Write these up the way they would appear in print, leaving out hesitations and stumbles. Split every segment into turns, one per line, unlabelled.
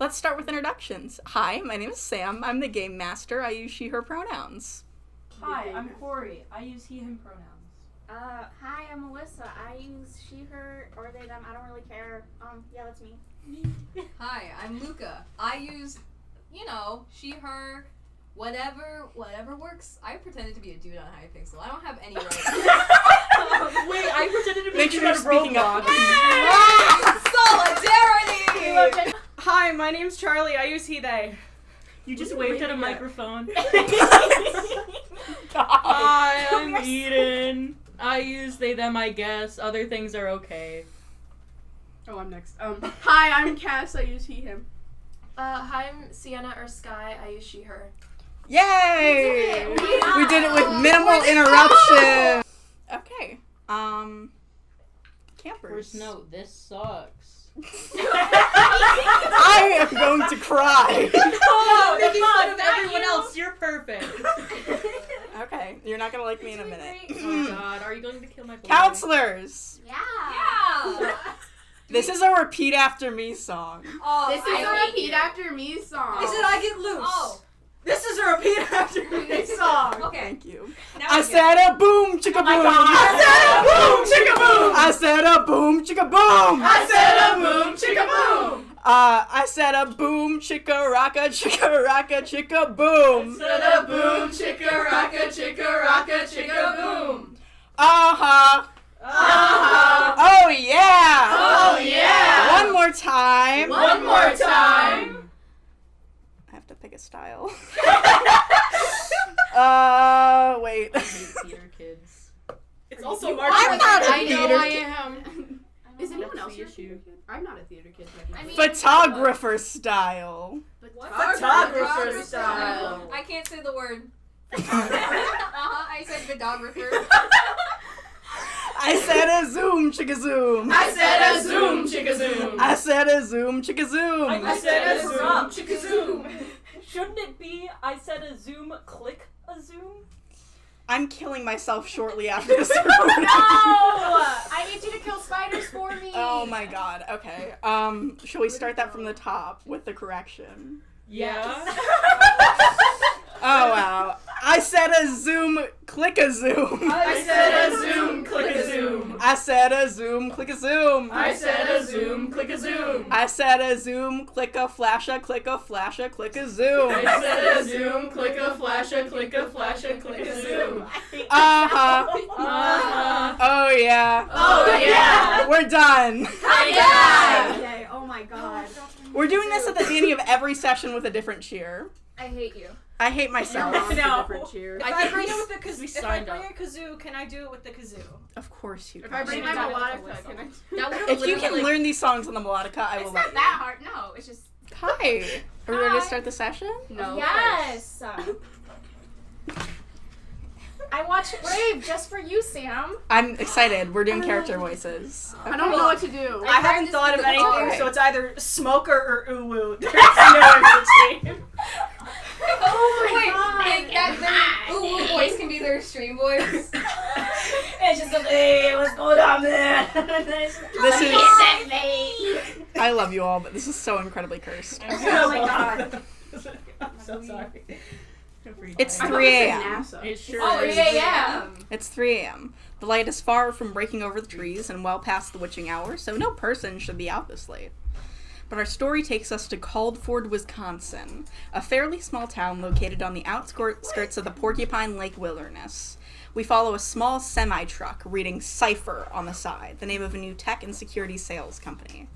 Let's start with introductions. Hi, my name is Sam. I'm the game master. I use she, her pronouns.
Hi, I'm Corey. I use he, him pronouns.
Hi, I'm Melissa. I use she, her, or they, them. I don't really care. Yeah, that's me.
Hi, I'm Luca. I use, she, her, whatever works. I pretended to be a dude on Hypixel. I don't have any rights.
Wait, I pretended to be
Make sure you're speaking up.
Solidarity!
Hi, my name's Charlie. I use he, they. You just waved at a microphone. Hi, I'm Eden. I use they, them, I guess. Other things are okay.
Oh, I'm next. Hi, I'm Cass. I use he, him.
Hi, I'm Sienna or Skye. I use she, her.
Yay! We did it with minimal interruption. Okay. Campers.
First note, this sucks.
I am going to cry.
Oh, making fun of everyone else. You're perfect.
Okay, you're not gonna like me in a minute.
Oh God, are you going to kill my boy?
Counselors!
Yeah!
This is a repeat after me song.
Oh,
This is a repeat after me song.
Is it I Get Loose?
Oh. This is a repeat after me song.
Okay.
Thank you.
Now
I
we
said a boom chicka boom. I said a boom chicka boom.
I said a boom chicka boom.
I said a boom chicka rocka chicka boom.
Said a boom chicka rocka chicka boom.
Uh-huh.
Uh-huh.
Oh yeah.
Oh yeah.
One more time.
One more time.
I have to pick a style. Wait.
Theater kids. It's also
I'm not a
I know
theater
I
kid.
am. Is anyone
That's
else
the
your
issue.
theater kid? I'm not a theater kid.
I mean,
Photographer style.
Photographer style.
I can't say the word. I said videographer.
I said a zoom chicka zoom.
I said a zoom chicka zoom.
I said a zoom chicka zoom.
I said a zoom chicka zoom.
Shouldn't it be I said a zoom, click a zoom?
I'm killing myself shortly after this.
No! I need you to kill spiders for me.
Oh my god. Okay. Shall we start that from the top with the correction?
Yeah.
Oh wow. I said a zoom, click a zoom.
I said a zoom, click a zoom.
I said a zoom, click a zoom.
I said a zoom, click a zoom.
I said a zoom, click a flasha, click a flasha, click a zoom.
I said a zoom, click a flasha, click a flasha, click a zoom.
Uh-huh.
Uh-huh.
Oh yeah.
Oh yeah.
We're done.
Yeah.
Okay, oh my god.
We're doing this at the beginning of every session with a different cheer.
I hate you.
I hate myself.
No.
Different cheer.
I think bring it with the
If I
signed
bring
up.
a kazoo, can I do it with the kazoo?
Of course you
If I
can.
bring my melodica, can I?
That would've
If you can
literally-
learn these songs on the melodica, I will
It's
let
not that hard. No, it's just.
Hi. Are we ready to
Hi.
start the session?
No.
Yes. I watched Brave just for you, Sam.
I'm excited. We're doing character voices.
I don't know what to do.
I haven't thought of anything,
Okay.
so it's either smoker or uwu. There's no in between.
Oh
Wait, that ooh voice can be their stream voice.
It's just like, hey, what's going on, man?
This is. I love you all, but this is so incredibly cursed.
Oh my god. I'm so sorry.
It's
I thought
3
it said
a.m.
NASA.
It sure
Oh,
is.
3 a.m.
It's 3 a.m. The light is far from breaking over the trees and well past the witching hour, so no person should be out this late. But our story takes us to Caldford, Wisconsin, a fairly small town located on the outskirts of the Porcupine Lake Wilderness. We follow a small semi-truck reading Cypher on the side, the name of a new tech and security sales company.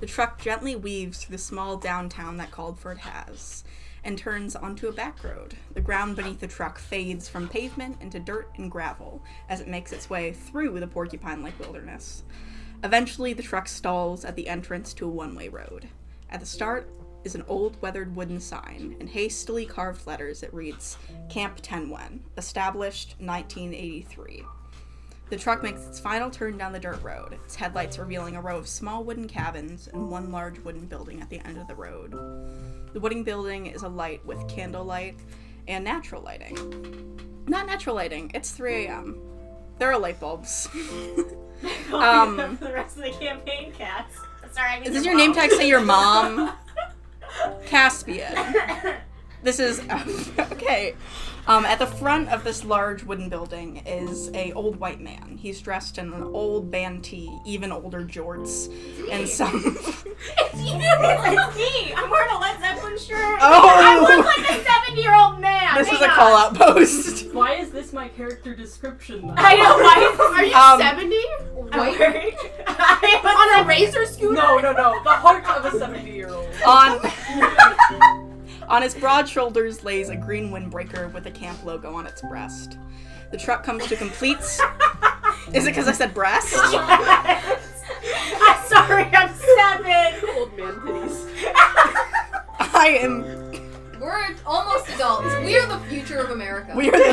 The truck gently weaves through the small downtown that Caldford has, and turns onto a back road. The ground beneath the truck fades from pavement into dirt and gravel as it makes its way through the Porcupine Lake Wilderness. Eventually, the truck stalls at the entrance to a one-way road. At the start is an old weathered wooden sign. In hastily carved letters, it reads, Camp Tenwen, established 1983. The truck makes its final turn down the dirt road, its headlights revealing a row of small wooden cabins and one large wooden building at the end of the road. The wooden building is alight with candlelight and natural lighting. Not natural lighting, it's 3 a.m. There are light bulbs.
For the rest of the campaign, cats.
Sorry, I mean
Does your name tag say your mom? Caspian. This is okay. At the front of this large wooden building is a old white man. He's dressed in an old band tee, even older jorts, and some.
It's you! It's me! I'm wearing a Led Zeppelin shirt.
Oh!
I look like a 70-year-old man!
This is a
Hang on.
call-out post.
Why is this my character description, though?
I know, why?
Are you 70?
I'm wearing... on a razor scooter?
No. The heart of a 70-year-old.
On its broad shoulders lays a green windbreaker with a camp logo on its breast. The truck comes to complete... Is it because I said breast?
Yes. I'm sorry, I'm 7.
Old man titties.
I am...
We're almost adults. We are the future of America.
We are the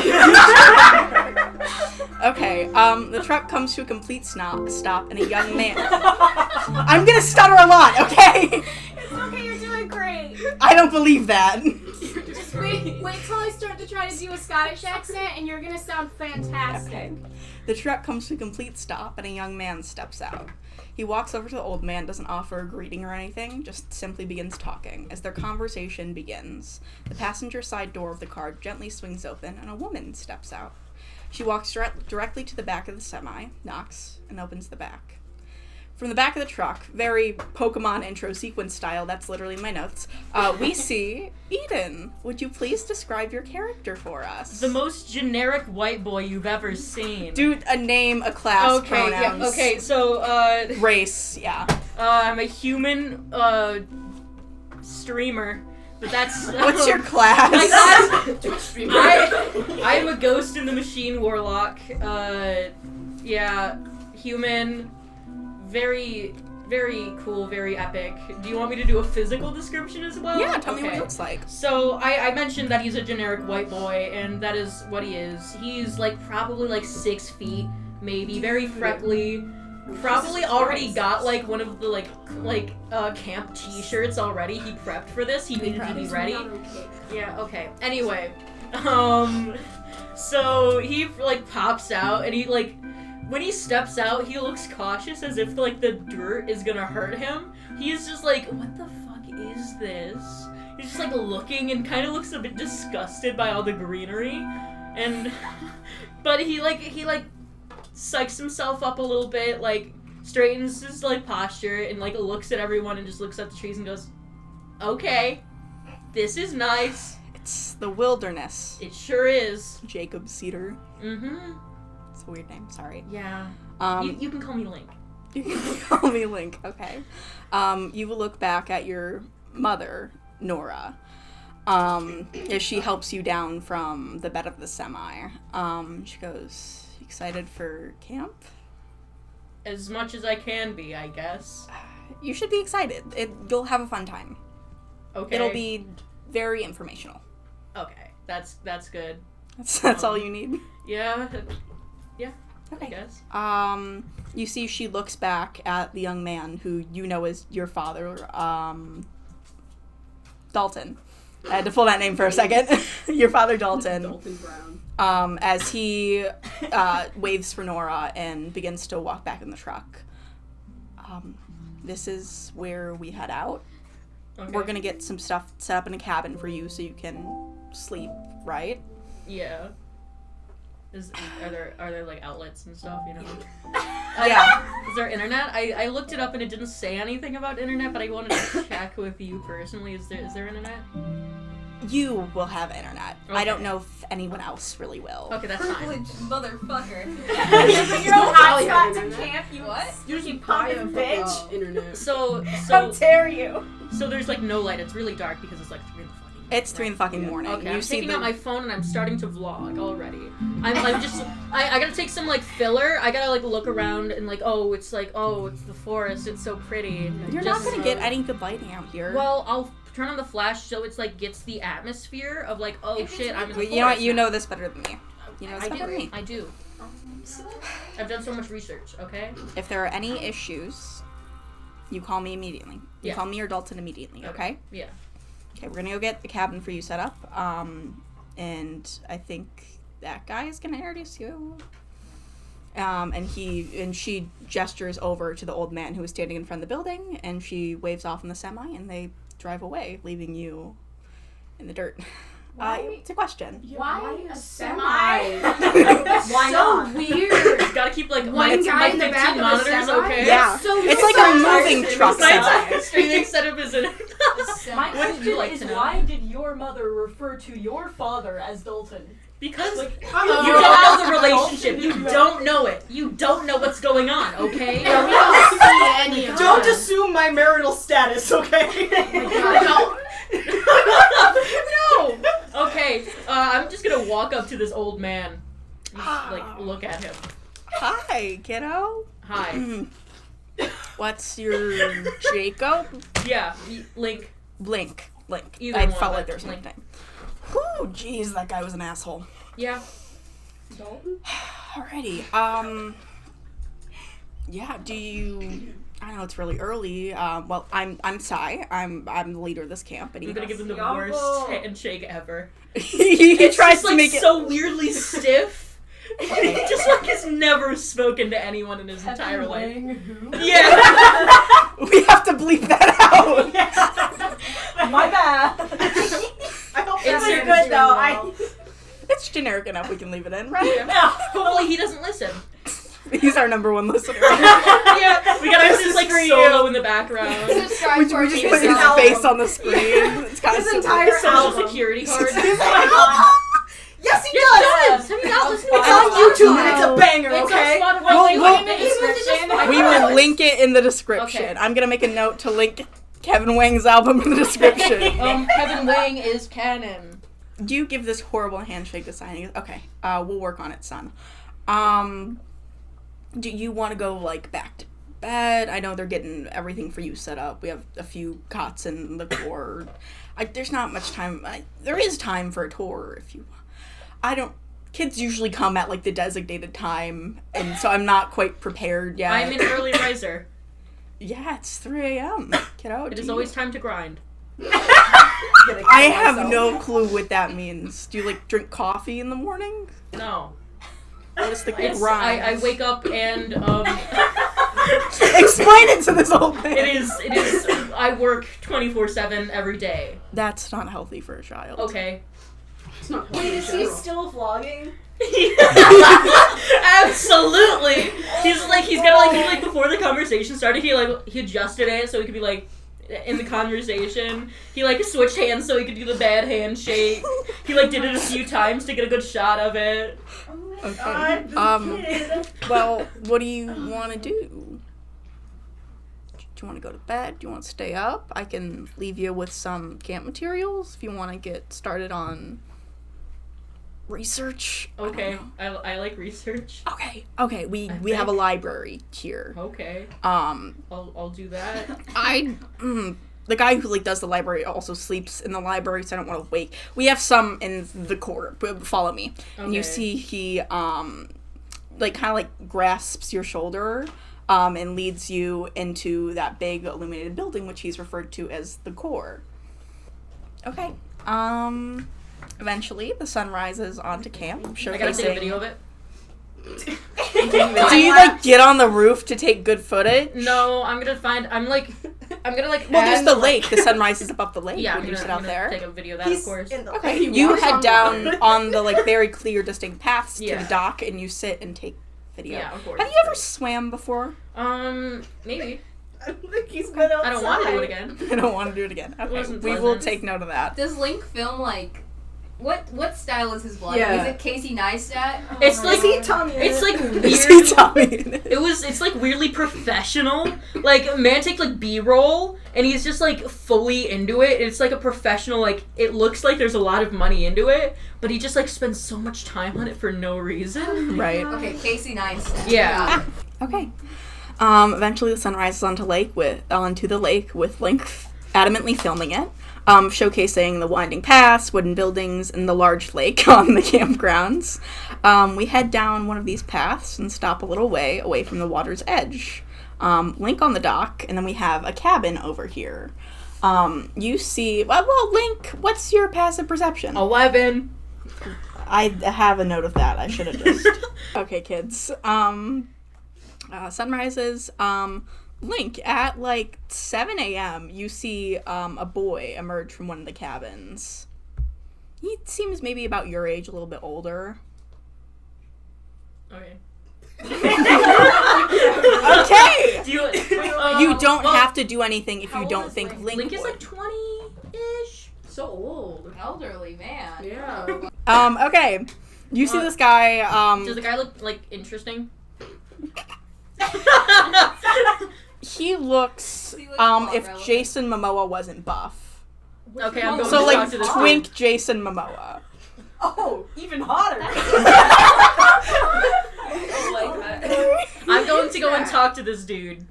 Okay, the truck comes to a complete stop and a young man... I'm gonna stutter a lot, okay?
It's okay, you're doing great.
I don't believe that.
Just wait till I start to try to do a Scottish accent and you're gonna sound fantastic.
Okay. The truck comes to a complete stop and a young man steps out. He walks over to the old man, doesn't offer a greeting or anything, just simply begins talking. As their conversation begins, the passenger side door of the car gently swings open and a woman steps out. She walks directly to the back of the semi, knocks, and opens the back. From the back of the truck, very Pokemon intro sequence style, that's literally my notes, we see Eden. Would you please describe your character for us?
The most generic white boy you've ever seen.
Dude, a name, a class, pronouns.
Yeah, okay, so,
race, yeah.
I'm a human, streamer, but that's...
What's your class?
My class?
Twitch streamer.
I'm a Ghost in the Machine warlock, yeah, human... Very, very cool, very epic. Do you want me to do a physical description as well?
Yeah, tell me what he looks like.
So, I mentioned that he's a generic white boy, and that is what he is. He's, probably 6 feet, maybe, very freckly. Probably already got, one of the, camp t-shirts already. He prepped for this. He needed to be ready. Yeah, okay. Anyway, so he, pops out, and he, when he steps out, he looks cautious as if, the dirt is gonna hurt him. He's just like, what the fuck is this? He's just, looking and kind of looks a bit disgusted by all the greenery. And, but he psychs himself up a little bit, straightens his, posture and, looks at everyone and just looks at the trees and goes, okay, this is nice.
It's the wilderness.
It sure is.
Jacob Cedar.
Mm-hmm.
It's a weird name, sorry.
Yeah. You can call me Link.
You can call me Link, okay. You will look back at your mother, Nora, as she helps you down from the bed of the semi. She goes, excited for camp?
As much as I can be, I guess.
You should be excited. You'll have a fun time.
Okay.
It'll be very informational.
Okay. That's good.
That's all you need.
Yeah.
Okay.
I guess.
You see she looks back at the young man who you know is your father, Dalton. I had to pull that name for a second. Your father, Dalton.
Dalton Brown.
As he waves for Nora and begins to walk back in the truck. This is where we head out.
Okay.
We're gonna get some stuff set up in a cabin for you so you can sleep, right?
Yeah. Are there outlets and stuff, you know?
Yeah.
Is there internet? I looked it up and it didn't say anything about internet, but I wanted to check with you personally. Is there internet?
You will have internet.
Okay.
I don't know if anyone else really will.
Okay, that's fine.
Privileged motherfucker.
Your own hotspot to camp, you
What?
usually pumping bitch.
Internet.
So
How dare you?
so there's no light. It's really dark because it's 3 in the fucking morning.
It's 3 in the fucking morning.
Okay,
You
I'm
see
taking out my phone and I'm starting to vlog already. I'm just I gotta take some filler. I gotta look around and it's the forest. It's so pretty.
You're not gonna get any good lighting out here.
Well, I'll turn on the flash so it's gets the atmosphere of oh shit, I'm in the forest.
you know what? You
now.
know this better than me. You know this better than me.
I do. I've done so much research. Okay.
If there are any issues, you call me immediately. You
Yeah.
call me or Dalton immediately. Okay.
Yeah.
Okay. We're gonna go get the cabin for you set up. And I think that guy is gonna introduce you. And she gestures over to the old man who is standing in front of the building, and she waves off in the semi, and they drive away, leaving you in the dirt.
Why?
It's a question.
Why a semi?
Why not?
Weird.
Gotta keep like
One guy in the
15
back of a
monitors,
semi?
okay?
Yeah.
So
It's like a moving truck
Science
semi.
streaming setup is in.
A
My
semi.
What would you
question
like
is,
to know?
why did your mother refer to your father as Dalton?
Because
Like,
you don't know the relationship. You don't know it. You don't know what's going on, okay?
We don't see any of
Don't
them.
assume my marital status, okay?
No. Okay. I'm just gonna walk up to this old man. Just, like look at him.
Hi, kiddo.
Hi.
What's your Jacob?
Yeah. Link.
Link.
Either
I
one,
felt
but
like there was
Link.
something. Whew, jeez, that guy was an asshole.
Yeah.
Alrighty. Yeah. Do you? I know it's really early. Well, I'm Skye. I'm the leader of this camp, and
I'm
he
gonna give him the
Yumbo.
worst handshake ever.
he
It's
tries
just,
to
like,
make it
so weirdly stiff. He just like has never spoken to anyone in his entire life. Yeah.
We have to bleep that out.
My bad. I hope
It's
that's
your
good though.
It's generic enough. We can leave it in, right?
Hopefully he doesn't listen.
He's our number one listener.
Yeah. We gotta
This
put his
is
like
for
solo
you.
in the background.
Subscribe
we
to our
just put his
Patreon.
face on the screen. It's kind of
His entire
Social
album.
security card.
Yes, he
Yes,
does.
Have you not listened
It's
to
on
that?
YouTube and it's a banger,
It's
okay?
on Spotify.
Well,
Link
well,
in the description.
We will link it in the description.
Okay.
I'm gonna make a note to link Kevin Wang's album in the description.
Kevin Wang is canon.
Do you give this horrible handshake to signing? Okay, we'll work on it, son. Do you want to go like back to bed? I know they're getting everything for you set up. We have a few cots in the core. There's not much time. There is time for a tour if you. I don't. Kids usually come at like the designated time, and so I'm not quite prepared yet.
I'm an early riser.
Yeah, it's 3 a.m. Kiddo.
It is always time to grind.
I have no clue what that means. Do you like drink coffee in the morning?
No.
What is the
It's,
grind?
I wake up and
Explain it to this old man.
it is I work 24/7 every day.
That's not healthy for a child.
Okay.
Wait, is he still vlogging?
Absolutely. He's gonna before the conversation started, he adjusted it so he could be like in the conversation. He like switched hands so he could do the bad handshake. He like did it a few times to get a good shot of it.
Okay. Well, what do you want to do? Do you want to go to bed? Do you want to stay up? I can leave you with some camp materials if you want to get started on research.
Okay. I like research.
Okay. We have a library here.
Okay. I'll do that.
The guy who like does the library also sleeps in the library, so I don't want to wake. We have some in the core. Follow me, and you
Okay.
see he like kind of like grasps your shoulder, and leads you into that big illuminated building, which he's referred to as the core. Okay. Eventually, the sun rises onto camp, showcasing.
I gotta take a video of it.
Do you like get on the roof to take good footage?
No, I'm gonna
Well, there's the lake. The sun rises above the lake.
Yeah,
when you sit out there.
take a video of that, of course.
Okay, you head down on the like very clear, distinct paths to
Yeah.
the dock, and you sit and take video.
Yeah, of course.
Have you ever swam before?
Maybe.
I don't think he's been outside.
I don't want to do it again.
I don't want to do it again. Okay,
wasn't
we will
pleasant.
take note of that.
Does Link film like what style is his vlog?
Yeah.
Is it Casey Neistat?
It's like
Is he Tommy?
it's like
Is he
weird.
Tommy?
It's like weirdly professional. Like man takes like B-roll and he's just like fully into it. It's like a professional, like it looks like there's a lot of money into it, but he just like spends so much time on it for no reason.
Right.
Okay, Casey Neistat.
Yeah.
Okay. Eventually, the sun rises onto the lake with Link adamantly filming it, showcasing the winding paths, wooden buildings, and the large lake on the campgrounds. We head down one of these paths and stop a little way away from the water's edge. Link on the dock, and then we have a cabin over here. You see, well, Link, what's your passive perception?
11.
I have a note of that. I should have just. Okay, kids. Sun rises. Link, at like 7 a.m., you see a boy emerge from one of the cabins. He seems maybe about your age, a little bit older.
Okay.
Okay!
Do you,
You don't have to do anything if
How
you
old
don't
is
think
Link?
Link
Link is
would.
like 20-ish.
So old.
Elderly man.
Yeah.
Okay. You see this guy,
Does the guy look, like, interesting?
he looks,
He looks
if
relevant.
Jason Momoa wasn't buff.
Okay, I'm going
So,
to
like,
talk to this dude.
twink Jason Momoa.
Oh, even hotter. I like that.
I'm going to go and talk to this dude.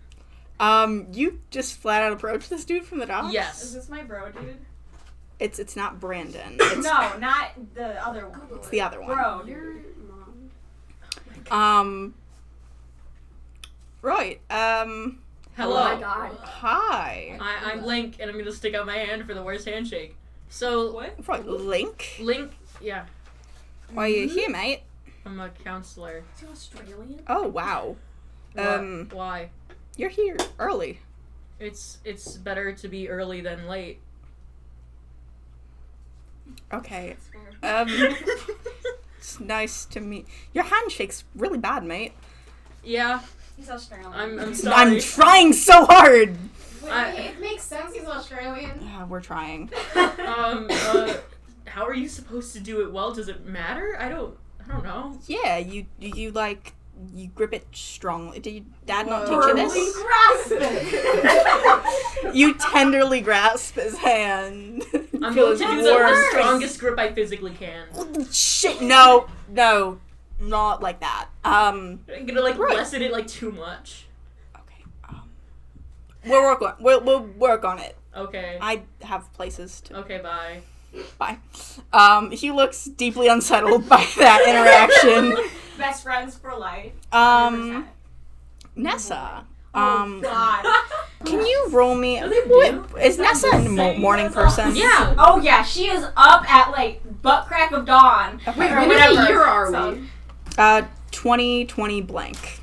You just flat out approach this dude from the docks?
Is
Yes.
this my bro, dude?
It's not Brandon. It's,
No, not the other one.
it's the other one.
Bro,
Your
dude.
mom.
Right,
Hello.
Oh my god.
hi.
I'm Link, and I'm going to stick out my hand for the worst handshake. So,
What?
Right, Link?
Link, yeah,
Why are you here, mate?
I'm a counselor.
Is he Australian?
Oh, wow.
Why?
You're here early.
It's better to be early than late.
Okay. It's nice to meet. Your handshake's really bad, mate.
Yeah,
He's Australian.
I'm sorry.
I'm trying so hard!
Wait,
I-
it makes sense he's Australian.
We're trying.
How are you supposed to do it well? Does it matter? I don't know.
Yeah, you like, you grip it strongly. Did your dad not teach you
Firmly
this?
grasp it.
You tenderly grasp his hand.
I'm
Feel
going
his
to do the
warmth.
strongest grip I physically can.
Shit, no, not like that.
I'm gonna like
Right.
lessen it like too much.
Okay, we'll work on it.
Okay.
I have places to
Okay, bye.
bye. He looks deeply unsettled by that interaction.
Best friends for life. 100%.
Nessa.
Oh God.
Can you roll me?
they
What, is Nessa a morning person?
Yeah.
Oh yeah, she is up at like butt crack of dawn.
Okay.
Or
When
whatever.
in the year are
So-
we?
2020 blank.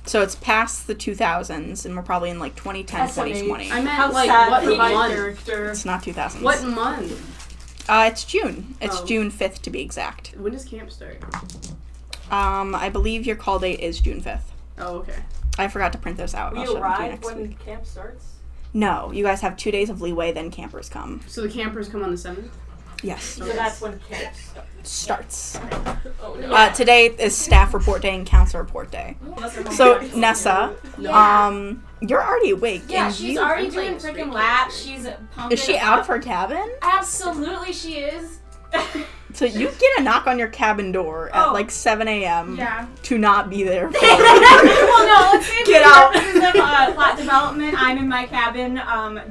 So it's past the 2000s, and we're probably in like 2010, 2020.
I meant
How
like
sad
what
for my
month?
character.
It's not 2000s.
What month?
It's June. It's
Oh.
June 5th to be exact.
When does camp start?
I believe your call date is June 5th.
Oh, okay.
I forgot to print those out. I'll
We
show them to you
arrive
next
when
week.
camp starts.
No, you guys have 2 days of leeway, then campers come.
So the campers come on the 7th?
Yes.
So that's when camp
Starts.
Oh no.
Today is staff report day and council report day.
starts.
So, Nessa,
Yeah.
you're already awake.
Yeah,
and
she's
you-
already
I'm
doing
playing
freaking
straight
laps. She's pumping.
Is she
it
out
up.
of her cabin?
Absolutely, she is.
So you get a knock on your cabin door at
Oh.
like 7 a.m.
Yeah.
to not be there. For
Well, no, let's say
Get out.
This is like plot development. I'm in my cabin,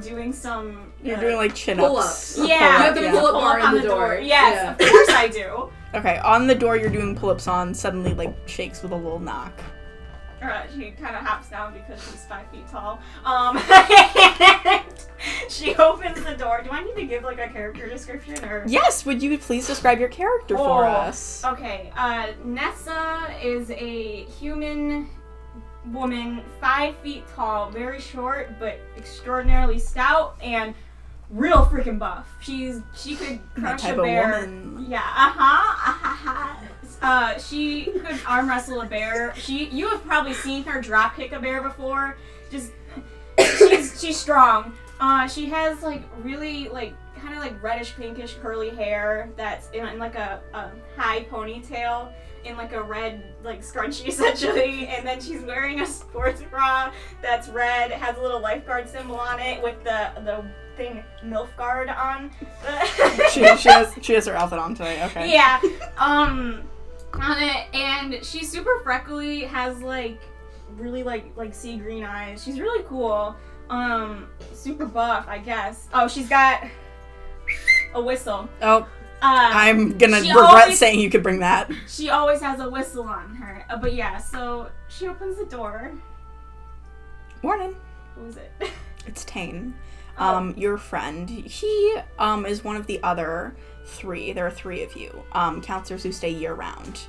doing some.
You're doing like chin
Pull-ups.
ups.
Yeah.
You have the
yeah.
pull-up
pull
bar
up
in
on
the door.
Yes,
Yeah.
of course I do.
Okay, on the door you're doing pull-ups on, suddenly like shakes with a little knock.
She kind of hops down because she's 5 feet tall. She opens the door. Do I need to give like a character description or?
Yes, would you please describe your character for us?
Okay, Nessa is a human woman, 5 feet tall, very short, but extraordinarily stout and real freaking buff. She could
That
crush
type
a bear.
of woman.
Yeah, she could arm wrestle a bear. You have probably seen her drop kick a bear before. She's strong. She has like really like kind of like reddish pinkish curly hair that's in like a high ponytail in like a red like scrunchie essentially, and then she's wearing a sports bra that's red, has a little lifeguard symbol on it with the thing MILF guard on.
she has her outfit on today. Okay.
Yeah. On it, and she's super freckly, has like really like sea green eyes. She's really cool. Super buff, I guess. Oh, she's got a whistle.
Oh, I'm gonna
she
regret
always-
saying you could bring that.
She always has a whistle on her. But yeah, so she opens the door.
Morning.
Who is it?
It's Tane.
Oh.
Your friend. He is one of the other 3. There are 3 of you. Counselors who stay year round.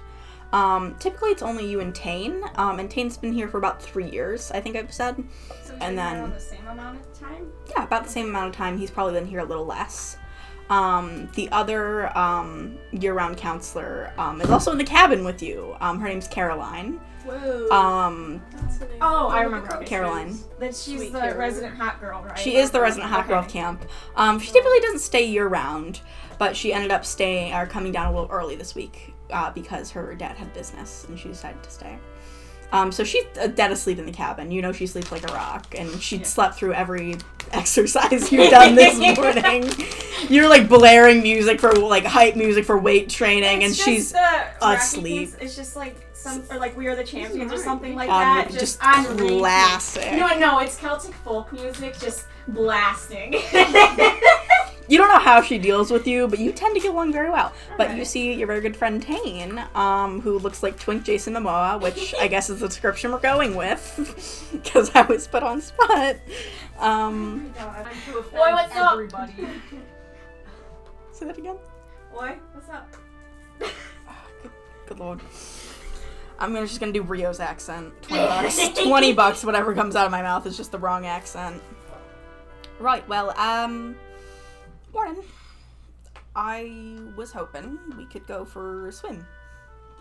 Typically it's only you and Tane. And Tane's been here for about 3 years, I think I've said.
So
And then-
around the same amount of time?
Yeah, about the same amount of time. He's probably been here a little less. The other year-round counselor is also in the cabin with you. Her name's Caroline.
Whoa. That's the name.
Oh, I remember her.
Caroline.
That she's
Sweet
the
Caroline.
resident hot girl, right?
She is the resident hot girl of camp. She typically doesn't stay year-round, but she ended up coming down a little early this week because her dad had business and she decided to stay. So she's dead asleep in the cabin. You know she sleeps like a rock, and she slept through every exercise you've done this morning. You're like blaring music for like hype music for weight training,
It's
and
just
she's
the
asleep.
Rocky It's just like or like We Are the Champions or something like
on
that.
just
on repeat.
classic.
No, it's Celtic folk music just blasting.
You don't know how she deals with you, but you tend to get along very well. But you see your very good friend Tane, who looks like Twink Jason Momoa, which I guess is the description we're going with, because I was put on spot.
I'm to offend
Boy, what's up?
everybody.
Say that again.
Boy, what's up?
Good lord. I'm just gonna do Rio's accent. $20. $20, whatever comes out of my mouth is just the wrong accent. Right, well, morning. I was hoping we could go for a swim.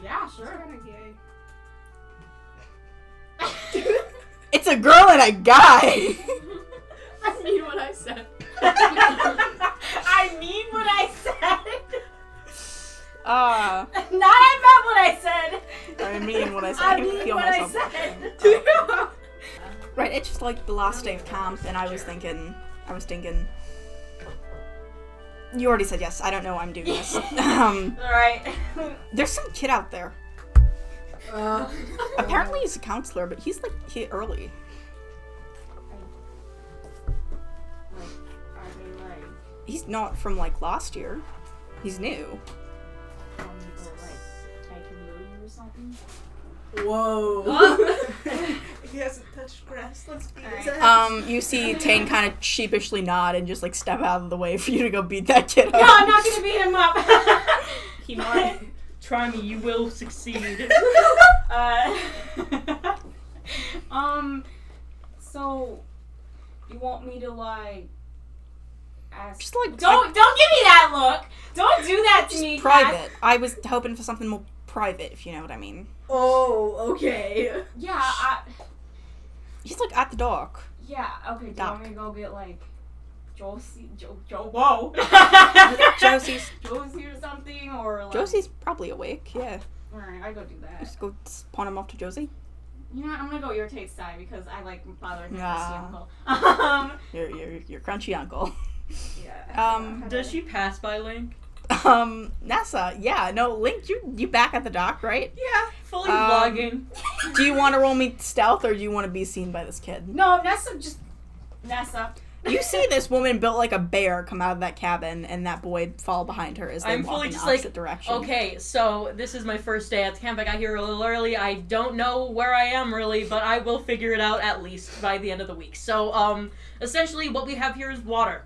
Yeah, sure.
It's a girl and a guy!
I mean what I said.
I mean what I said. Not I meant what I said.
I mean what I said.
I
I can
mean
feel
what I
myself.
said.
Right, it's just like the last day of camp, and I was thinking, you already said yes, I don't know why I'm doing this.
Alright.
There's some kid out there. Apparently he's a counselor, but he's like early.
Are they like
He's not from like last year. He's new.
I can move or something?
Whoa. He hasn't touched grass. Let's beat his ass.
You see Tane kind of sheepishly nod and just like step out of the way for you to go beat that kid up.
No, I'm not gonna beat him up.
He might. Try me, you will succeed.
So you want me to like ask?
Just like
Don't give me that look. Don't do that to me. Kat.
private. I was hoping for something more private, if you know what I mean.
Oh, okay.
Yeah,
He's like at the dock.
yeah. Okay. Do you
Doc.
want me to go get like Josie? Whoa.
Josie's
Josie or something, or like.
Josie's probably awake. Yeah,
Alright, I go do that.
just go pawn him off to Josie.
You know what? I'm gonna go irritate Skye because I like bothering my
Nah.
uncle.
Your crunchy uncle.
Yeah.
Does she pass by Link?
Nessa. Yeah, no, Link, you back at the dock, right?
Yeah, fully
Um,
vlogging.
Do you want to roll me stealth, or do you want to be seen by this kid?
No, Nessa.
You see this woman built like a bear come out of that cabin, and that boy fall behind her as they
I'm
walk
fully
in
just
opposite
like,
direction.
okay, so this is my first day at the camp. I got here a little early. I don't know where I am really, but I will figure it out at least by the end of the week. So, essentially what we have here is water.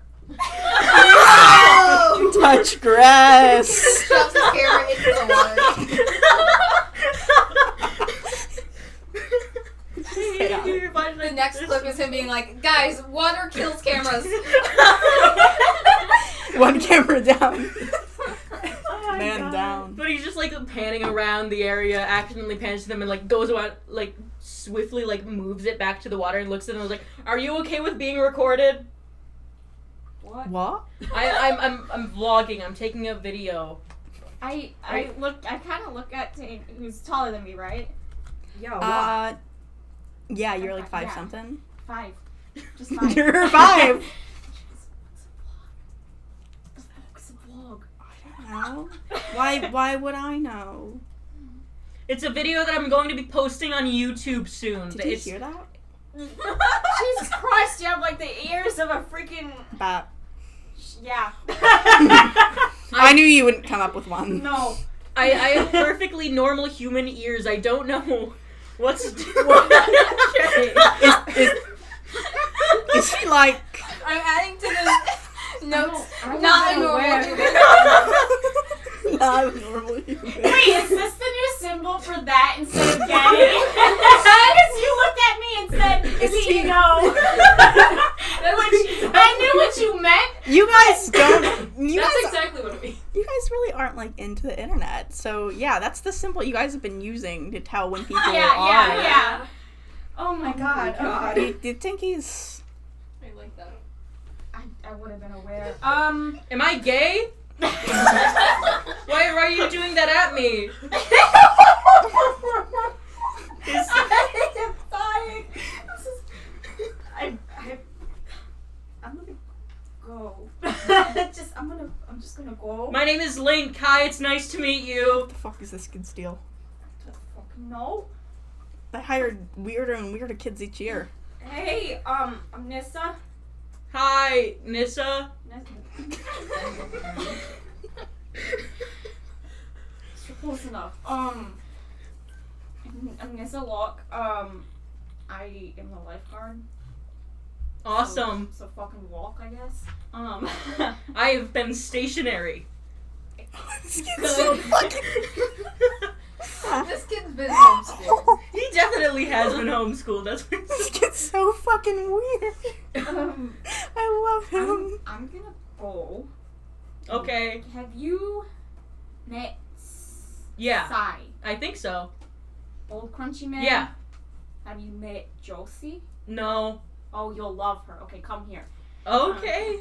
Touch grass.
Drops his camera into the water. The next clip is him being like, guys, water kills cameras.
One camera down.
Oh my
Man
God.
down.
But he's just like panning around the area, accidentally pans to them and like goes around, like swiftly like moves it back to the water and looks at them and was like, "Are you okay with being recorded?"
What?
I'm vlogging. I'm taking a video.
I kind of look at Tane, who's taller than me, right?
Yeah,
Yeah, you're like 5
Yeah.
something.
5. Just 5.
You're 5.
It's a vlog.
No. Why would I know?
It's a video that I'm going to be posting on YouTube soon.
Did you hear that?
Jesus Christ, you have like the ears of a freaking.
Bat.
Yeah.
I knew you wouldn't come up with one.
No.
I have perfectly normal human ears. I don't know what's.
Is he like?
I'm adding to the notes.
I don't
Not a
know
normal
where.
human.
Not a normal human.
Wait, is this the new symbol for that instead of gay? Because you looked at me and said,
It's
you
T.
know. I knew what you meant.
You guys don't. You
That's
guys,
exactly what it means.
you guys really aren't like into the internet. So yeah, that's the symbol you guys have been using to tell when people are.
Yeah. Oh my god.
God.
Do you think he's?
I like that.
I would have been aware.
Am I gay? Why are you doing that at me?
I'm dying. I'm gonna go. I'm just gonna go.
My name is Link. Kai, it's nice to meet you.
What the fuck is this kid's deal?
No.
They hired weirder and weirder kids each year.
Hey, I'm Nissa.
Hi, Nissa.
Close enough. I'm Nissa Locke. I am the lifeguard.
Awesome.
So fucking walk, I guess.
I have been stationary.
This kid's so fucking.
This kid's been homeschooled.
He definitely has been homeschooled. That's what
This kid's so fucking weird. I love him.
I'm gonna go.
Okay.
Have you met
Yeah,
Skye?
I think so.
Old Crunchy Man?
Yeah.
Have you met Josie?
No.
Oh, you'll love her. Okay, come here.
Okay.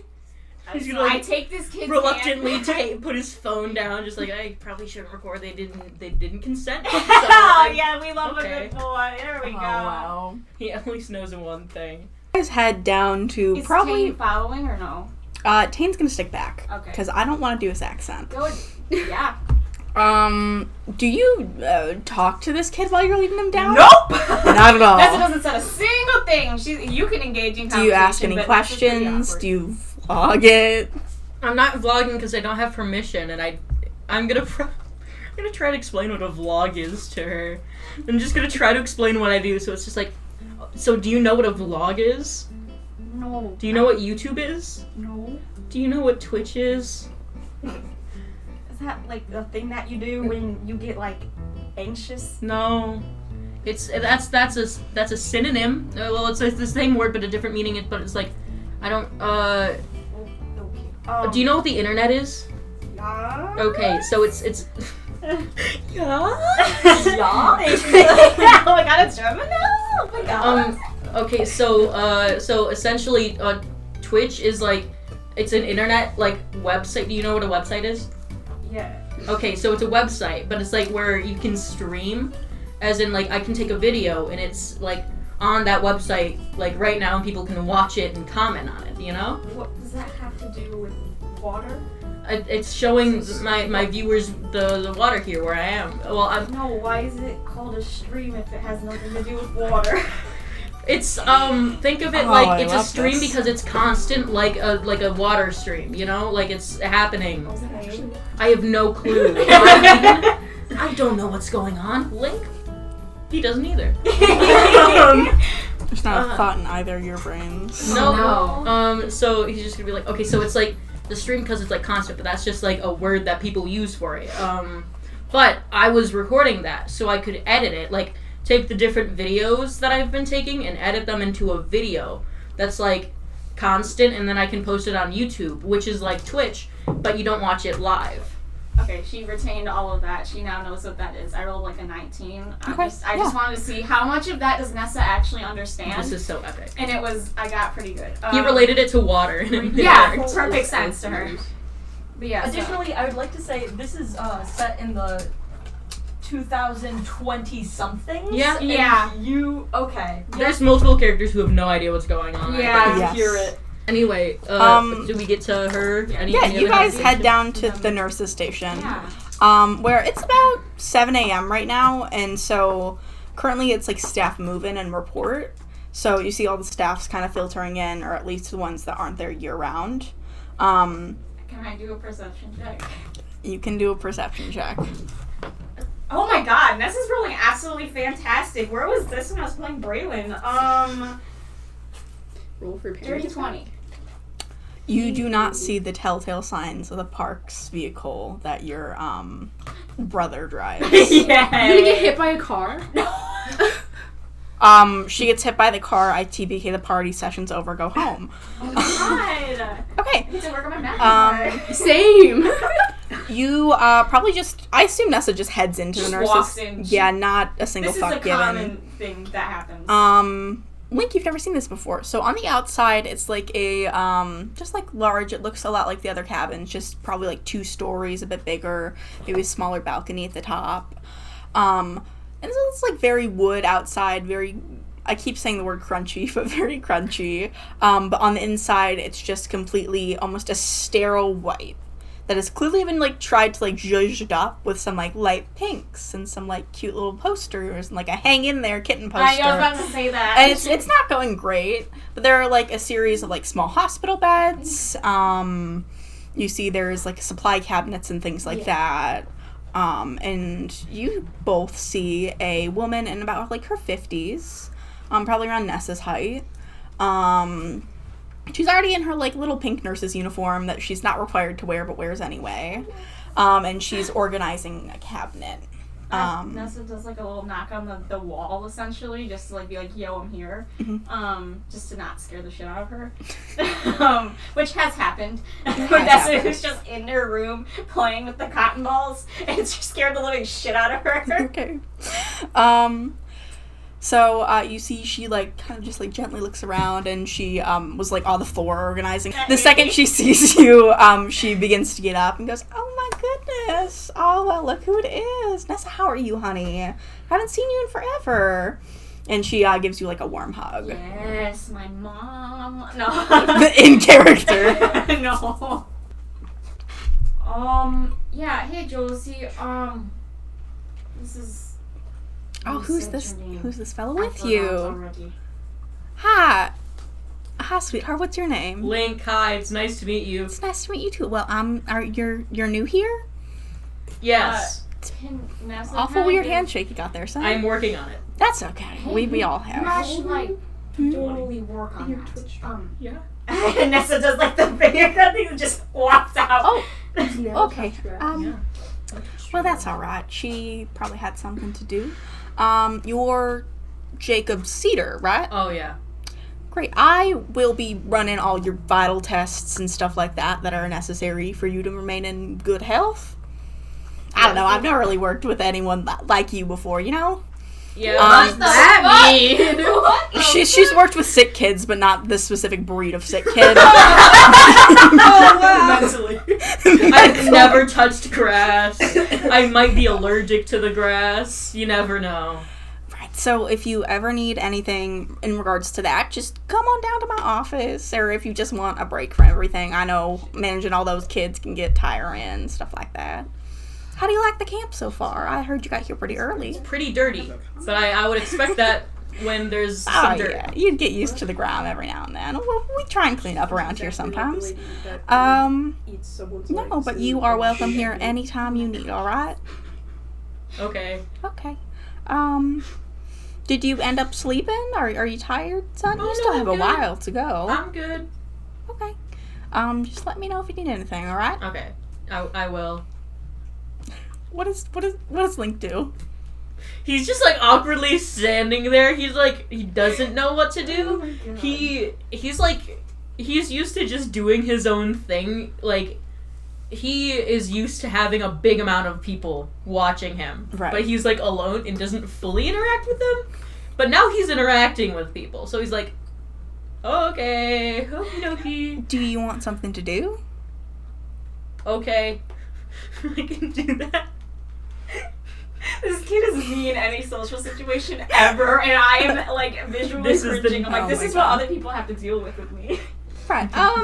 He's
So
gonna, like,
I take this kid's
Reluctantly
hand.
put his phone down, just like I probably shouldn't record. They didn't consent. So
Oh yeah, we love
okay.
a good boy. There we
Oh
go.
wow.
He at least knows one thing.
You guys head down to
Is
probably.
Tane following or no?
Tane's gonna stick back.
Okay.
Because I don't want to do his accent.
Good. Yeah.
Do you talk to this kid while you're leading him down?
Nope.
Not at all.
Nessa doesn't say a single thing. You can engage in
Do you ask
conversation,
any
but Nessa's pretty
questions?
awkward.
Do you vlog it?
I'm not vlogging because I don't have permission, and I'm gonna try to explain what a vlog is to her. I'm just gonna try to explain what I do. So it's just like, so do you know what a vlog is?
No.
Do you know what YouTube is?
No.
Do you know what Twitch is?
Is that like the thing that you do when you get like anxious?
No. That's a synonym. Well, it's the same word but a different meaning. But it's like, I don't.
Okay.
Do you know what the internet is?
Yeah.
Okay, so it's.
Yeah.
Yeah.
Oh my god, it's German now. Oh my god.
Okay, so essentially, Twitch is like, it's an internet like website. Do you know what a website is?
Yeah.
Okay, so it's a website, but it's like where you can stream, as in like I can take a video and it's like on that website like right now and people can watch it and comment on it, you know?
What does that have to do with water?
It's showing my viewers the water here where I am. Well, I'm.
No, why is it called a stream if it has nothing to do with water?
It's think of it
Oh,
like
I
it's a
love
stream
this.
because it's constant, like a water stream, you know, like it's happening.
Okay.
I have no clue. I don't know what's going on. Link, he doesn't either.
There's not a thought in either of your brains.
No. So he's just gonna be like, okay, so it's like the stream because it's like constant, but that's just like a word that people use for it. But I was recording that so I could edit it, like take the different videos that I've been taking and edit them into a video that's like constant, and then I can post it on YouTube, which is like Twitch, but you don't watch it live.
Okay, she retained all of that. She now knows what that is. I rolled like a 19. I
Okay,
just wanted to see how much of that does Nessa actually understand.
This is so epic.
And I got pretty good.
He related it to water. And it
Yeah,
worked.
perfect sense to her. But yeah,
Additionally, I would like to say this is set in the 2020 somethings.
Yeah.
and
Yeah.
Okay.
There's multiple characters who have no idea what's going on.
Yeah.
I
Yes.
hear it.
Anyway,
Um,
do we get to her?
Yeah.
Any
Yeah, you
other
guys
houses?
head down to the nurse's station.
yeah.
Where it's about 7 a.m. right now, and so currently it's like staff move in and report. So you see all the staffs kind of filtering in, or at least the ones that aren't there year round.
Can I do a perception check?
You can do a perception check.
Oh my god, Nessa's rolling absolutely fantastic. Where was this when I was playing Braylon?
Roll for
Dirty 20.
You do not see the telltale signs of the park's vehicle that your brother drives.
Yeah.
I'm gonna get hit by a car.
She gets hit by the car. ITBK, the party session's over. Go home.
Oh God.
Okay.
I need to work on my math.
Same.
You probably just. I assume Nessa just heads into
Just
the nurses.
walks in.
Yeah, not a single
This is
fuck
a
given.
common thing that happens.
Link, you've never seen this before. So on the outside, it's like a, just like large, it looks a lot like the other cabins, just probably like 2 stories, a bit bigger, maybe a smaller balcony at the top. And so it's like very wood outside, very, I keep saying the word crunchy, but very crunchy. But on the inside, it's just completely, almost a sterile white. That has clearly been, like, tried to, like, zhuzhed up with some, like, light pinks and some, like, cute little posters and, like, a hang-in-there kitten poster.
I was about to say that.
And it's not going great, but there are, like, a series of, like, small hospital beds. You see there's, like, supply cabinets and things like that. And you both see a woman in about, like, her 50s, probably around Nessa's height. She's already in her, like, little pink nurse's uniform that she's not required to wear but wears anyway. And she's organizing a cabinet.
Nessa does, like, a little knock on the wall, essentially, just to, like, be like, yo, I'm here. Just to not scare the shit out of her. Which has happened. Nessa is just in her room playing with the cotton balls, and she scared the living shit out of her.
Okay. So, you see she, like, kind of just, like, gently looks around, and she, was, like, on the floor organizing. The second she sees you, she begins to get up and goes, oh my goodness, oh, well, look who it is. Nessa, how are you, honey? I haven't seen you in forever. And she, gives you, like, a warm hug.
Yes, my mom. No.
In character.
No. Yeah, hey, Josie, this is...
Oh, who's this fellow with
I
you?
forgot already.
Hi, sweetheart, what's your name?
Link, hi, it's nice to meet you.
It's nice to meet you too. Well, you're new here?
Yes,
Can Nessa
Awful
kinda
weird
give-
handshake you got there, son.
I'm working on it.
That's okay. We all have.
I should, like,
Hmm?
totally work on that.
Yeah.
And Nessa does, like, the finger thing and just walks out.
Oh, okay.
Yeah.
Well, that's all right. She probably had something to do. You're Jacob Cedar, right?
Oh, yeah.
Great. I will be running all your vital tests and stuff like that are necessary for you to remain in good health. I don't know. I've never really worked with anyone like you before, you know?
Yeah,
What
that mean?
What the
She's worked with sick kids, but not this specific breed of sick kid.
Mentally.
I've never touched grass. I might be allergic to the grass. You never know.
Right, so if you ever need anything in regards to that, just come on down to my office, or if you just want a break from everything. I know managing all those kids can get tiring and stuff like that. How do you like the camp so far? I heard you got here pretty early.
Pretty dirty, but I would expect that when there's some dirt.
Yeah, you'd get used to the ground every now and then. Well, we try and clean up around here sometimes. No, but you are welcome here anytime you need, alright?
Okay.
Okay. Did you end up sleeping? Are you tired, son?
Oh,
You
no,
still have
I'm
a
good.
while to go.
I'm good.
Okay. Just let me know if you need anything, alright?
Okay. I will.
What does Link do?
He's just like awkwardly standing there. He's like, he doesn't know what to do. He's used to just doing his own thing. Like, he is used to having a big amount of people watching him.
Right.
But he's like alone and doesn't fully interact with them. But now he's interacting with people. So he's like, okay, okie dokie.
Do you want something to do?
Okay. I can do that.
This kid is me in any social situation ever, and I am, like, visually
This is the-
cringing. I'm like,
oh
this
my
is what
God.
other people have to deal with me.
Right. How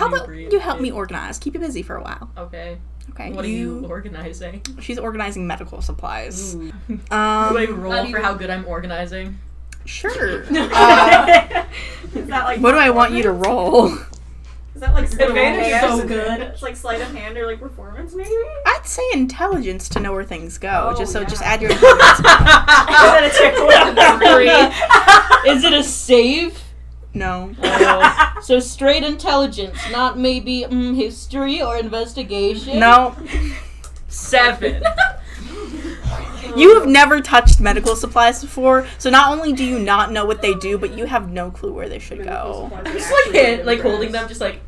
about you help me organize? Keep you busy for a while.
Okay.
Okay.
What are you organizing?
She's organizing medical supplies.
Ooh. Do I roll
Not
for how good I'm organizing?
Sure.
Is that, like,
What do I want you to roll?
Is that, like,
Advantage is so
good. It's like sleight of hand or, like, performance, maybe?
I'd say intelligence to know where things go.
Oh,
just
yeah.
add your intelligence.
Is that a 2?
Is it a save?
No.
So straight intelligence, not maybe history or investigation.
No.
7.
You have never touched medical supplies before, so not only do you not know what they do, but you have no clue where they should go.
Just like holding them, just like.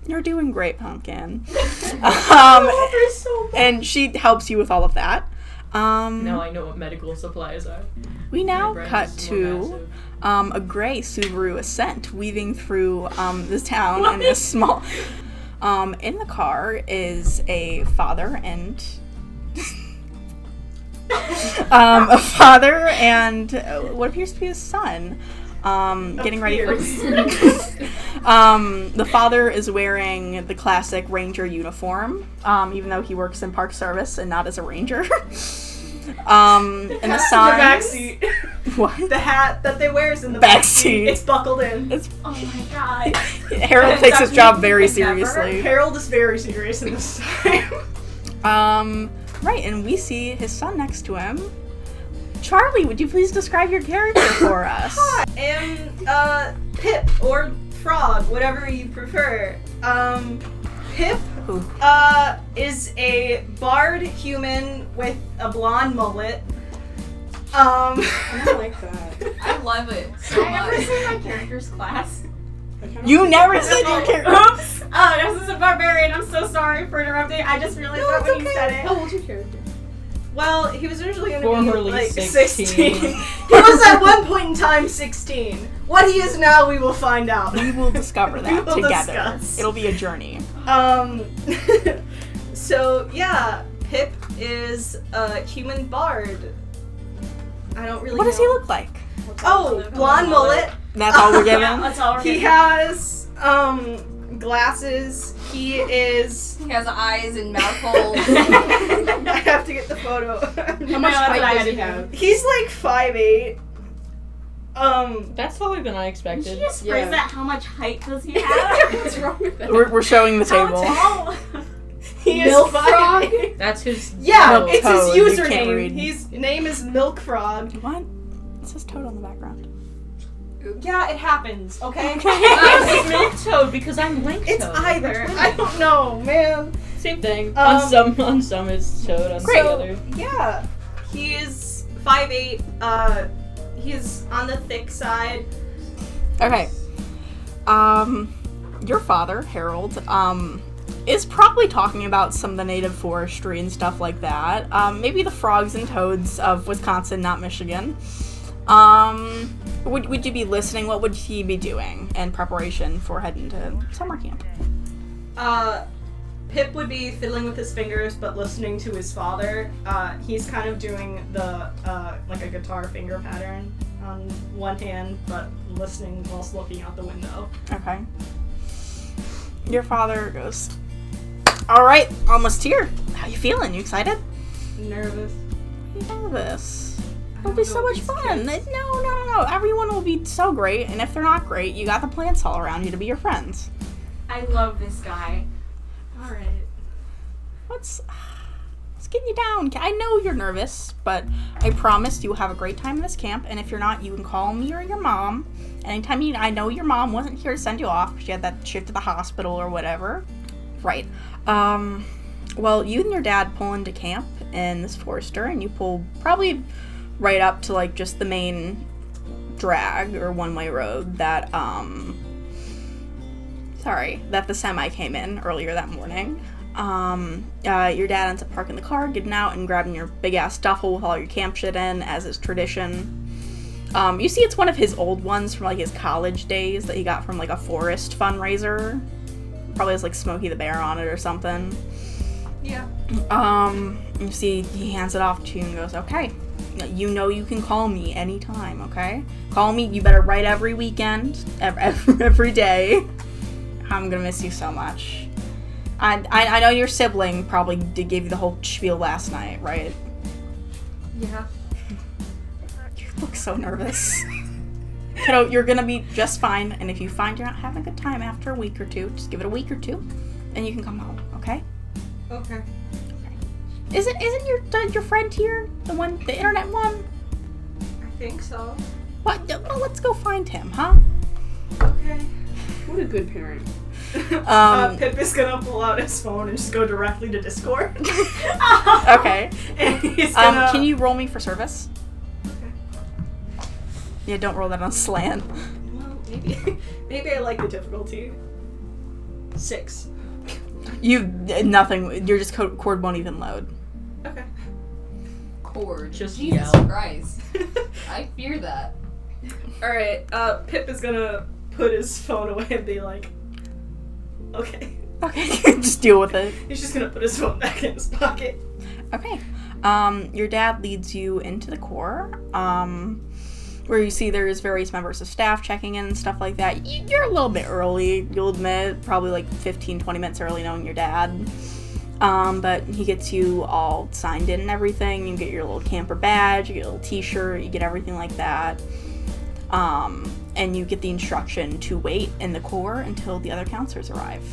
You're doing great, Pumpkin.
So
And she helps you with all of that.
Now I know what medical supplies are.
We now
My brain
cut
is more
to
massive.
a gray Subaru Ascent weaving through the town in a small. In the car is a father and. A father and what appears to be his son. Getting ready for. The father is wearing the classic ranger uniform, even though he works in park service and not as a ranger. And the son.
The backseat.
What?
The hat that they wear is in the
Backseat.
It's buckled in.
It's,
Oh my god.
Harold takes his job very seriously.
Harold is very serious in this time.
Right, and we see his son next to him. Charlie, would you please describe your character for us?
I am Pip or Frog, whatever you prefer. Pip
Ooh.
is a bard human with a blonde mullet.
I don't like that.
I love it so
I never
much.
seen my character's class.
I kinda
You
like
never
that.
said your character.
Oops! Oh, this is a barbarian. I'm so sorry for interrupting. I just realized that when you said it.
How old's your character?
Well, he was originally going to
Formerly
be like
16.
16. He was at one point in time 16. What he is now, we will find out.
We will discover
We
that
will
together.
discuss.
It'll be a journey.
So yeah, Pip is a human bard. I don't really
What does he
know.
look like?
Oh, blonde mullet.
That's all we're
Yeah,
given?
that's all we're
He
getting.
has glasses. He is
He has eyes and mouth holes.
I have to get the photo.
How much
that's what I
height
had
does he
to do.
have?
He's like 5'8".
That's taller than I
Did
expected.
she just phrase
Yeah.
that? How much height does he have?
What's wrong with that?
We're showing the
How
table.
tall?
he is
Milk
5'8".
That's his.
Yeah,
Milk
it's
Toad,
his
you can't
username.
read.
His name is Milk Frog.
What? It says Toad on the background.
Yeah, it happens, okay?
It's Milk Toad because I'm Link
It's
Toad.
either. I don't know, man.
Same thing.
Um,
on some it's Toad, on the
So,
other.
yeah, he is 5'8". He's on the thick side.
Okay. Your father, Harold, is probably talking about some of the native forestry and stuff like that. Maybe the frogs and toads of Wisconsin, not Michigan. Would you be listening? What would he be doing in preparation for heading to summer camp?
Pip would be fiddling with his fingers, but listening to his father. He's kind of doing the like a guitar finger pattern on one hand, but listening whilst looking out the window.
Okay. Your father goes, all right, almost here. How you feeling? You excited?
Nervous.
You're nervous.
I
It'll
don't
be
know
so much
these
fun.
kids.
No. Everyone will be so great, and if they're not great, you got the plants all around you to be your friends.
I love this guy.
Alright.
What's getting you down? I know you're nervous, but I promise you will have a great time in this camp, and if you're not, you can call me or your mom. Anytime I know your mom wasn't here to send you off, she had that shift to the hospital or whatever. Right. Well, you and your dad pull into camp in this Forester, and you pull probably right up to, like, just the main drag or one-way road that, that the semi came in earlier that morning. Your dad ends up parking the car, getting out, and grabbing your big-ass duffel with all your camp shit in, as is tradition. You see it's one of his old ones from, like, his college days that he got from, like, a forest fundraiser. Probably has, like, Smokey the Bear on it or something.
Yeah.
You see he hands it off to you and goes, okay, you know you can call me anytime, okay? Call me, you better write every weekend, every day. I'm gonna miss you so much. I know your sibling probably gave you the whole spiel last night, right?
Yeah.
You look so nervous. Kiddo, you're gonna be just fine, and if you find you're not having a good time after a week or two, just give it a week or two, and you can come home, okay?
Okay.
Isn't your friend here the internet one?
I think so.
What? Well, let's go find him, huh?
Okay.
What a good parent.
Pip is gonna pull out his phone and just go directly to Discord.
Okay.
And he's gonna...
Can you roll me for service? Yeah, don't roll that on slant.
Well, maybe I like the difficulty. 6.
Nothing. Your just cord won't even load.
Okay.
Cord.
Just
Jesus
yell.
Christ. I fear that.
Alright, Pip is gonna put his phone away and be like, okay.
Okay, just deal with it.
He's just gonna put his phone back in his pocket.
Okay. Your dad leads you into the core, where you see there's various members of staff checking in and stuff like that. You're a little bit early, you'll admit, probably like 15-20 minutes early knowing your dad. But he gets you all signed in and everything. You get your little camper badge, you get a little t-shirt, you get everything like that. And you get the instruction to wait in the core until the other counselors arrive.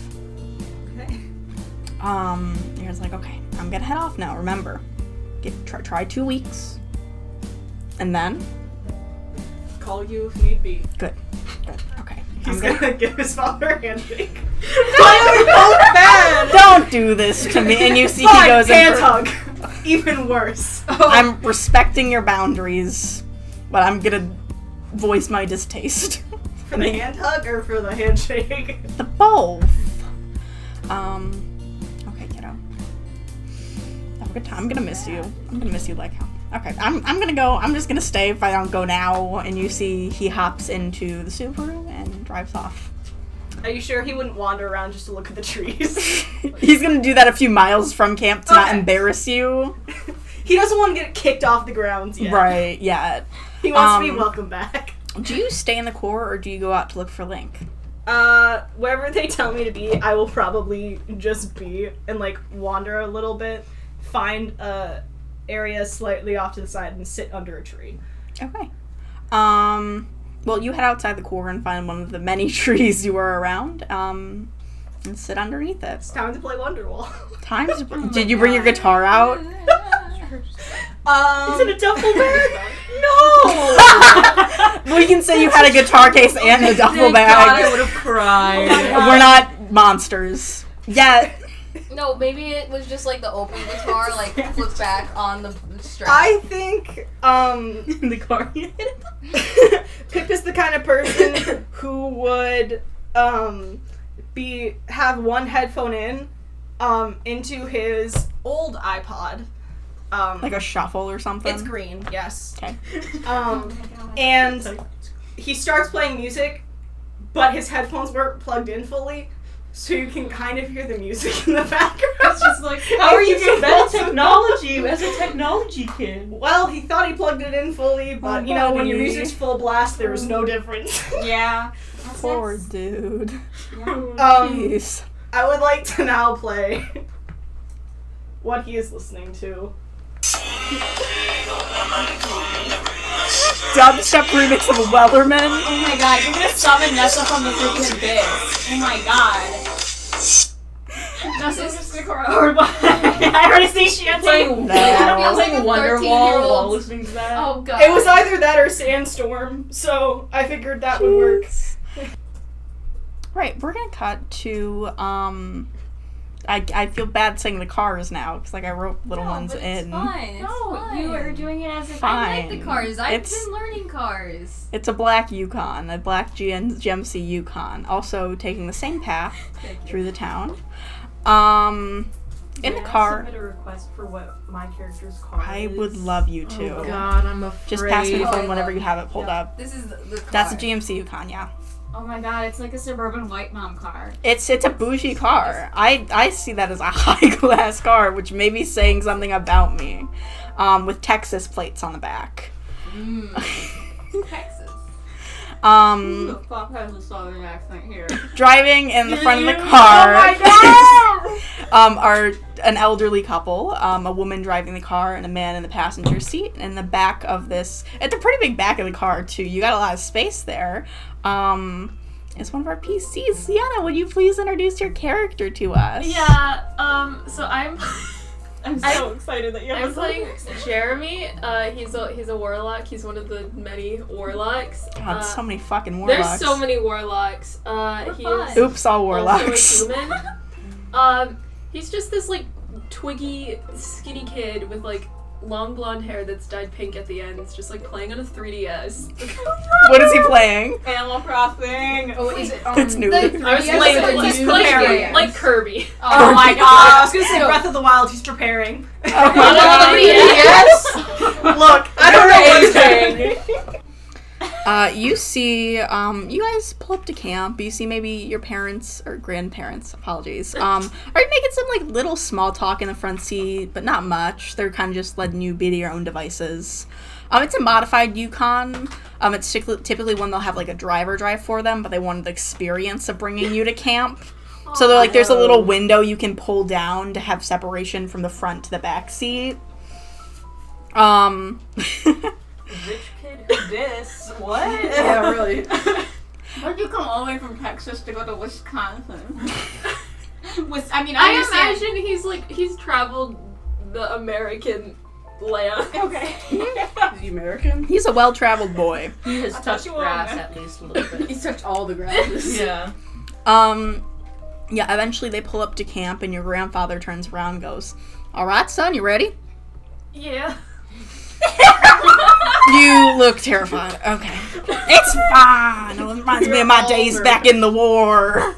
Okay.
You're just like, okay, I'm gonna head off now, remember. Try 2 weeks. And then?
Call you if need be.
Good. Okay.
He's gonna give his father a handshake. Bad!
Don't do this to me. And you see
Fine,
he goes in
hand
for,
hug. Even worse.
I'm respecting your boundaries, but I'm gonna voice my distaste.
For the hand hug or for the handshake?
The both. Okay, kiddo. Have a good time. I'm gonna miss you. I'm gonna miss you like hell. Okay, I'm gonna go. I'm just gonna stay if I don't go now. And you see he hops into the Subaru and drives off.
Are you sure he wouldn't wander around just to look at the trees?
He's gonna do that a few miles from camp to not
Okay.
embarrass you.
He doesn't want to get kicked off the grounds yet.
Right, yeah.
He wants to be welcome back.
Do you stay in the core or do you go out to look for Link?
Wherever they tell me to be, I will probably just be and like wander a little bit, find a area slightly off to the side and sit under a tree.
Okay. Well, you head outside the core and find one of the many trees you were around, and sit underneath it.
It's time to play Wonderwall.
Did you bring your guitar out?
Is
it a duffel bag?
No!
We can say you had a guitar case and a duffel
Thank God, I
bag.
would have cried.
We're not monsters. Yet.
No, maybe it was just like the open guitar, like flipped back on the strap.
I think,
In the car.
Pip is the kind of person who would, have one headphone into his old iPod.
Like a shuffle or something?
It's green, yes.
Okay.
And he starts playing music, but his headphones weren't plugged in fully, so you can kind of hear the music in the background.
It's just like,
How are you so bad at technology as a technology kid?
Well, he thought he plugged it in fully, but you know, when your
buddy.
music's full blast, there was no difference.
yeah.
Poor dude.
Um,
Jeez.
I would like to now play what he is listening to.
Dubstep remix of Wellerman.
Oh my god, you're gonna summon Nessa from the freaking abyss. Oh my god. Nessa's just gonna go over. I already see she had
Like,
like,
I was like
a
Wonderwall
13-year-old.
while listening to that.
Oh god.
It was either that or Sandstorm, so I figured that would work.
Right, we're gonna cut to, I feel bad saying the cars now, because, like, I wrote little
No,
ones
but
in.
It's fine. It's
no,
fine.
you are doing it as a
Fine.
I like the cars. I've
It's-
been learning cars.
It's a black Yukon, a black GMC Yukon, also taking the same path through the town. In the car,
Submit a request for what my character's car
I
is.
would love you to.
Oh God, I'm afraid.
Just pass me the
Oh,
phone
I
whenever
love
you
it.
have it pulled up.
This is the car.
That's a GMC Yukon, yeah.
Oh my god, it's like a suburban white mom car.
It's a bougie car. I see that as a high class car, which may be saying something about me. With Texas plates on the back.
Texas.
Who the fuck has a southern accent here?
Driving in the front of the
Oh
car
my god!
are an elderly couple, a woman driving the car and a man in the passenger seat. In the back of this, it's a pretty big back of the car too. You got a lot of space there. It's one of our PCs. Sienna, would you please introduce your character to us?
Yeah, so I'm
I'm so excited that you have
I'm playing Jeremy. He's a warlock. He's one of the many warlocks.
God, so many fucking warlocks.
There's so many warlocks. He is
Oops, all warlocks.
also a human. He's just this like twiggy, skinny kid with like long blonde hair that's dyed pink at the end. It's just like playing on a 3DS.
What is he playing?
Animal Crossing.
Oh, is it?
It's new.
I was playing
like Kirby.
Oh my
I
god.
was gonna say Breath of the Wild. He's preparing.
Oh my God.
Yes. Look, I don't know anything.
You see, you guys pull up to camp. You see maybe your parents or grandparents, apologies, are making some like little small talk in the front seat, but not much. They're kind of just letting you be to your own devices. It's a modified Yukon. It's typically one they'll have like a driver drive for them, but they wanted the experience of bringing you to camp. So they're like, there's a little window you can pull down to have separation from the front to the back seat.
Rich kid who dis. What?
Yeah, really.
Why'd you come all the way from Texas to go to Wisconsin? I
I
understand.
imagine he's traveled the American land.
Okay.
Is he American?
He's a well-traveled boy.
He has
I thought
touched
you were
grass
on
at least a little bit.
He's touched all the grasses.
Yeah.
Yeah, eventually they pull up to camp and your grandfather turns around and goes, "All right, son, you ready?"
Yeah.
You look terrified. Okay. It's fine. It reminds me of my days back in the war.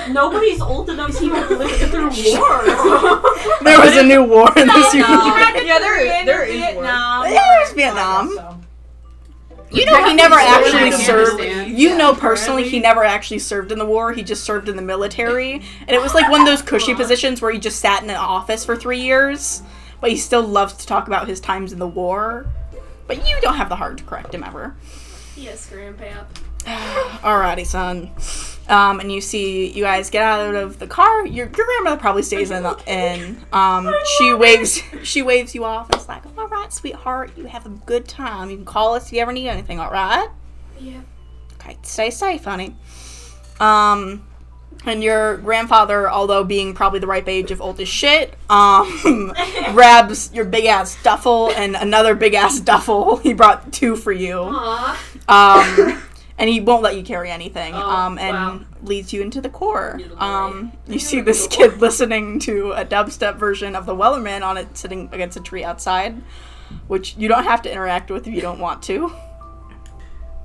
Nobody's old enough to even live through war.
There was a new war in this year.
Yeah, there is
Vietnam.
Yeah, there's Vietnam. You know, he never actually served. You know personally, he never actually served in the war. He just served in the military. And it was like one of those cushy positions where he just sat in an office for 3 years. But he still loves to talk about his times in the war. But you don't have the heart to correct him ever.
Yes, Grandpa.
Alrighty, son. And you see you guys get out of the car. Your grandmother probably stays in. She waves you off and it's like, "All right, sweetheart, you have a good time. You can call us if you ever need anything. All right?
Yeah.
Okay, stay safe, honey." And your grandfather, although being probably the ripe age of old as shit, grabs your big ass duffel and another big ass duffel. He brought 2 for you.
Aww.
And he won't let you carry anything.
Oh,
And
wow.
leads you into the core.
Little boy.
You see this kid listening to a dubstep version of the Wellerman on it, sitting against a tree outside, which you don't have to interact with if you don't want to.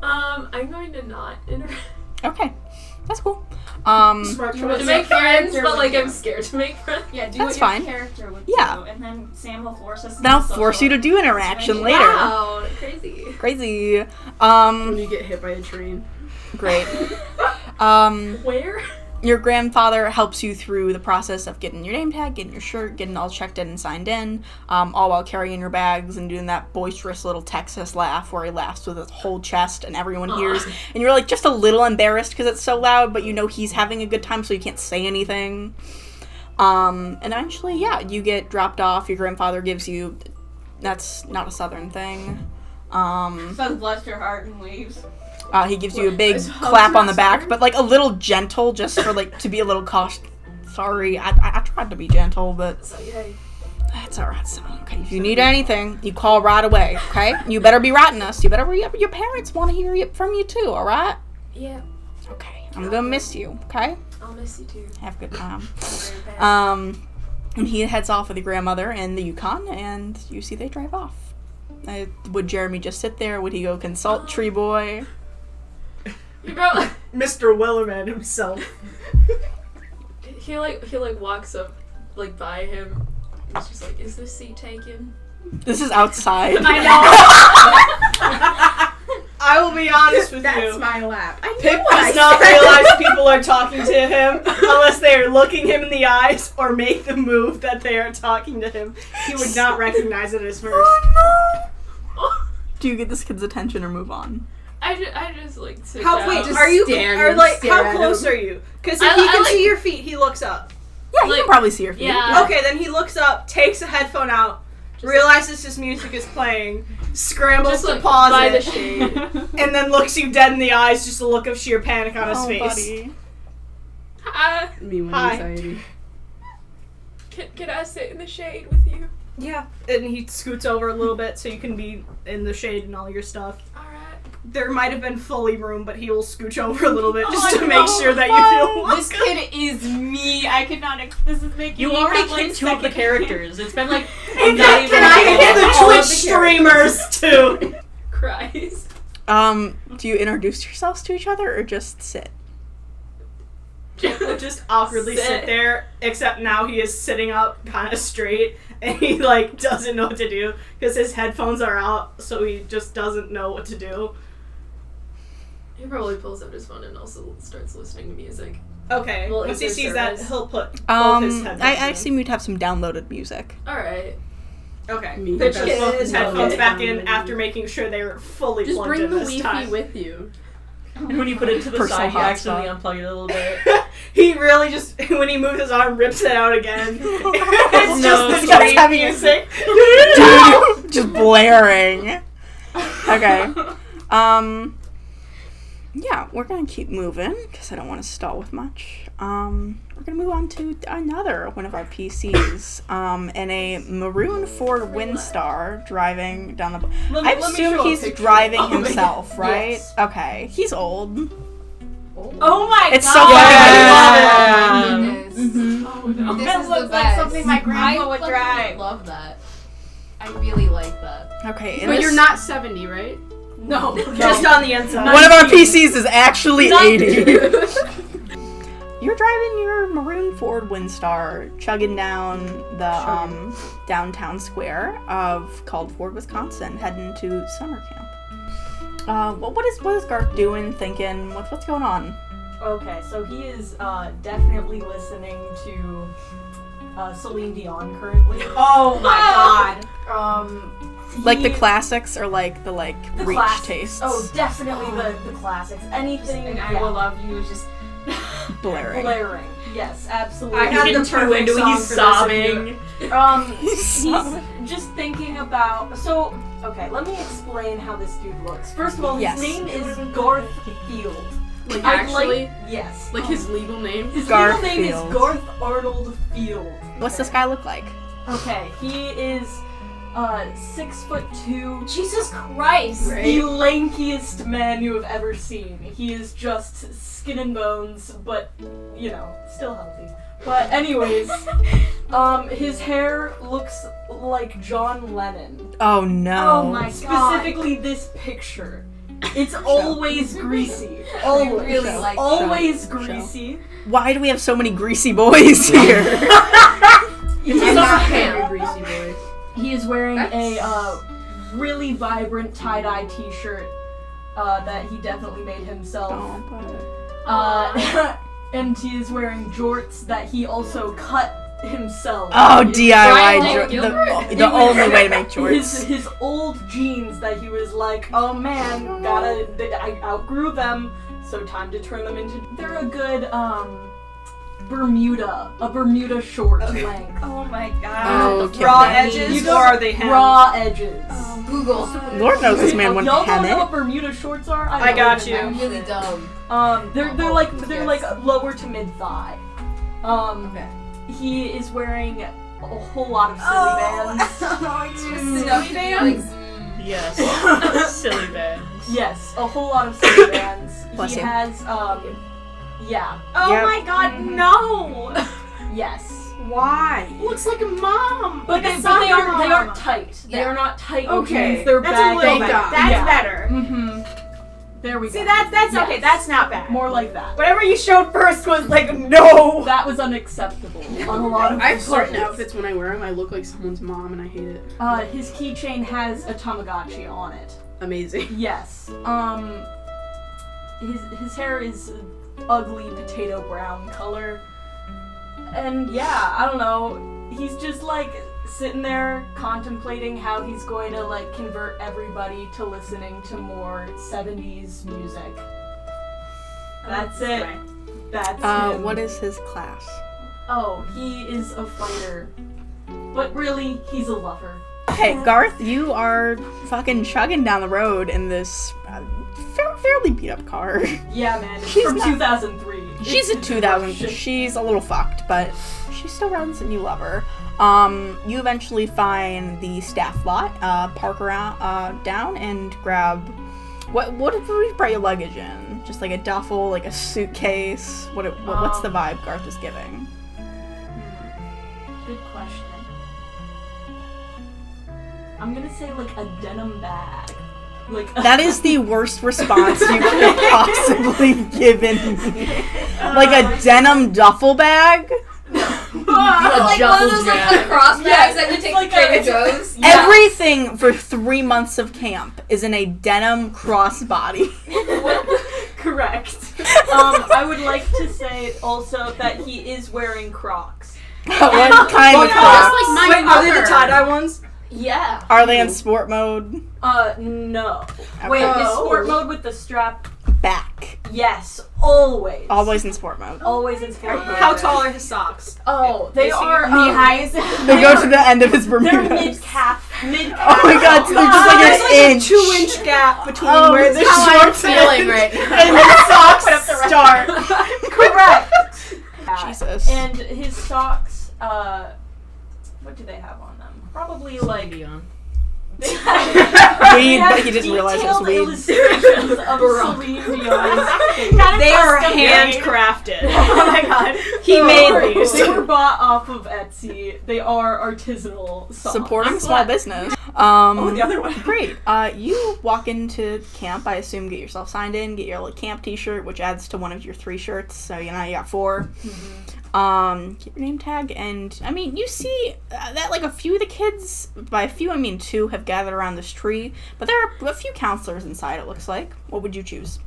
I'm going to not interact.
Okay, that's cool.
Smart
To
choice.
make friends,
character
but like
would
I'm
do.
scared to make friends.
Yeah, do
That's
what
fine.
your character would
Yeah.
do, and then Sam will force us.
Then I'll
into
force you to do interaction later.
Wow, crazy.
Crazy.
When you get hit by a train.
Great.
Where?
Your grandfather helps you through the process of getting your name tag, getting your shirt, getting all checked in and signed in, all while carrying your bags and doing that boisterous little Texas laugh where he laughs with his whole chest and everyone hears. And you're like just a little embarrassed because it's so loud, but you know he's having a good time so you can't say anything. And eventually, yeah, you get dropped off. Your grandfather gives you, that's not a southern thing.
Says bless your heart and leaves.
He gives you a big
Is hugs
clap on
not
the back,
southern?
but like a little gentle, just for like to be a little cautious. Sorry, I tried to be gentle, but
So yay.
that's alright, son. Okay, if you need anything, you call right away, okay? You better be writing us. You better your parents want to hear it from you too, alright?
Yeah,
Okay, I'm gonna miss you, okay?
I'll miss you too.
Have a good time.
Grandpa.
And he heads off with the grandmother and the Yukon, and you see they drive off. Would Jeremy just sit there? Would he go consult Tree Boy?
You bro,
Mr. Wellerman himself.
he like walks up like by him. He's just like, "Is this seat taken?"
This is outside.
I know. I will be honest with
That's
you.
my lap. I
Pip
know what
does
I
not
said.
realize people are talking to him unless they are looking him in the eyes or make the move that they are talking to him. He would not recognize it as first.
Do you get this kid's attention or move on?
I just like sit
How
down.
wait?
Just
Are you
stand
are
and
like
stare
how
at
close
him.
are you? Because if
I-
he
I
can
like-
see your feet, he looks up.
Yeah, you
Like-
can probably see your feet.
Yeah.
Okay, then he looks up, takes a headphone out, realizes his music is playing, scrambles
Just
to
like
pause
by the
it,
shade.
and then looks you dead in the eyes, just a look of sheer panic on his
Oh,
face.
buddy.
Ah,
Me with
Hi.
anxiety.
Can I sit in the shade with you?
Yeah. And he scoots over a little bit so you can be in the shade and all your stuff.
Alright.
There might have been fully room, but he will scooch over a little bit just
Oh,
to
no.
make sure that you feel welcome.
This kid is me. I could not. This is making
You
me
already
have, like,
killed two of the
second-
characters. It's been like
And
not even
can I get the
all
Twitch
of the
streamers too?
Cries.
Do you introduce yourselves to each other or just sit?
Just awkwardly sit there, except now he is sitting up kind of straight and he like doesn't know what to do because his headphones are out, so he just doesn't know what to do.
He probably pulls out his phone and also starts listening to music.
Okay,
Well,
once
is
he
there
sees that,
service?
he'll put both his headphones
I
in.
assume you'd have some downloaded music.
Alright.
Okay,
Me.
pitch
That's
both his
no
headphones
good.
back in after making sure they were fully
Just
plugged
bring
in
the
this
Wi-Fi
time.
with you.
And when you put it to the
Personal
side, you
hotspot.
accidentally unplug it a little bit.
He really just, when he moves his arm, rips it out again. It's
No,
just the
Scott's
dream
having a-
music.
Just blaring. Okay. Yeah, we're gonna keep moving because I don't want to stall with much. We're gonna move on to another one of our PCs. In a maroon Ford Windstar driving down the. I assume he's driving
Oh my
himself,
God.
right?
Yes.
Okay, he's old.
Oh my
It's so
god!
fucking
Yeah.
Goodness.
Oh no.
This
That
is
looks
the
like
best.
something my grandpa
I
would
fucking
drive.
love that. I really like that.
Okay, in
But
this-
you're not 70, right?
No,
Just on the inside.
One of our PCs is actually 80.
90.
You're driving your maroon Ford Windstar, chugging down the downtown square of Caldford, Wisconsin, heading to summer camp. What is Garth doing? Thinking? What's going on?
Okay, so he is definitely listening to Celine Dion currently.
Oh my god.
Like the
He-
classics or like the
the
reach
classics.
tastes?
Oh, definitely the classics. Anything.
And I
yeah.
Will Love You is just
blaring.
Blaring. Yes, absolutely.
I
He's
had
getting
the
too
perfect
into it.
song
He's
for this if you-
sobbing.
He's just thinking about. So, okay, let me explain how this dude looks. First of all, his
Yes.
name is Garth Field.
Like,
I
actually?
yes.
Like his legal name?
His
Garth
legal name
Field.
is Garth Arnold Field.
What's this guy look like?
Okay, he is 6'2".
Jesus Christ.
Right.
The lankiest man you have ever seen. He is just skin and bones, but you know, still healthy. But anyways, his hair looks like John Lennon.
Oh no.
Oh my god.
Specifically this picture. It's always greasy. Always.
really like
always
show.
greasy.
Why do we have so many greasy boys here?
He's
I'm
not
not
him.
a greasy boy.
He is wearing
That's-
a really vibrant tie-dye t-shirt that he definitely made himself. And he is wearing jorts that he also cut himself.
Oh,
His-
DIY
Brian
the
It
the
was
only way to make shorts.
His old jeans that he was like, oh man, I outgrew them, so time to turn them into. They're a good Bermuda short length.
Oh my
Oh,
god.
okay.
Raw
You
edges,
don't-
or are they hem?
Raw edges.
Google.
Lord knows this man wouldn't
Y'all
hem
don't know
it.
what Bermuda shorts are?
I got
don't
you.
even
I'm
know
really
shit.
dumb.
They're like lower to mid thigh.
Okay.
He is wearing a whole lot of silly bands.
Silly bands?
Yes. Silly band.
Yes, a whole lot of silly bands.
Bless
He
you.
has yeah.
Oh
Yep.
my god, no!
Yes.
Why? Looks like a mom.
But
Like a
they aren't
soccer mom.
tight. They
Yeah.
are not tight
Okay,
jeans. They're
that's
baggy.
a little
Thank
better.
God.
That's
Yeah.
better.
There we go.
See, that's
Yes.
okay. That's not bad.
more like that.
Whatever you showed first was like no.
That was unacceptable on a lot of
I have certain
levels.
outfits when I wear them, I look like someone's mom and I hate it.
His keychain has a Tamagotchi on it.
Amazing.
Yes. His hair is ugly potato brown color. And yeah, I don't know. He's just like sitting there contemplating how he's going to like convert everybody to listening to more 70s music. That's it. That's him.
What is his class?
Oh, he is a fighter. But really, he's a lover.
Okay, Garth, you are fucking chugging down the road in this fairly beat up car.
Yeah, man, it's
He's
from
not-
2003.
She's a 2000. She's a little fucked, but she still runs and you love her. You eventually find the staff lot, park around, down and grab, what did we brought your luggage in? Just like a duffel, like a suitcase? What's the vibe Garth is giving?
Good question. I'm gonna say like a denim bag. Like
That is the worst response you could have possibly given me. Like a denim duffel bag?
Like one of those like cross bags that you take
like
to Trader
a-
Joe's.
Yeah.
Everything for 3 months of camp is in a denim crossbody.
Correct. I would like to say also that he is wearing Crocs.
What kind of
Just
Crocs?
like my
Wait, are they the
mother.
tie-dye ones?
Yeah.
Are they in sport mode?
No.
Okay.
Wait, is sport mode with the strap?
Back.
Yes, always.
Always in sport mode.
Always in sport mode.
How tall are his socks?
Oh, they are
knee
highs.
They go to the end of his
They're
Bermudas.
mid-calf.
Oh my god, so they're just like
There's
an
like a
inch.
2-inch gap between
Oh,
where the
that's how I'm
shorts
feeling right now.
and the socks start.
Correct.
Jesus.
And his socks, what do they have on them? Probably like they
Weed,
have
but he didn't realize it was
detailed
weed.
illustrations of Celine Dion's.
They are
custom made.
handcrafted.
Oh my god.
He made these.
They were bought off of Etsy. They are artisanal socks.
Supporting small business.
The other one.
Great. You walk into camp, I assume, get yourself signed in, get your little camp t-shirt, which adds to one of your 3 shirts, so you got 4. Get your name tag, and I mean, you see that like a few of the kids, by a few I mean 2, have gathered around this tree, but there are a few counselors inside, it looks like. What would you choose?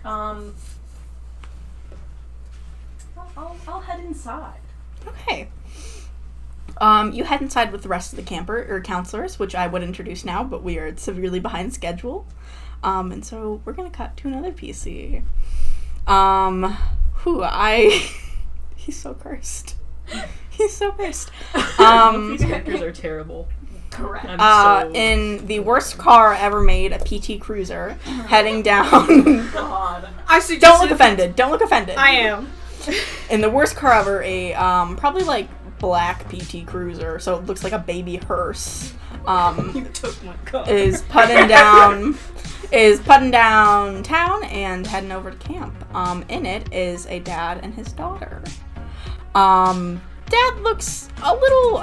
I'll head inside.
Okay. You head inside with the rest of the counselors, which I would introduce now, but we are severely behind schedule. And so we're gonna cut to another PC. He's so cursed. He's so cursed.
These characters are terrible.
Correct.
In the worst car ever made, a PT Cruiser, heading down.
God.
I suggest
Don't look offended. Don't look offended.
I am.
In the worst car ever, a probably like black PT Cruiser, so it looks like a baby hearse.
You took my car.
Is putting downtown and heading over to camp. In it is a dad and his daughter. Dad looks a little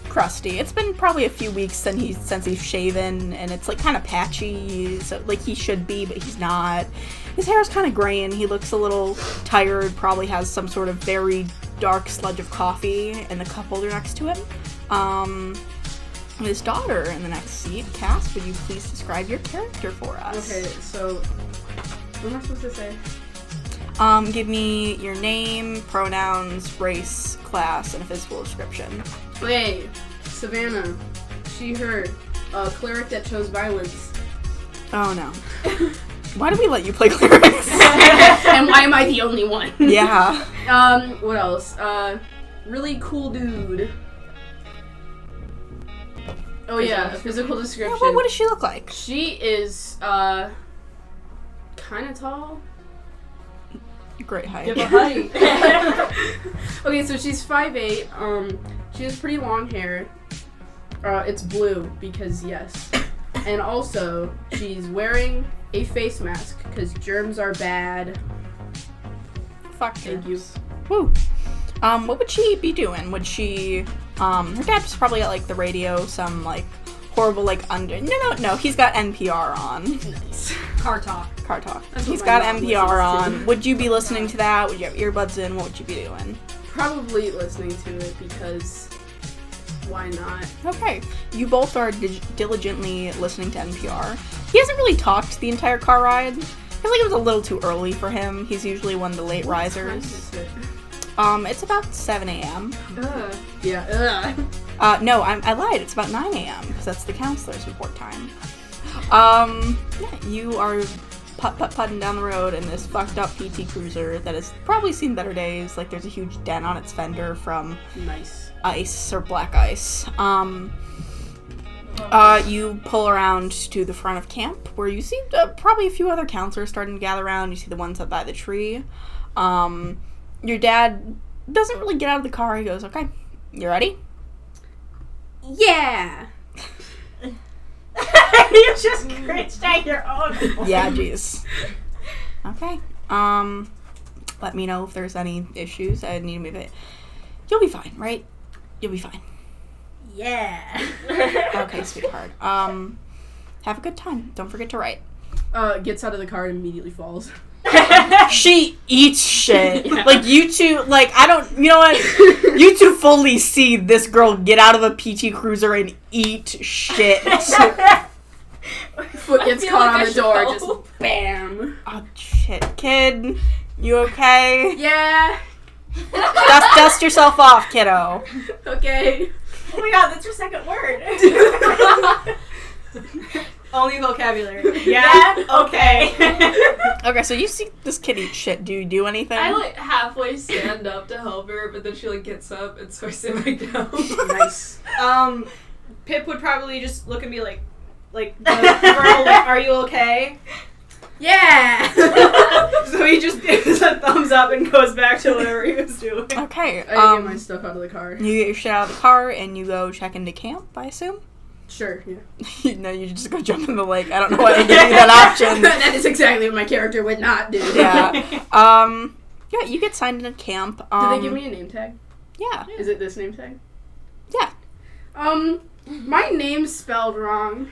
crusty. It's been probably a few weeks since he's shaven, and it's like kind of patchy, so like he should be, but he's not. His hair's kind of gray, and he looks a little tired. Probably has some sort of very dark sludge of coffee in the cup holder next to him. His daughter in the next seat. Cass, would you please describe your character for us?
Okay, so what am I supposed to say?
Give me your name, pronouns, race, class, and a physical description.
Wait, Savannah. She, her. A cleric that chose violence.
Oh no. Why did we let you play clerics?
And why am I the only one?
Yeah.
What else? Really cool dude. Oh yeah, a physical description.
What does she look like?
She is, kind of tall.
Great height.
Give a height.
Okay, so she's 5'8". She has pretty long hair. It's blue because yes. And also, she's wearing a face mask because germs are bad.
Fuck
Thank
you. Woo. What would she be doing? Would she, her dad's probably got, like, the radio, some, like, horrible, like, No, he's got NPR on.
Nice.
Car talk.
Car talk.
That's
He's
what
got
my mom
NPR
listens
on.
to.
Would you be listening to that? Would you have earbuds in? What would you be doing?
Probably listening to it because why not?
Okay. You both are diligently listening to NPR. He hasn't really talked the entire car ride. I feel like it was a little too early for him. He's usually one of the late risers. It's about 7 a.m.
Yeah.
No, I lied. It's about 9 a.m. because that's the counselor's report time. Yeah, you are putting down the road in this fucked up PT Cruiser that has probably seen better days. Like, there's a huge dent on its fender from
Nice.
ice or black ice. You pull around to the front of camp where you see probably a few other counselors starting to gather around. You see the ones up by the tree. Your dad doesn't really get out of the car. He goes, okay, you ready?
Yeah.
You just cringed at your own voice.
Yeah, jeez. Okay. Let me know if there's any issues. I need to move it. You'll be fine, right? You'll be fine.
Yeah.
Okay, sweetheart. Have a good time. Don't forget to write.
Gets out of the car and immediately falls.
She eats shit.
Yeah.
Like, you two, like, I don't, you know what? You two fully see this girl get out of a PT Cruiser and eat shit.
Foot gets
feel
caught
like I
on the
should
door,
help.
just bam.
Oh, shit. Kid, you okay?
Yeah.
Dust yourself off, kiddo.
Okay.
Oh my god, that's your second word.
Only vocabulary. Yeah? Okay.
Okay, so you see this kid eat shit. Do you do anything?
I like halfway stand up to help her, but then she like gets up and so I sit back down.
Nice.
Pip would probably just look and be like the girl, like, are you okay?
Yeah.
So he just gives a thumbs up and goes back to whatever he was doing.
Okay,
I get my stuff out of the car.
you get your shit out of the car and you go check into camp, I assume?
Sure, yeah.
No, you just go jump in the lake. I don't know why I gave you that option.
That is exactly what my character would not do.
Yeah. Yeah, you get signed into camp.
Did they give me a name tag?
Yeah.
Is it this name tag?
Yeah.
My name's spelled wrong.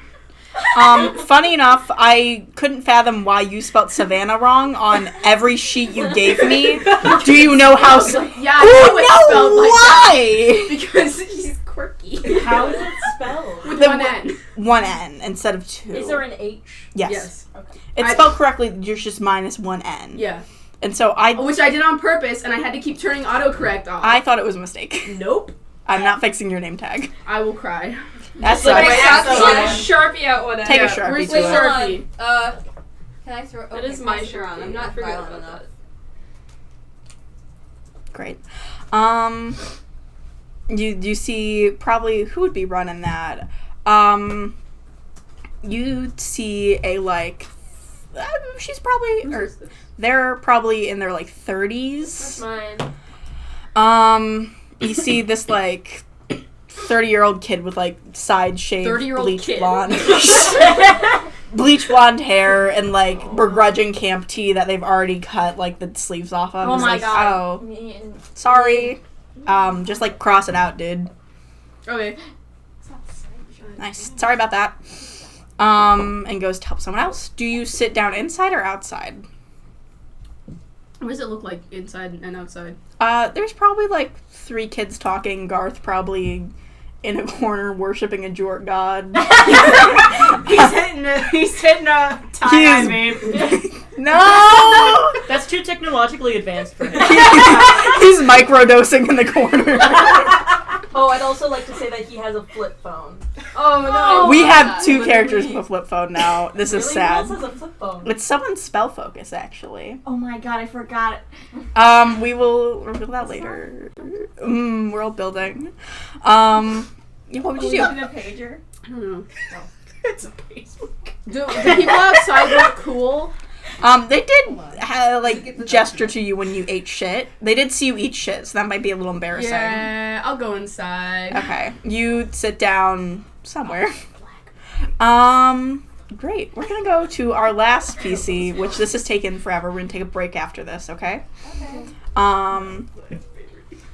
Funny enough, I couldn't fathom why you spelled Savannah wrong on every sheet you gave me. Do you know how...
Yeah, I know it's spelled like that.
why?
Because he's quirky.
How is it spelled?
With
The-
one N.
One N instead of two.
Is there an H?
Yes.
Okay.
It's spelled correctly, you're just minus one N.
Yeah.
And so
Which I did on purpose, and I had to keep turning autocorrect off.
I thought it was a mistake.
Nope.
I'm not fixing your name tag.
I will cry.
That
Like,
sucks.
I
Yeah.
have to Sharpie out one end.
Take a
Yeah,
Sharpie
where's
to
the
it.
Sharpie?
Can I throw?
That
Okay,
is my
pass it around.
Sharpie.
I'm not
I forgot
violent
about
enough.
Great. You see probably who would be running that. You'd see a like she's probably or they're probably in their like 30s.
That's mine.
You see this like 30-year-old kid with like side shaved
30-year-old
bleach
kid.
blonde bleach blonde hair and like begrudging camp tee that they've already cut like the sleeves off of.
Oh
It's
my
like,
god.
Oh, sorry. Just like cross it out, dude.
Okay.
Nice. Sorry about that. And goes to help someone else. Do you sit down inside or outside?
What does it look like inside and outside?
There's probably like 3 kids talking. Garth probably in a corner worshiping a Jort god.
He's hitting a tie-dye babe.
No!
That's too technologically advanced for him.
He's microdosing in the corner.
Oh, I'd also like to say that he has a flip phone.
Oh no.
We have
Yeah.
2 characters with a flip phone now. This is
Really?
sad.
Who else has a flip phone?
It's someone's spell focus, actually.
Oh my god, I forgot it.
We will reveal that later. World building. Yeah, what would you do?
Look at a pager.
I don't know.
It's a Facebook.
Do people outside look cool?
They did like gesture to you when you ate shit. They did see you eat shit, so that might be a little embarrassing.
Yeah, I'll go inside.
Okay, you sit down somewhere. Great. We're gonna go to our last PC, which this has taken forever. We're gonna take a break after this, okay?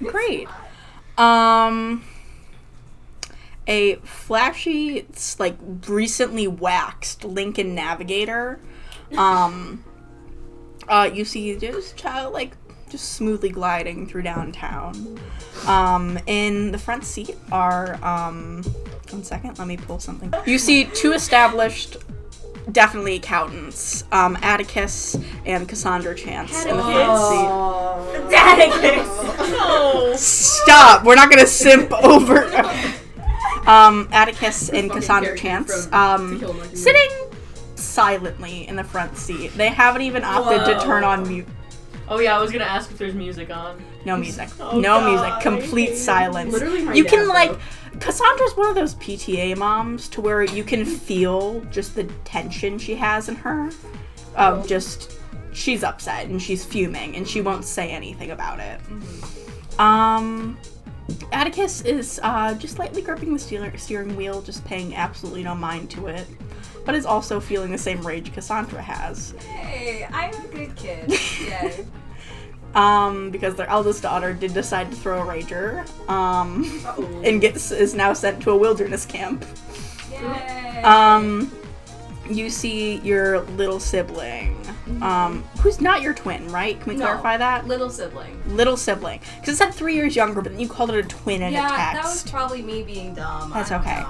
Great. A flashy, like recently waxed Lincoln Navigator. You see this child like just smoothly gliding through downtown. In the front seat are one second, let me pull something. You see 2 established, definitely accountants, Atticus and Cassandra Chance in the front seat. Stop! We're not gonna simp over. Atticus and Cassandra Chance, sitting silently in the front seat. They haven't even opted to turn on mute.
Oh yeah, I was gonna ask if there's music on.
No music.
Oh,
No
God,
music.
I
Complete
hate
silence.
Literally my
You
dad,
can like
though.
Cassandra's one of those PTA moms to where you can feel just the tension she has in her of just she's upset and she's fuming and she won't say anything about it. Atticus is just lightly gripping the steering wheel, just paying absolutely no mind to it, but is also feeling the same rage Cassandra has.
Hey, I'm a good kid. Yay.
Because their eldest daughter did decide to throw a rager, and is now sent to a wilderness camp.
Yay.
You see your little sibling, who's not your twin, right? Can we clarify that?
Little sibling.
Little sibling. Because it said 3 years younger, but then you called it a twin in a text.
Yeah, that was probably me being dumb.
That's
I don't
okay.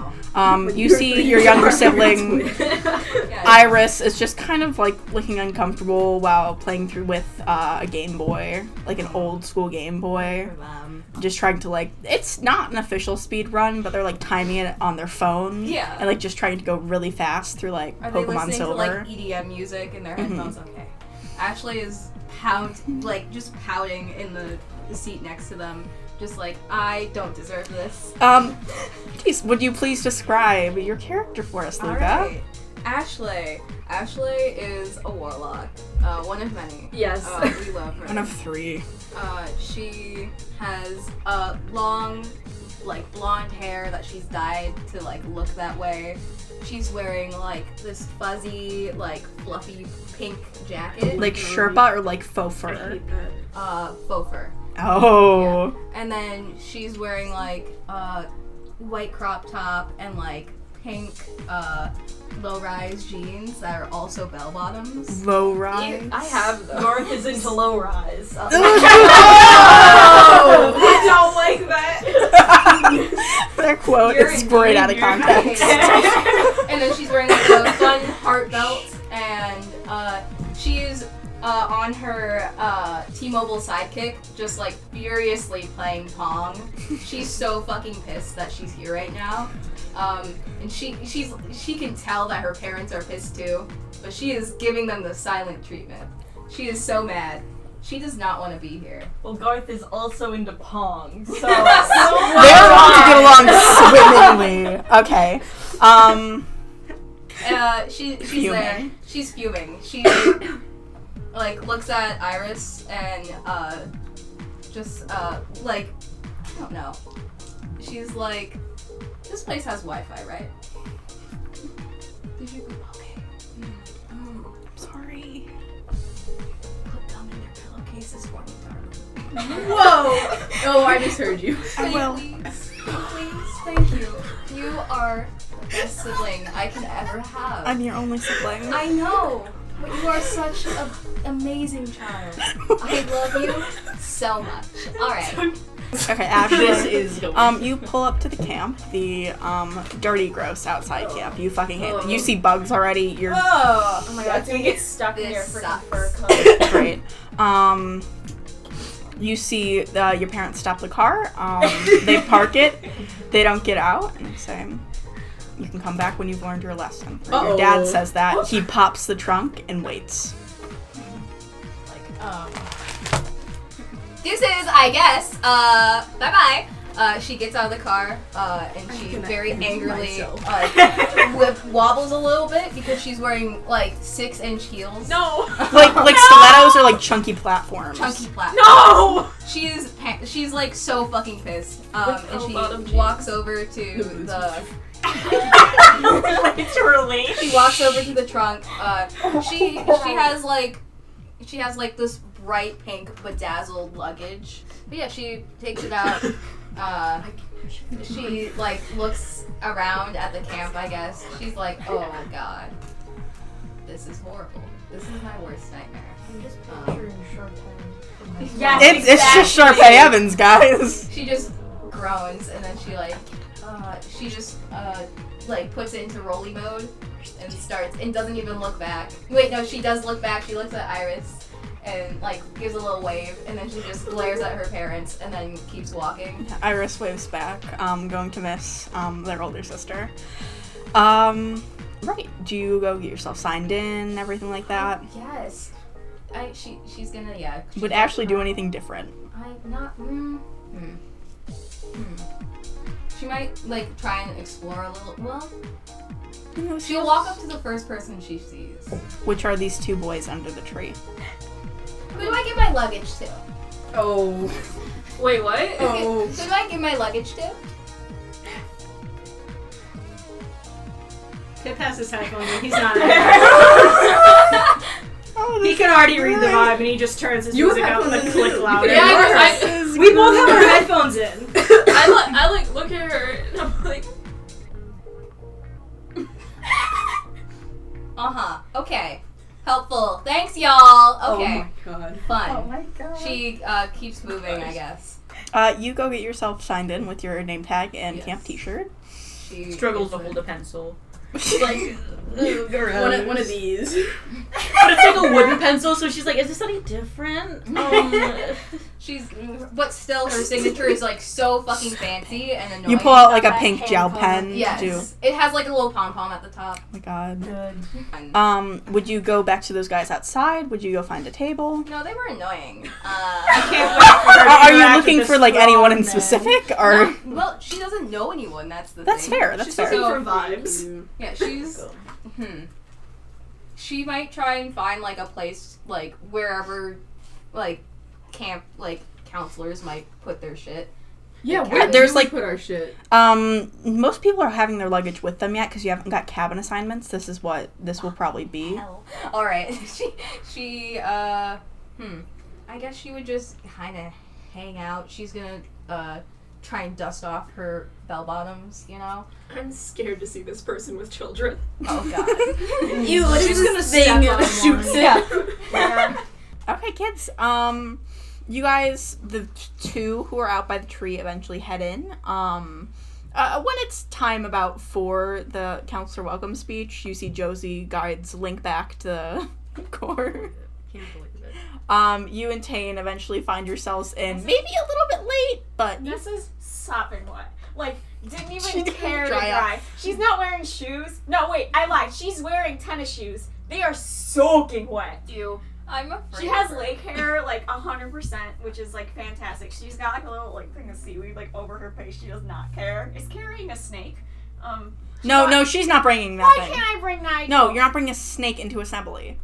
know.
You see your younger sibling,
Yeah.
Iris, is just kind of like looking uncomfortable while playing through with a Game Boy, like an old school Game Boy.
For them.
Just trying to it's not an official speed run, but they're like timing it on their phone.
Yeah.
And like just trying to go really fast through like
Are they
Pokemon
listening
Silver.
to like EDM music in their headphones? Okay. Ashley is just pouting in the seat next to them, just like, I don't deserve this.
Geez, would you please describe your character for us, Luca?
Alright. Ashley is a warlock. One of many.
Yes.
We love her.
One of 3.
She has long, like, blonde hair that she's dyed to, like, look that way. She's wearing, like, this fuzzy, like, fluffy pink jacket.
Like Sherpa or like faux fur?
Faux fur.
Oh.
Yeah. And then she's wearing, like, white crop top and, like, pink, low-rise jeans that are also bell-bottoms.
Low rise?
I have those.
Garth is into low rise.
Oh!
I don't like that.
That quote is great out of context.
And then she's wearing like a fun heart belt, and she's on her T-Mobile sidekick, just like furiously playing Pong. She's so fucking pissed that she's here right now, and she can tell that her parents are pissed too, but she is giving them the silent treatment. She is so mad. She does not want to be here.
Well, Garth is also into Pong, so
They're about to get along swimmingly. Okay.
She's
Fuming.
there. She's fuming. She like looks at Iris and just like I don't know. She's like, this place has Wi-Fi, right? Did you? Okay.
I'm sorry.
Put them in your pillowcases for me, darling.
Whoa! Oh, I misheard you.
I will.
Please, thank you. You are the best sibling I can ever have.
I'm your only sibling.
I know, but you are such an amazing child. I love you so much. Alright.
Okay, Ashley.
this is going.
You pull up to the camp, the dirty, gross outside camp. You fucking hate it. You see bugs already. You're
Oh my god,
It's gonna get stuck in your
This
freaking
sucks.
fur coat.
great. You see your parents stop the car. They park it. They don't get out and they say, "You can come back when you've learned your lesson." Or your dad says that. He pops the trunk and waits.
This is, I guess, bye-bye. She gets out of the car, and she very angrily, wobbles a little bit because she's wearing, like, 6-inch heels.
No!
Like stilettos or like chunky platforms.
Chunky platforms.
No!
She's like so fucking pissed. And
bell-bottom
she
jeans.
walks over to the.
Literally.
She walks over to the trunk. She has like this bright pink bedazzled luggage. But yeah, she takes it out. She like looks around at the camp, I guess. She's like, oh god, this is horrible. This is my worst nightmare.
Yes,
It's just Sharpay Evans, guys.
She just groans and then she just puts it into rolly mode and starts and doesn't even look back. Wait, no, she does look back. She looks at Iris and like gives a little wave and then she just glares at her parents and then keeps walking.
Iris waves back, going to miss their older sister. Right. Do you go get yourself signed in, everything like that?
Yes. She's gonna
Would Ashley do anything different?
She might like try and explore a little. Well, She'll walk up to the first person she sees.
Which are these two boys under the tree.
Who do I give my luggage to?
Oh.
Wait, what?
Oh.
Who do I give my luggage to?
Pip has his headphones and he's not He can already read the vibe and he just turns his music up and the click louder.
Yeah,
We both have our headphones in.
I like look at her and I'm like,
Okay. Helpful. Thanks, y'all. Okay.
Oh my god.
Fun.
Oh my god.
She keeps moving, I guess.
You go get yourself signed in with your name tag and
Yes.
camp t-shirt.
She
Struggles to hold a pencil. Like,
One of these.
but it's like a wooden pencil, so she's like, is this any different?
but still, her signature is like so fucking fancy and annoying.
You pull out like a
That
pink
hand
gel
pose.
pen.
Yes.
Too.
It has like a little pom-pom at the top.
Oh my god.
Good.
Would you go back to those guys outside? Would you go find a table?
No, they were annoying.
I can't wait for her to
Are you
interact
looking
with
for
this
like anyone in
strong man.
specific, or?
Well, she doesn't know anyone, that's the
That's
thing.
fair. That's
She's
fair.
looking for vibes.
Yeah, she's... She might try and find, like, a place, like, wherever, like, camp, like, counselors might put their shit.
Yeah,
Like,
where
there's,
do we
like-
put our shit?
Most people are having their luggage with them yet because you haven't got cabin assignments. This is what this will probably be.
Alright, I guess she would just kind of hang out. She's gonna, try and dust off her bell bottoms, you know?
I'm scared to see this person with children.
Oh, God.
Ew, what
She's
is
gonna
this
step
thing
on
that
one.
shoots it?
Yeah.
Okay, kids. You guys, the two who are out by the tree, eventually head in. When it's time about for the counselor welcome speech, you see Josie guides Link back to the core.
Can't believe it.
You and Tane eventually find yourselves in maybe a little bit late, but
This is sopping wet. Like, didn't
She
even
didn't
care to
dry up.
dry. She's not wearing shoes. No, wait, I lied. She's wearing tennis shoes. They are soaking wet.
Ew.
I'm afraid.
She has
of her.
lake hair, like 100%, which is like fantastic. She's got like a little like thing of seaweed like over her face. She does not care. Is carrying a snake.
no, she's not bringing that
Why
thing.
can't I bring Nigel?
No, you're not bringing a snake into assembly.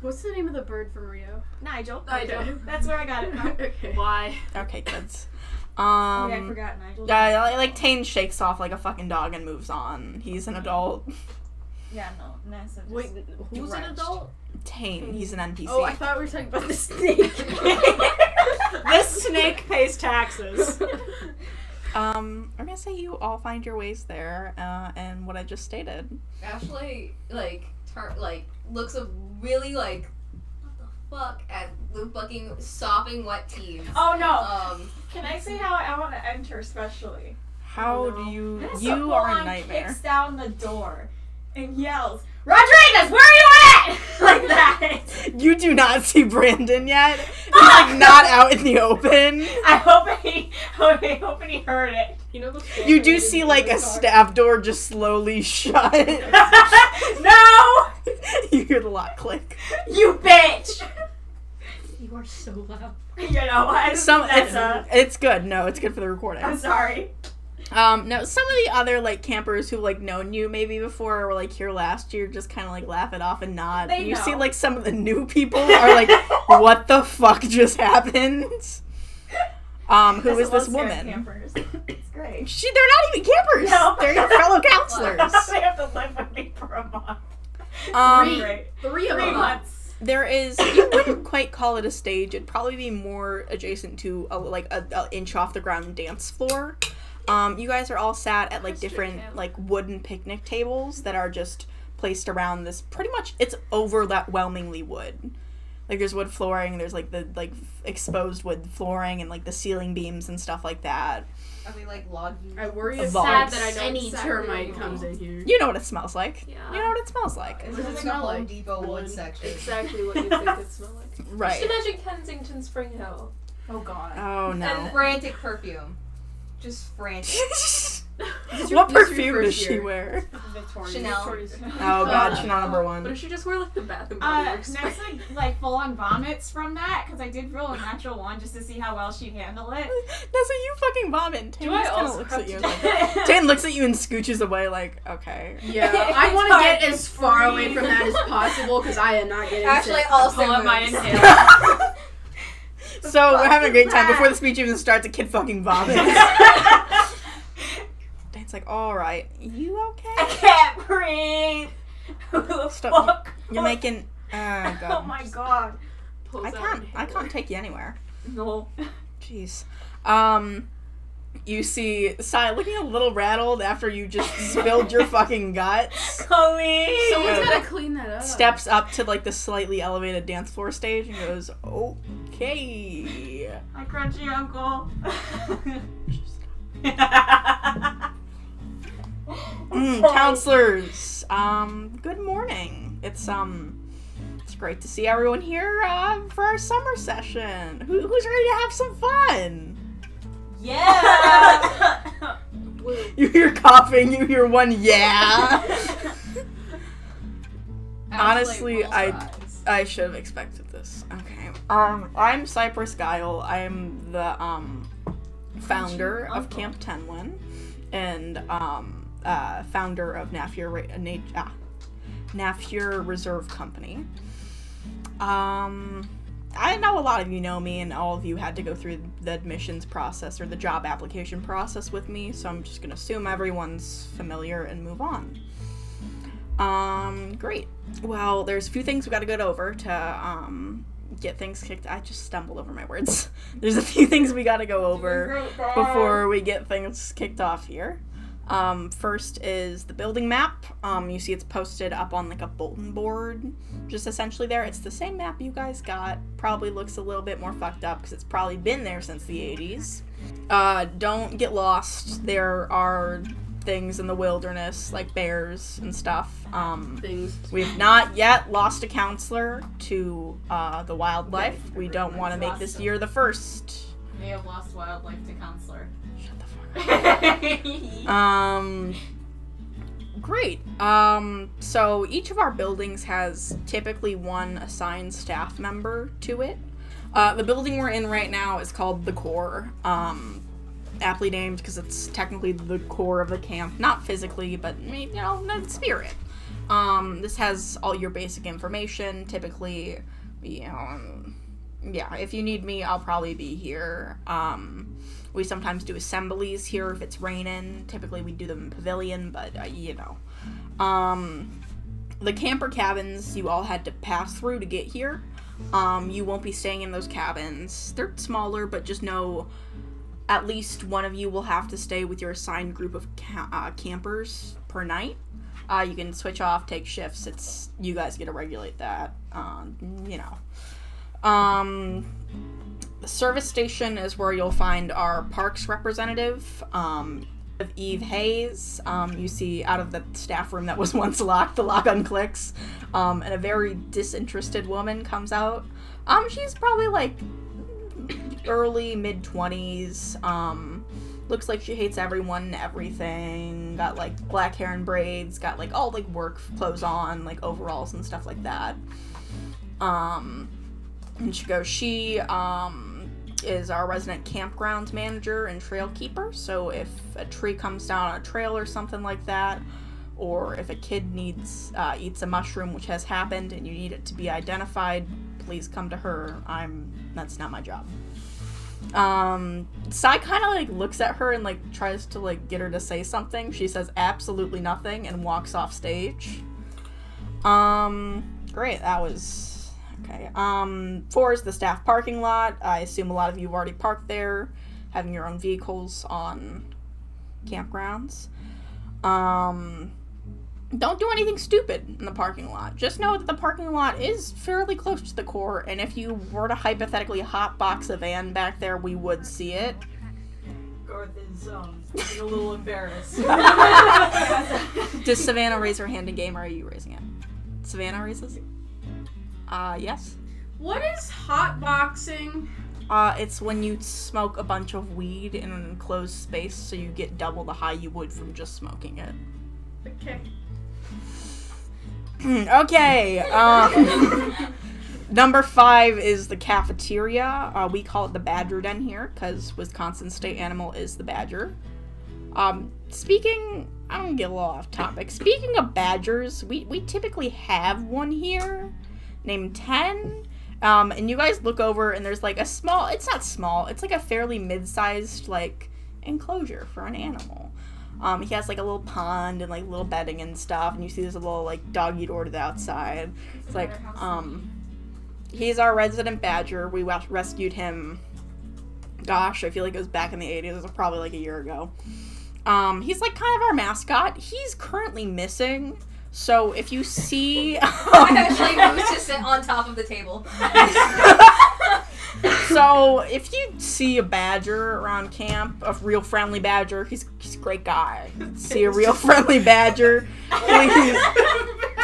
What's the name of the bird from Rio?
Nigel.
Nigel.
That's where I got it from.
Okay.
Why?
Okay, kids.
Oh, yeah, I forgot Nigel.
Like Tane shakes off like a fucking dog and moves on. He's an adult.
Yeah, no, Nessa. just-
Wait, who's an
drenched.
adult?
Tane, he's an NPC.
Oh, I thought we were talking about the snake.
This snake pays taxes.
I'm gonna say you all find your ways there, and what I just stated.
Ashley, like, looks a really, like, what the fuck at the fucking sopping wet teens.
Oh no! Can I say how I want to enter, especially?
How do you?
Nessa
You are a
full-on
nightmare.
Kicks down the door and yells, "Rodriguez, where are you at?" Like that.
You do not see Brandon yet. He's like not out in the open.
I hope he heard it.
You know the
You do see like a stab door just slowly shut.
No,
You hear the lock click.
you bitch.
You are so loud.
You know what?
It's good. No, it's good for the recording.
I'm sorry.
No, some of the other like campers who like known you maybe before or were like here last year just kind of like laugh it off and nod.
They
You see
know.
like some of the new people are like, what the fuck just happened? Who is this woman?
Campers. It's great.
They're not even campers.
No.
They're your fellow counselors.
They have to live with me for a month.
Three. Three of
3
them.
months.
There is, you wouldn't quite call it a stage. It'd probably be more adjacent to a inch off the ground dance floor. You guys are all sat at like different like wooden picnic tables that are just placed around this. Pretty much, it's overwhelmingly wood. Like there's wood flooring. There's like the exposed wood flooring and like the ceiling beams and stuff like that.
Are we like log?
I worry
A
it's
vault.
sad that I know
Any
exactly
termite
what
comes
in here.
You know what it smells like.
Yeah.
You know what it smells like.
It's
What does it
like
smell
a Home
like?
Depot wood
Wood.
section.
Exactly what you think it smells like.
Right.
Just imagine Kensington Spring Hill.
Oh god.
Oh no.
And frantic perfume. Just frantic.
What perfume does she wear?
Victoria.
Chanel.
Victoria's-
Oh god, Chanel number
What
1.
if she just wear like the Bath and Body Works?
Next, like full on vomits from that, because I did roll a natural 1 just to see how well she'd handle it.
That's a you fucking vomit. Tane
I
just kinda
also
looks
have
at you.
to
Like, Tane looks at you and scooches away like, okay.
Yeah, I want to
hard
get
to
as far away
breathe.
from that as possible because I am not getting
Actually,
sick.
also
Pull up my
moves.
inhaler.
So we're having a great time. Before the speech even starts, a kid fucking vomits. Dane's like, alright, you
I
okay?
can't breathe. Who the
Stop.
fuck?
You're making oh
Oh
god.
my god.
Pulls
I
out
can't
an
I can't
inhaler.
take you anywhere.
No.
Jeez. You see Sai looking a little rattled after you just spilled your fucking guts.
Colleen.
Someone's
Yeah.
gotta clean that up.
Steps up to like the slightly elevated dance floor stage and goes, okay.
My crunchy uncle.
Counselors, good morning. It's great to see everyone here for our summer session. Who's ready to have some fun?
Yeah.
You hear coughing, you hear one yeah. Honestly, I should have expected this. Okay. I'm Cypress Guile. I'm the founder of Camp Tenwen and founder of Nafure Reserve Company. I know a lot of you know me, and all of you had to go through the admissions process or the job application process with me, so I'm just gonna assume everyone's familiar and move on. Great. Well, there's a few things we gotta go over to get things kicked. I just stumbled over my words. There's a few things we gotta go over before we get things kicked off here. First is the building map. You see it's posted up on like a bulletin board, just essentially there. It's the same map you guys got. Probably looks a little bit more fucked up because it's probably been there since the 80s. Don't get lost. There are things in the wilderness, like bears and stuff.
Things.
We've not yet lost a counselor to the wildlife. We don't want to make this year the first.
They have lost wildlife to counselor.
Shut the fuck up. Great. So each of our buildings has typically one assigned staff member to it. The building we're in right now is called the Core. Aptly named because it's technically the core of the camp. Not physically, but, you know, the spirit. This has all your basic information. Typically, you know, yeah, if you need me, I'll probably be here. We sometimes do assemblies here if it's raining. Typically, we do them in pavilion, but, you know. The camper cabins you all had to pass through to get here. You won't be staying in those cabins. They're smaller, but just know at least one of you will have to stay with your assigned group of campers per night. You can switch off, take shifts. It's you guys get to regulate that. You know. The service station is where you'll find our parks representative, Eve Hayes. You see out of the staff room that was once locked, the lock unclicks, and a very disinterested woman comes out. She's probably like early mid-20s. Looks like she hates everyone and everything. Got like black hair and braids. Got like all like work clothes on, like overalls and stuff like that. And she goes, she is our resident campgrounds manager and trail keeper. So if a tree comes down on a trail or something like that, or if a kid needs eats a mushroom, which has happened, and you need it to be identified, please come to her. That's not my job. Sai kind of like looks at her and like tries to like get her to say something. She says absolutely nothing and walks off stage. Great, that was okay. 4 is the staff parking lot. I assume a lot of you have already parked there, having your own vehicles on campgrounds. Don't do anything stupid in the parking lot. Just know that the parking lot is fairly close to the core, and if you were to hypothetically hotbox a van back there, we would see it.
Garth is looking a little embarrassed.
Does Savannah raise her hand in game, or are you raising it? Savannah raises? Yes.
What is hotboxing?
It's when you smoke a bunch of weed in an enclosed space, so you get double the high you would from just smoking it.
Okay.
Okay. Number 5 is the cafeteria. We call it the Badger Den here because Wisconsin's state animal is the badger. I'm gonna get a little off topic. Speaking of badgers, we typically have one here named 10. And you guys look over and there's like it's not small, it's like a fairly mid-sized like enclosure for an animal. He has like a little pond and like little bedding and stuff, and you see there's a little like doggy door to the outside. It's like, he's our resident badger. We rescued him, gosh, I feel like it was back in the 80s, it was probably like a year ago. He's like kind of our mascot. He's currently missing, so if you see...
I actually moved to sit on top of the table.
So if you see a badger around camp, a real friendly badger, he's a great guy. See a real friendly badger,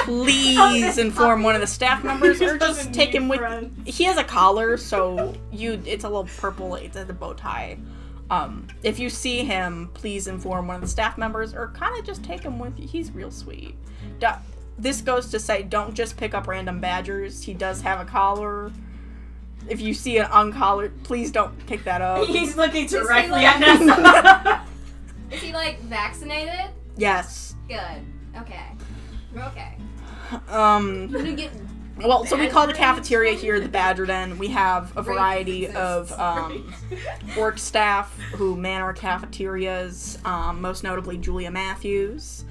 please inform one of the staff members or just take him with. He has a collar, so it's a little purple. It's a bow tie. If you see him, please inform one of the staff members or kind of just take him with you. He's real sweet. This goes to say, don't just pick up random badgers. He does have a collar. If you see an uncollared, please don't pick that up.
He's looking directly at Nessa.
Is he like vaccinated?
Yes.
Good. Okay. We're okay.
Well, so we call the cafeteria here the Badger Den. We have a variety of work staff who man our cafeterias, most notably Julia Matthews.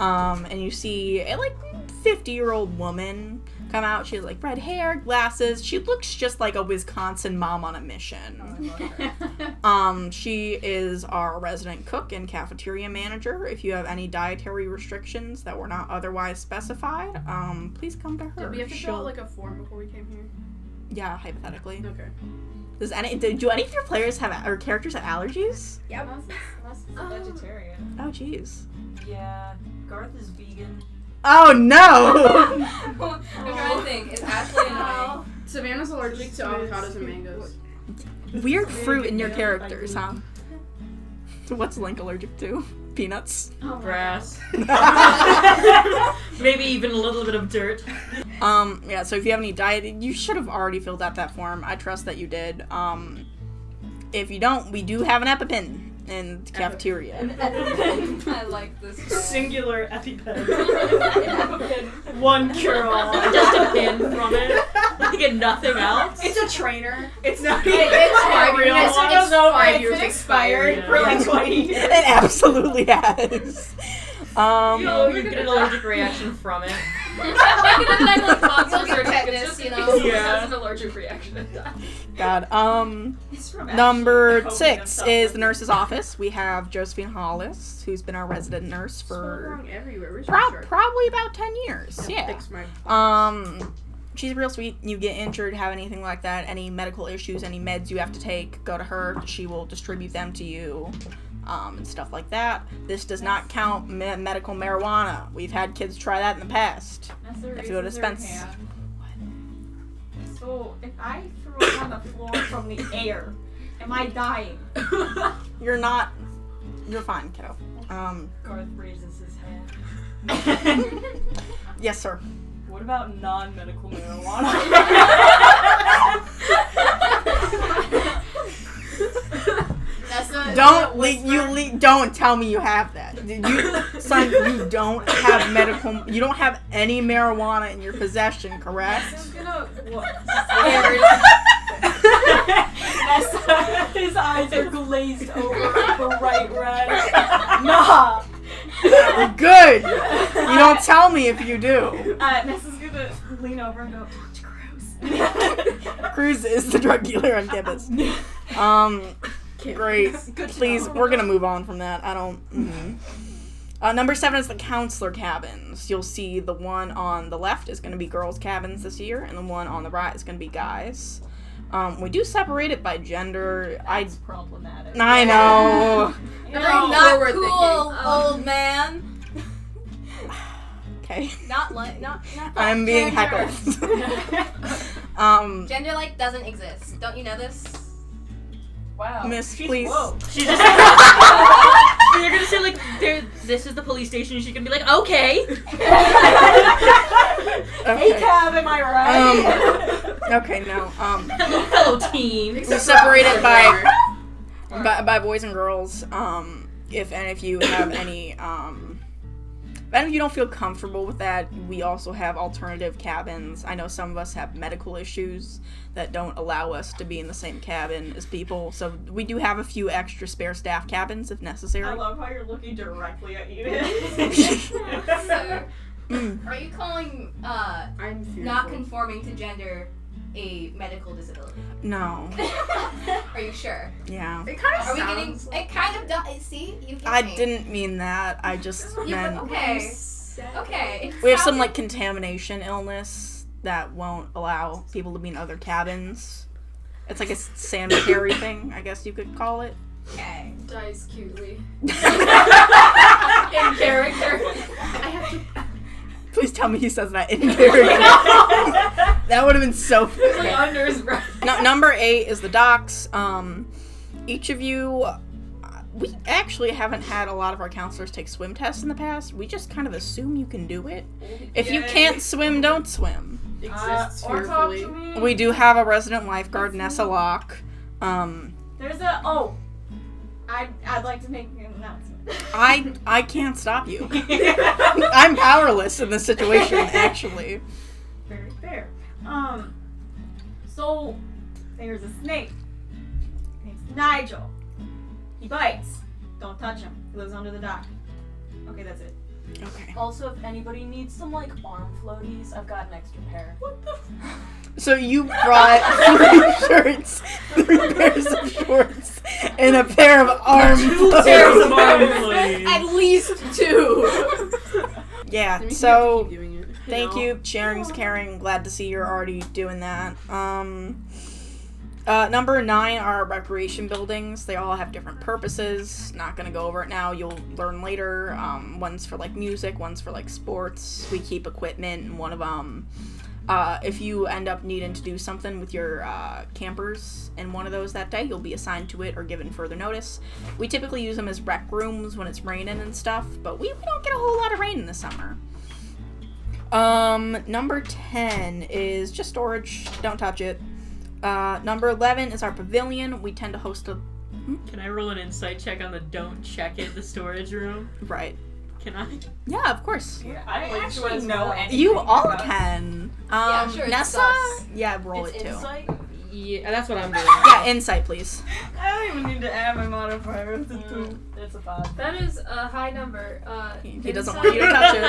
And you see a 50-year-old woman come out. She has red hair, glasses. She looks just like a Wisconsin mom on a mission. She is our resident cook and cafeteria manager. If you have any dietary restrictions that were not otherwise specified, please come to her.
Did we have to fill out a form before we came here?
Yeah, hypothetically.
Okay.
Do any of your players have or characters have allergies?
Yep. Unless he's a vegetarian.
Oh, jeez.
Yeah, Garth is vegan.
Oh no!
I'm trying to think. Is Ashley and
Savannah's allergic to avocados and mangoes.
Weird fruit in your characters, huh? What's Link allergic to? Peanuts?
Grass. Maybe even a little bit of dirt.
Yeah, so if you have any diet, you should have already filled out that form. I trust that you did. If you don't, we do have an EpiPen in the cafeteria.
I like this guy.
Singular EpiPen. One cure-all.
Just a pin from it. Get nothing else.
It's a trainer.
It's not
It's
real.
It's
5 years
been expired for 20 years.
It absolutely has.
You get an allergic reaction from it.
You'll get tetanus, you know.
Yeah.
Has an allergic reaction.
God.
It's from
Number
Ashley
6 is the nurse's office. We have Josephine Hollis, who's been our resident nurse for
wrong everywhere. Where's your shirt?
probably about 10 years. Yeah.
Fix my
She's real sweet. You get injured, have anything like that, any medical issues, any meds you have to take, go to her. She will distribute them to you, and stuff like that. This does not count medical marijuana. We've had kids try that in the past. If you go to dispense.
So, if I throw it on the floor from the air, am I dying?
You're not. You're fine, kiddo.
Garth raises his hand.
Yes, sir.
What about non-medical marijuana?
Don't tell me you have that. Son, you don't have you don't have any marijuana in your possession, correct?
His eyes are glazed over, bright red. Nah.
Good. You don't tell me if you do.
Nessa's gonna lean over and go, talk to Cruz.
Cruz is the drug dealer on campus. Great. Please, we're gonna move on from that. I don't. Number 7 is the counselor cabins. You'll see the one on the left is gonna be girls' cabins this year, and the one on the right is gonna be guys. We do separate it by gender.
That's problematic.
I know.
Not cool, old man.
Okay.
Not
I'm being
gender.
heckled.
Gender doesn't exist. Don't you know this?
Wow.
Miss, please.
Whoa.
She just They're gonna say like, "This is the police station." She's gonna be like, "Okay."
Hey, Cab, am I right?
Okay, no.
Hello, fellow team.
We're separated by boys and girls. If any of you have any, if any of you don't feel comfortable with that, we also have alternative cabins. I know some of us have medical issues that don't allow us to be in the same cabin as people, so we do have a few extra spare staff cabins if necessary.
I love how you're looking directly at you.
So, are you calling
I'm fearful.
not conforming to gender a medical disability?
No.
Are you sure?
Yeah.
It kind of
Are we
sounds
getting? It kind of does. See, you get
I
me.
didn't mean that. I just
Yeah,
meant...
but okay. Okay.
We have some, like, contamination illness that won't allow people to be in other cabins. It's like a sanitary thing, I guess you could call it.
Okay.
Dies cutely.
In character.
I have to.
Please tell me he says that in character. That would have been so
Like
funny.
under his breath.
Number 8 is the docks. Each of you, we actually haven't had a lot of our counselors take swim tests in the past. We just kind of assume you can do it. If you can't swim, don't swim.
exists
or talk
fearfully.
to me.
We do have a resident lifeguard, Nessa Locke.
There's a I'd like to make an announcement.
I can't stop you. I'm powerless in this situation, actually.
Very fair. So there's a snake. His name's Nigel. He bites. Don't touch him. He lives under the dock. Okay, that's it.
Okay.
Also, if anybody needs some like arm floaties, I've got an extra pair. What the?
So you brought 3 shirts, 3 pairs of shorts, and a pair of arm
Pairs of
floats.
arm floaties.
At least 2.
Yeah,
I mean,
so...
you have to keep doing it,
Thank
know?
you. Sharing's caring. Glad to see you're already doing that. Number 9 are recreation buildings. They all have different purposes. Not gonna go over it now. You'll learn later. One's for like music, one's for like sports. We keep equipment, and one of them, if you end up needing to do something with your campers in one of those that day, you'll be assigned to it or given further notice. We typically use them as rec rooms when it's raining and stuff, but we don't get a whole lot of rain in the summer. Number 10 is just storage. Don't touch it. Number 11 is our pavilion. We tend to host a...
Can I roll an insight check on the don't check it, the storage room?
Right.
Can I?
Yeah, of course.
I don't actually know anything.
You all
about
can.
Yeah, sure, it's
Nessa?
sus.
Yeah, roll
It's
it too.
insight.
Yeah, that's what I'm doing.
Yeah, insight, please.
I don't even need to add my modifier. It's a 2. It's a 5.
That is a high number.
He doesn't
insight-
want you to touch it.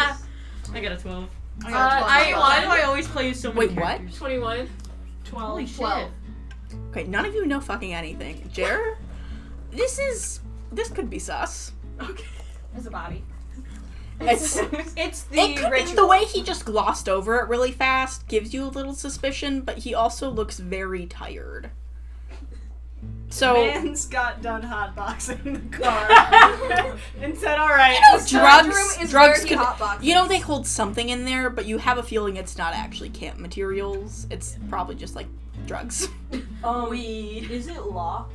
I got a 12.
I got a 12.
Why do I always play so many
Wait, what?
characters?
21.
12.
Holy shit.
12.
Okay, none of you know fucking anything. Jer? This could be sus.
Okay. There's a body.
It's
It's the
It could,
ritual.
the way he just glossed over it really fast gives you a little suspicion, but he also looks very tired. So,
Man's got done hotboxing the car and said, "All right,
Storage room
drugs
is where he
could,
hotboxes.
you know, they hold something in there, but you have a feeling it's not actually camp materials. It's probably just like drugs.
weed. Is it locked?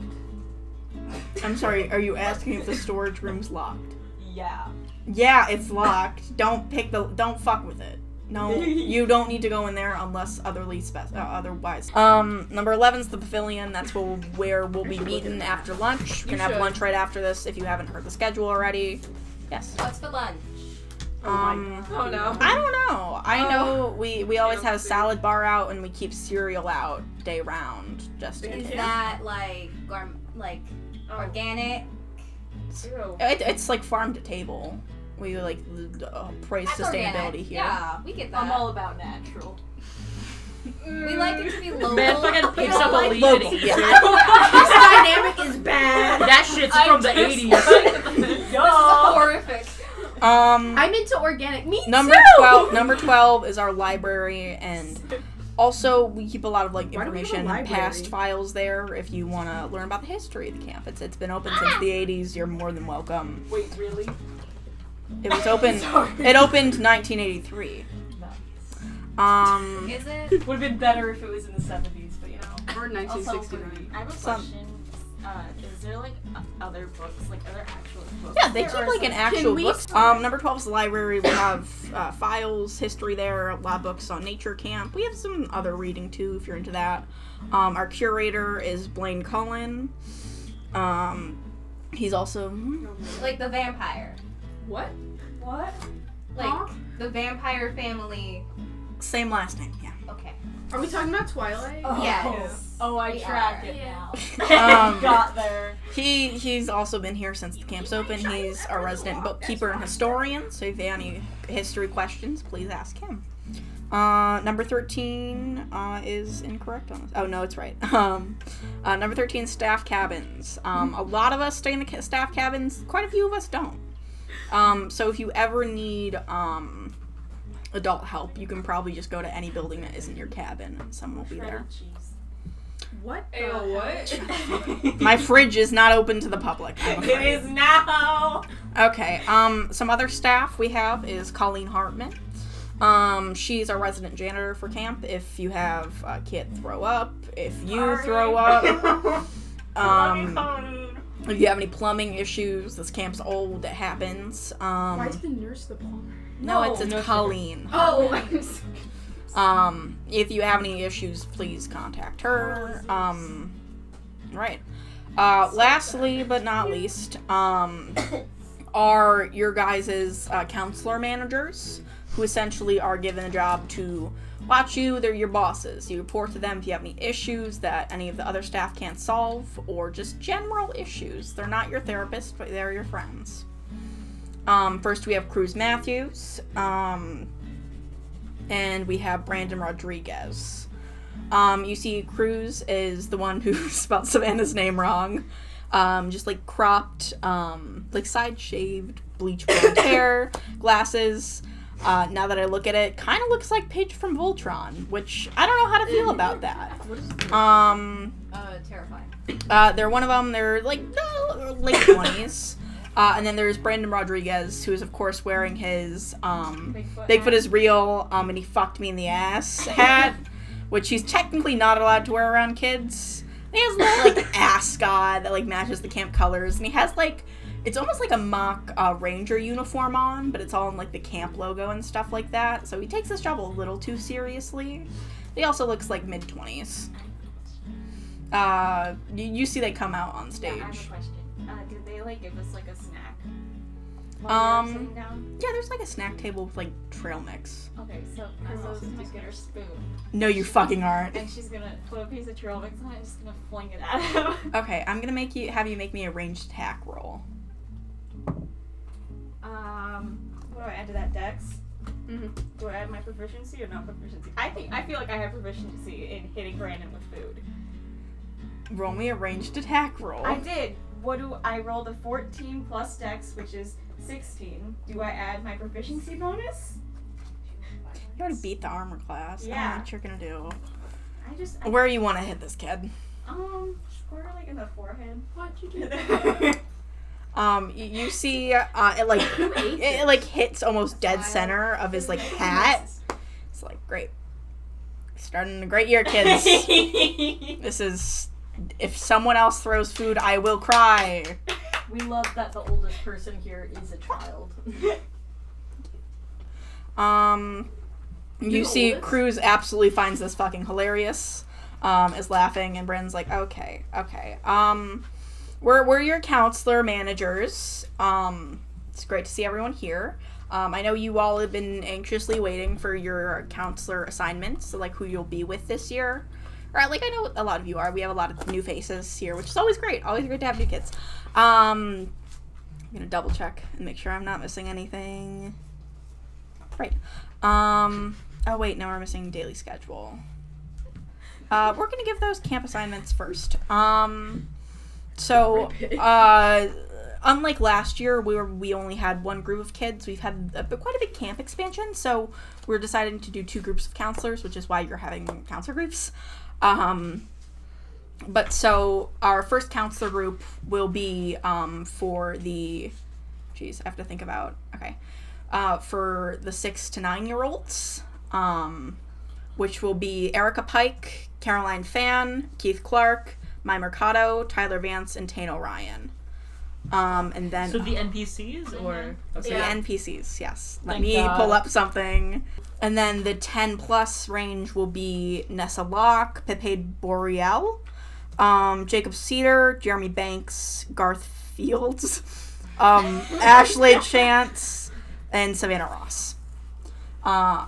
I'm sorry, are you asking if the storage room's locked?
Yeah.
Yeah, it's locked. Don't fuck with it. No, you don't need to go in there unless otherwise. Number 11's the pavilion. That's where we'll be meeting after lunch. We're gonna have lunch right after this if you haven't heard the schedule already. Yes.
What's for lunch?
Oh no.
I don't know. I know we always have a salad bar out and we keep cereal out day round just in
Is
case.
that like organic?
It's like farm to table. We like praise
That's
sustainability
organic.
here.
Yeah, we get that.
I'm all about natural.
We like it to be local.
Man fucking
We
picks
don't
up a
like
leaf
local,
and eats
yeah.
it.
This dynamic is bad.
That shit's from the 80s.
horrific.
I'm into organic meat
Number
too.
12 is our library, and also we keep a lot of like
Why do we have a
information,
library?
past files there if you want to learn about the history of the camp. It's been open since the 80s. You're more than welcome.
Wait, really?
It was open. It opened 1983.
Is it?
Would have been better if it was in the 70s, but you know.
Or
I'll settle for
1969.
I have a
Some-
question.
is there like other books, like other actual books?
Yeah, they
there,
keep
or
like
is
an
it-
actual
we-
book. Number 12 is the library. We have files, history there, a lot of books on nature camp. We have some other reading too if you're into that. Our curator is Blaine Cullen. He's also
Like the vampire.
What?
What?
Like
Huh?
the vampire family.
same last name. Yeah.
Okay.
Are we talking about Twilight?
Yes.
Oh, I
We
tracked
are.
it
Yeah.
now.
Um,
Got there.
He's also been here since the camp's open. He's our resident bookkeeper and historian, so if you have any history questions, please ask him. Number 13 is incorrect on this. Oh, no, it's right. Number 13 is staff cabins. A lot of us stay in the staff cabins. Quite a few of us don't. So if you ever need adult help, you can probably just go to any building that isn't your cabin and someone will be there.
Shredded cheese.
What?
Ew, what?
My fridge is not open to the public, I'm
It
afraid.
is now.
Okay, some other staff we have is Colleen Hartman. She's our resident janitor for camp. If you have a kid throw up, if you throw up, if you have any plumbing issues, this camp's old, it happens.
Why is the nurse the plumber?
No, it's
no,
Colleen.
Oh,
If you have any issues, please contact her. Right. Lastly, but not least, are your guys' counselor managers, who essentially are given a job to watch you. They're your bosses. You report to them if you have any issues that any of the other staff can't solve, or just general issues. They're not your therapists, but they're your friends. First we have Cruz Matthews, and we have Brandon Rodriguez. You see Cruz is the one who spelled Savannah's name wrong. Just like cropped, like side shaved, bleach blonde hair, glasses. Now that I look at it, kind of looks like Paige from Voltron, which I don't know how to feel about that.
Terrifying.
They're one of them. They're like late 20s. And then there's Brandon Rodriguez, who is of course wearing his Bigfoot is real, and he fucked me in the ass hat, which he's technically not allowed to wear around kids. And he has a little like ascot that like matches the camp colors, and he has like, it's almost like a mock ranger uniform on, but it's all in like the camp logo and stuff like that. So he takes his job a little too seriously. He also looks like mid-20s. You see they come out on stage.
Yeah, I have a question. Did they like give us like a snack? While we were sitting down?
Yeah, there's like a snack table with like trail mix.
Okay, so Crystal's gonna get her spoon,
No, you fucking aren't.
and she's gonna put a piece of trail mix on it and just gonna fling it at him.
Okay, I'm gonna have you make me a ranged attack roll.
What do I add to that, Dex?
Mhm.
Do I add my proficiency or not proficiency? I feel like I have proficiency in hitting Brandon with food.
Roll me a ranged attack roll.
I did. What do I rolled a 14 plus Dex, which is 16. Do I add my proficiency bonus?
You already beat the armor class. I don't know
Yeah.
what you're gonna do.
I
Where you want to hit this kid?
sort of like in the forehead.
Why'd you do that?
You see, it like it like hits almost dead center of his like hat. It's like great. Starting a great year, kids. This is. If someone else throws food, I will cry.
We love that the oldest person here is a child.
You see,
oldest?
Cruz absolutely finds this fucking hilarious. Is laughing, and Brennan's like, okay. We're your counselor managers. It's great to see everyone here. I know you all have been anxiously waiting for your counselor assignments, so like who you'll be with this year. Or like I know a lot of you are. We have a lot of new faces here, which is always great. Always great to have new kids. I'm gonna double check and make sure I'm not missing anything. Right. Oh wait, no, we're missing daily schedule. We're gonna give those camp assignments first. So, unlike last year, we only had one group of kids. We've had quite a big camp expansion, so we're deciding to do 2 groups of counselors, which is why you're having counselor groups. But so our first counselor group will be for the, I have to think about, for the 6 to 9-year-olds, which will be Erica Pike, Caroline Fan, Keith Clark, My Mercado, Tyler Vance, and Tane O'Ryan. And then
So the NPCs or
so the NPCs, yes. Let
Thank
me
God.
pull up something. And then the 10 plus range will be Nessa Locke, Pepe Boreal, Jacob Cedar, Jeremy Banks, Garth Fields, Ashley Chance, and Savannah Ross.
yeah.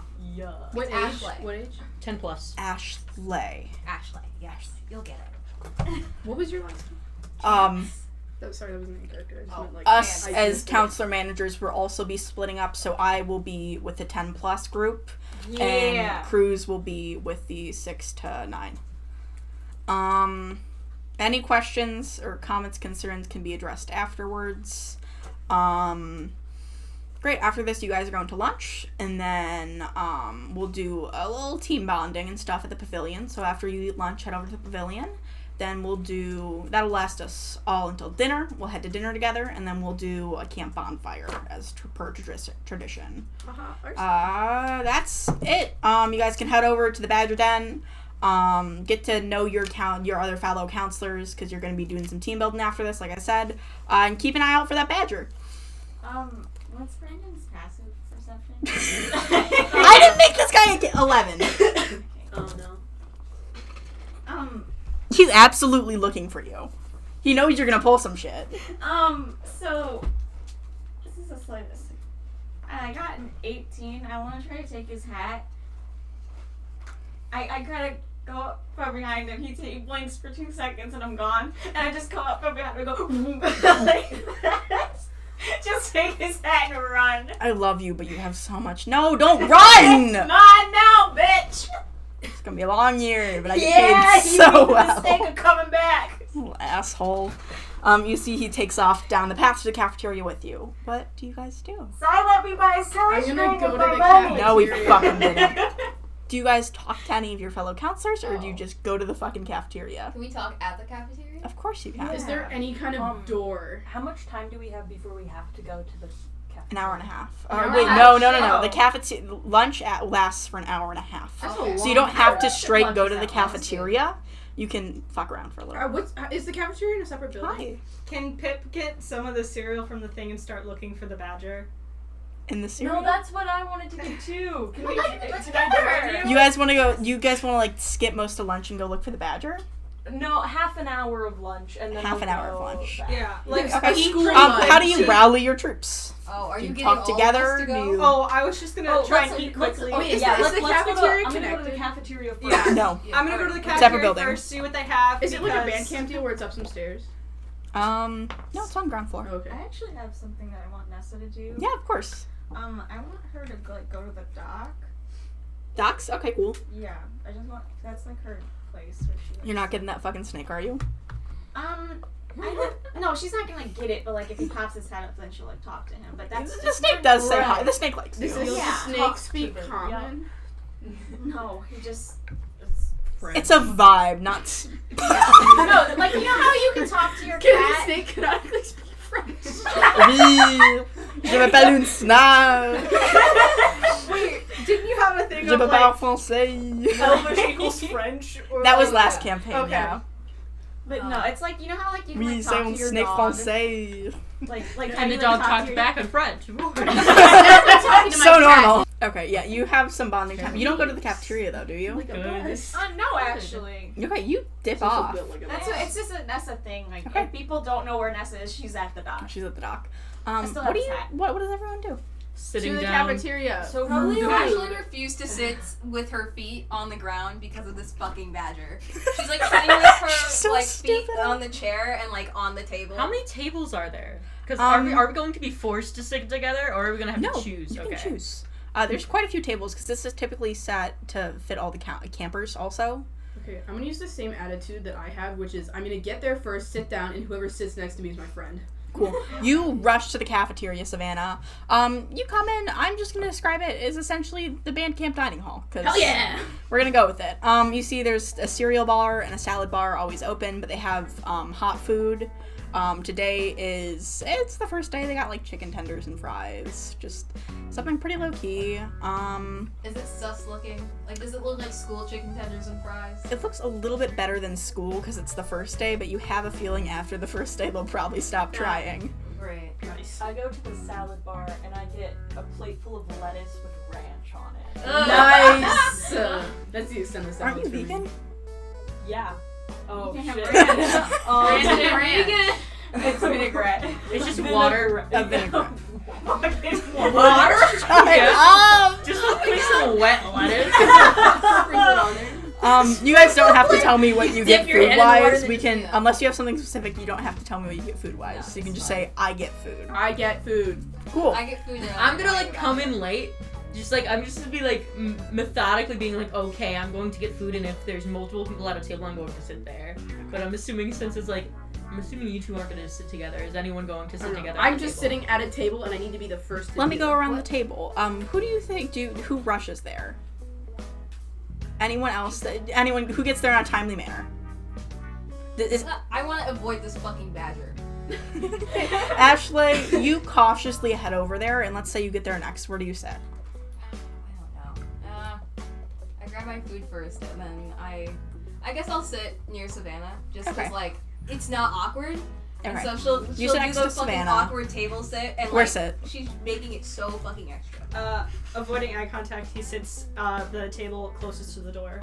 What age?
Ashley.
What age?
10 plus.
Ashley.
Ashley, yes, you'll get it.
What was your last name? Sorry, that wasn't a character. I just meant, like,
Us
I
as
just-
counselor managers will also be splitting up, so I will be with the 10 plus group, and Cruz will be with the 6 to 9. Any questions or comments, concerns can be addressed afterwards. Great, after this you guys are going to lunch, and then we'll do a little team bonding and stuff at the pavilion. So after you eat lunch, head over to the pavilion. Then that'll last us all until dinner. We'll head to dinner together, and then we'll do a camp bonfire as per tradition. That's it. You guys can head over to the Badger Den. Get to know your other fellow counselors, because you're going to be doing some team building after this, like I said. And keep an eye out for that badger.
What's Brandon's passive perception?
I didn't make this guy 11.
Oh no.
He's absolutely looking for you. He knows you're going to pull some shit.
So this is a slight mistake. I got an 18. I want to try to take his hat. I gotta go up from behind him. He blinks for 2 seconds and I'm gone. And I just go up from behind him and go like that. Just take his hat and run.
I love you, but you have so much. No, don't run!
Not now, bitch.
It's going to be a long year, but I
Yeah,
get paid
he
so
made the
well.
mistake of coming back.
Little asshole. You see he takes off down the path to the cafeteria with you. What do you guys do?
So I let me buy a silly
I'm
string
gonna
of
go to
my
the
money.
No, we
Cafeteria.
fucking didn't. Do you guys talk to any of your fellow counselors, or do you just go to the fucking cafeteria?
Can we talk at the cafeteria?
Of course you can.
Is there any kind of door?
How much time do we have before we have to go to the cafeteria?
An hour and a half.
An
Or
hour
wait,
and a
no.
half?
The cafeteria lunch lasts for an hour and a half.
That's
Okay.
a
So you don't
long
have to
time.
straight
lunch
go
is
to the
that long.
cafeteria. You can fuck around for a little.
Is the cafeteria in a separate building?
Hi.
Can Pip get some of the cereal from the thing and start looking for the badger?
In the cereal.
No, that's what I wanted to do too. Can we?
Let's
Can I
together.
join
You guys want to go? You guys want to like skip most of lunch and go look for the badger?
No, half an hour of lunch and then
Half
we'll
an hour
go
of lunch.
back.
Yeah. Like,
Okay.
eat
School
pretty
lunch.
How do you rally your troops?
Oh, are
Do
you
you
getting
talk
all
together?
of us to
Do
go?
you-
Oh, I was just gonna try and
let's-
eat
let's-
quickly.
oh,
Is
yeah,
the
let's go to
cafeteria
I'm gonna go to
connected?
the cafeteria first.
Yeah.
No.
I'm gonna go to the
Separate
cafeteria
building.
first, see what they have.
Is it like a band
because-
camp deal where it's up some stairs?
No, it's on ground floor.
Okay.
I actually have something that I want Nessa to do.
Yeah, of course.
I want her to go to the dock.
Docks? Okay, cool.
Yeah, I just want. That's like her place where she.
You're not getting that fucking snake, are you?
No, she's not gonna like get it, but like if he pops his head up, then she'll like talk to him. But that's
The
just
snake does say hi. The snake likes you.
Does
Yeah.
the snake
Talk
speak
to them,
common?
no, he just.
It's a vibe, not.
No, like you know how you can talk to your
Can the
cat.
snake canonically speak French?
Oui, je m'appelle une snack.
Wait, didn't you have a thing
Je
of
m'appelle
like
français.
Elvish equals French? Or
That was
like-
last campaign,
Okay.
yeah.
But no, it's like you know how like you can
Oui,
like,
c'est
talk
un
to your
snake
dog.
français.
Like how
And
you,
the
like,
dog
talk to
talked
your-
back in French.
Talking to my
So
cat.
normal. Okay, yeah, you have some bonding time. You don't go to the cafeteria though, do you?
Like a
Good.
bus.
No, actually.
Okay, you dip
It's also
off.
built like a
That's
bus.
it's just a Nessa thing. Like
Okay.
if people don't know where Nessa is, she's at the dock.
She's at the dock.
still
What
have
do
his
you?
hat.
What does everyone do?
Sitting
To the
down.
cafeteria.
So
Probably
food.
Ashley refused to sit with her feet on the ground because of this fucking badger. She's like sitting with her
So
like feet
stupid.
on the chair and like on the table.
How many tables are there? Because
Um,
are we going to be forced to sit together, or are we going to have
No,
to choose?
you
Okay.
can choose. There's quite a few tables because this is typically set to fit all the campers. Also,
Okay, I'm gonna use the same attitude that I have, which is I'm gonna get there first, sit down, and whoever sits next to me is my friend.
cool. You rush to the cafeteria, Savannah. You come in. I'm just gonna describe it as essentially the band camp dining hall.
Hell yeah!
We're gonna go with it. You see, there's a cereal bar and a salad bar always open, but they have hot food. Today it's the first day. They got like chicken tenders and fries. Just something pretty low key.
Is it sus looking? Like, does it look like school chicken tenders and fries?
It looks a little bit better than school because it's the first day, but you have a feeling after the first day they'll probably stop trying.
Great.
Nice.
I go to the salad bar and I get a plate full of lettuce with ranch on it.
Nice. That's the extent of salad.
Aren't you
for me.
vegan?
Yeah. Oh
You can
shit.
have
Brandon Regan.
It's vinaigrette.
It's just water.
A vinaigrette.
Water?
Yeah.
Just put some wet lettuce.
Sprinkle it on there.
You guys don't have to tell me what you
Dip
get
your hand in the water
food-wise.
and
We
then-
can, unless you have something specific, you don't have to tell me what you get food-wise.
No,
So you can
it's
just
fine.
say, I get food.
I get food.
Cool.
I get food. And
I'm gonna like
around.
come in late. Just like I'm just gonna be like methodically being like, okay, I'm going to get food, and if there's multiple people at a table, I'm going to sit there. But I'm assuming since it's like, I'm assuming you two aren't gonna sit together. Is anyone going to sit together? at
I'm
the
just
table?
sitting at a table and I need to be the first to
Let me
do
go
it.
around
What?
the table. Who do you think, who rushes there? Anyone else? Anyone who gets there in a timely manner?
I want to avoid this fucking badger.
Ashley, you cautiously head over there, and let's say you get there next. Where do you sit?
I don't know. I grab my food first, and then I guess I'll sit near Savannah, just
Okay.
because like it's not awkward. And
Okay.
so she'll
You
do
sit next
the
to
fucking
Savannah.
awkward table sit, and
Where
like
sit?
she's making it so fucking extra.
Avoiding eye contact, he sits the table closest to the door.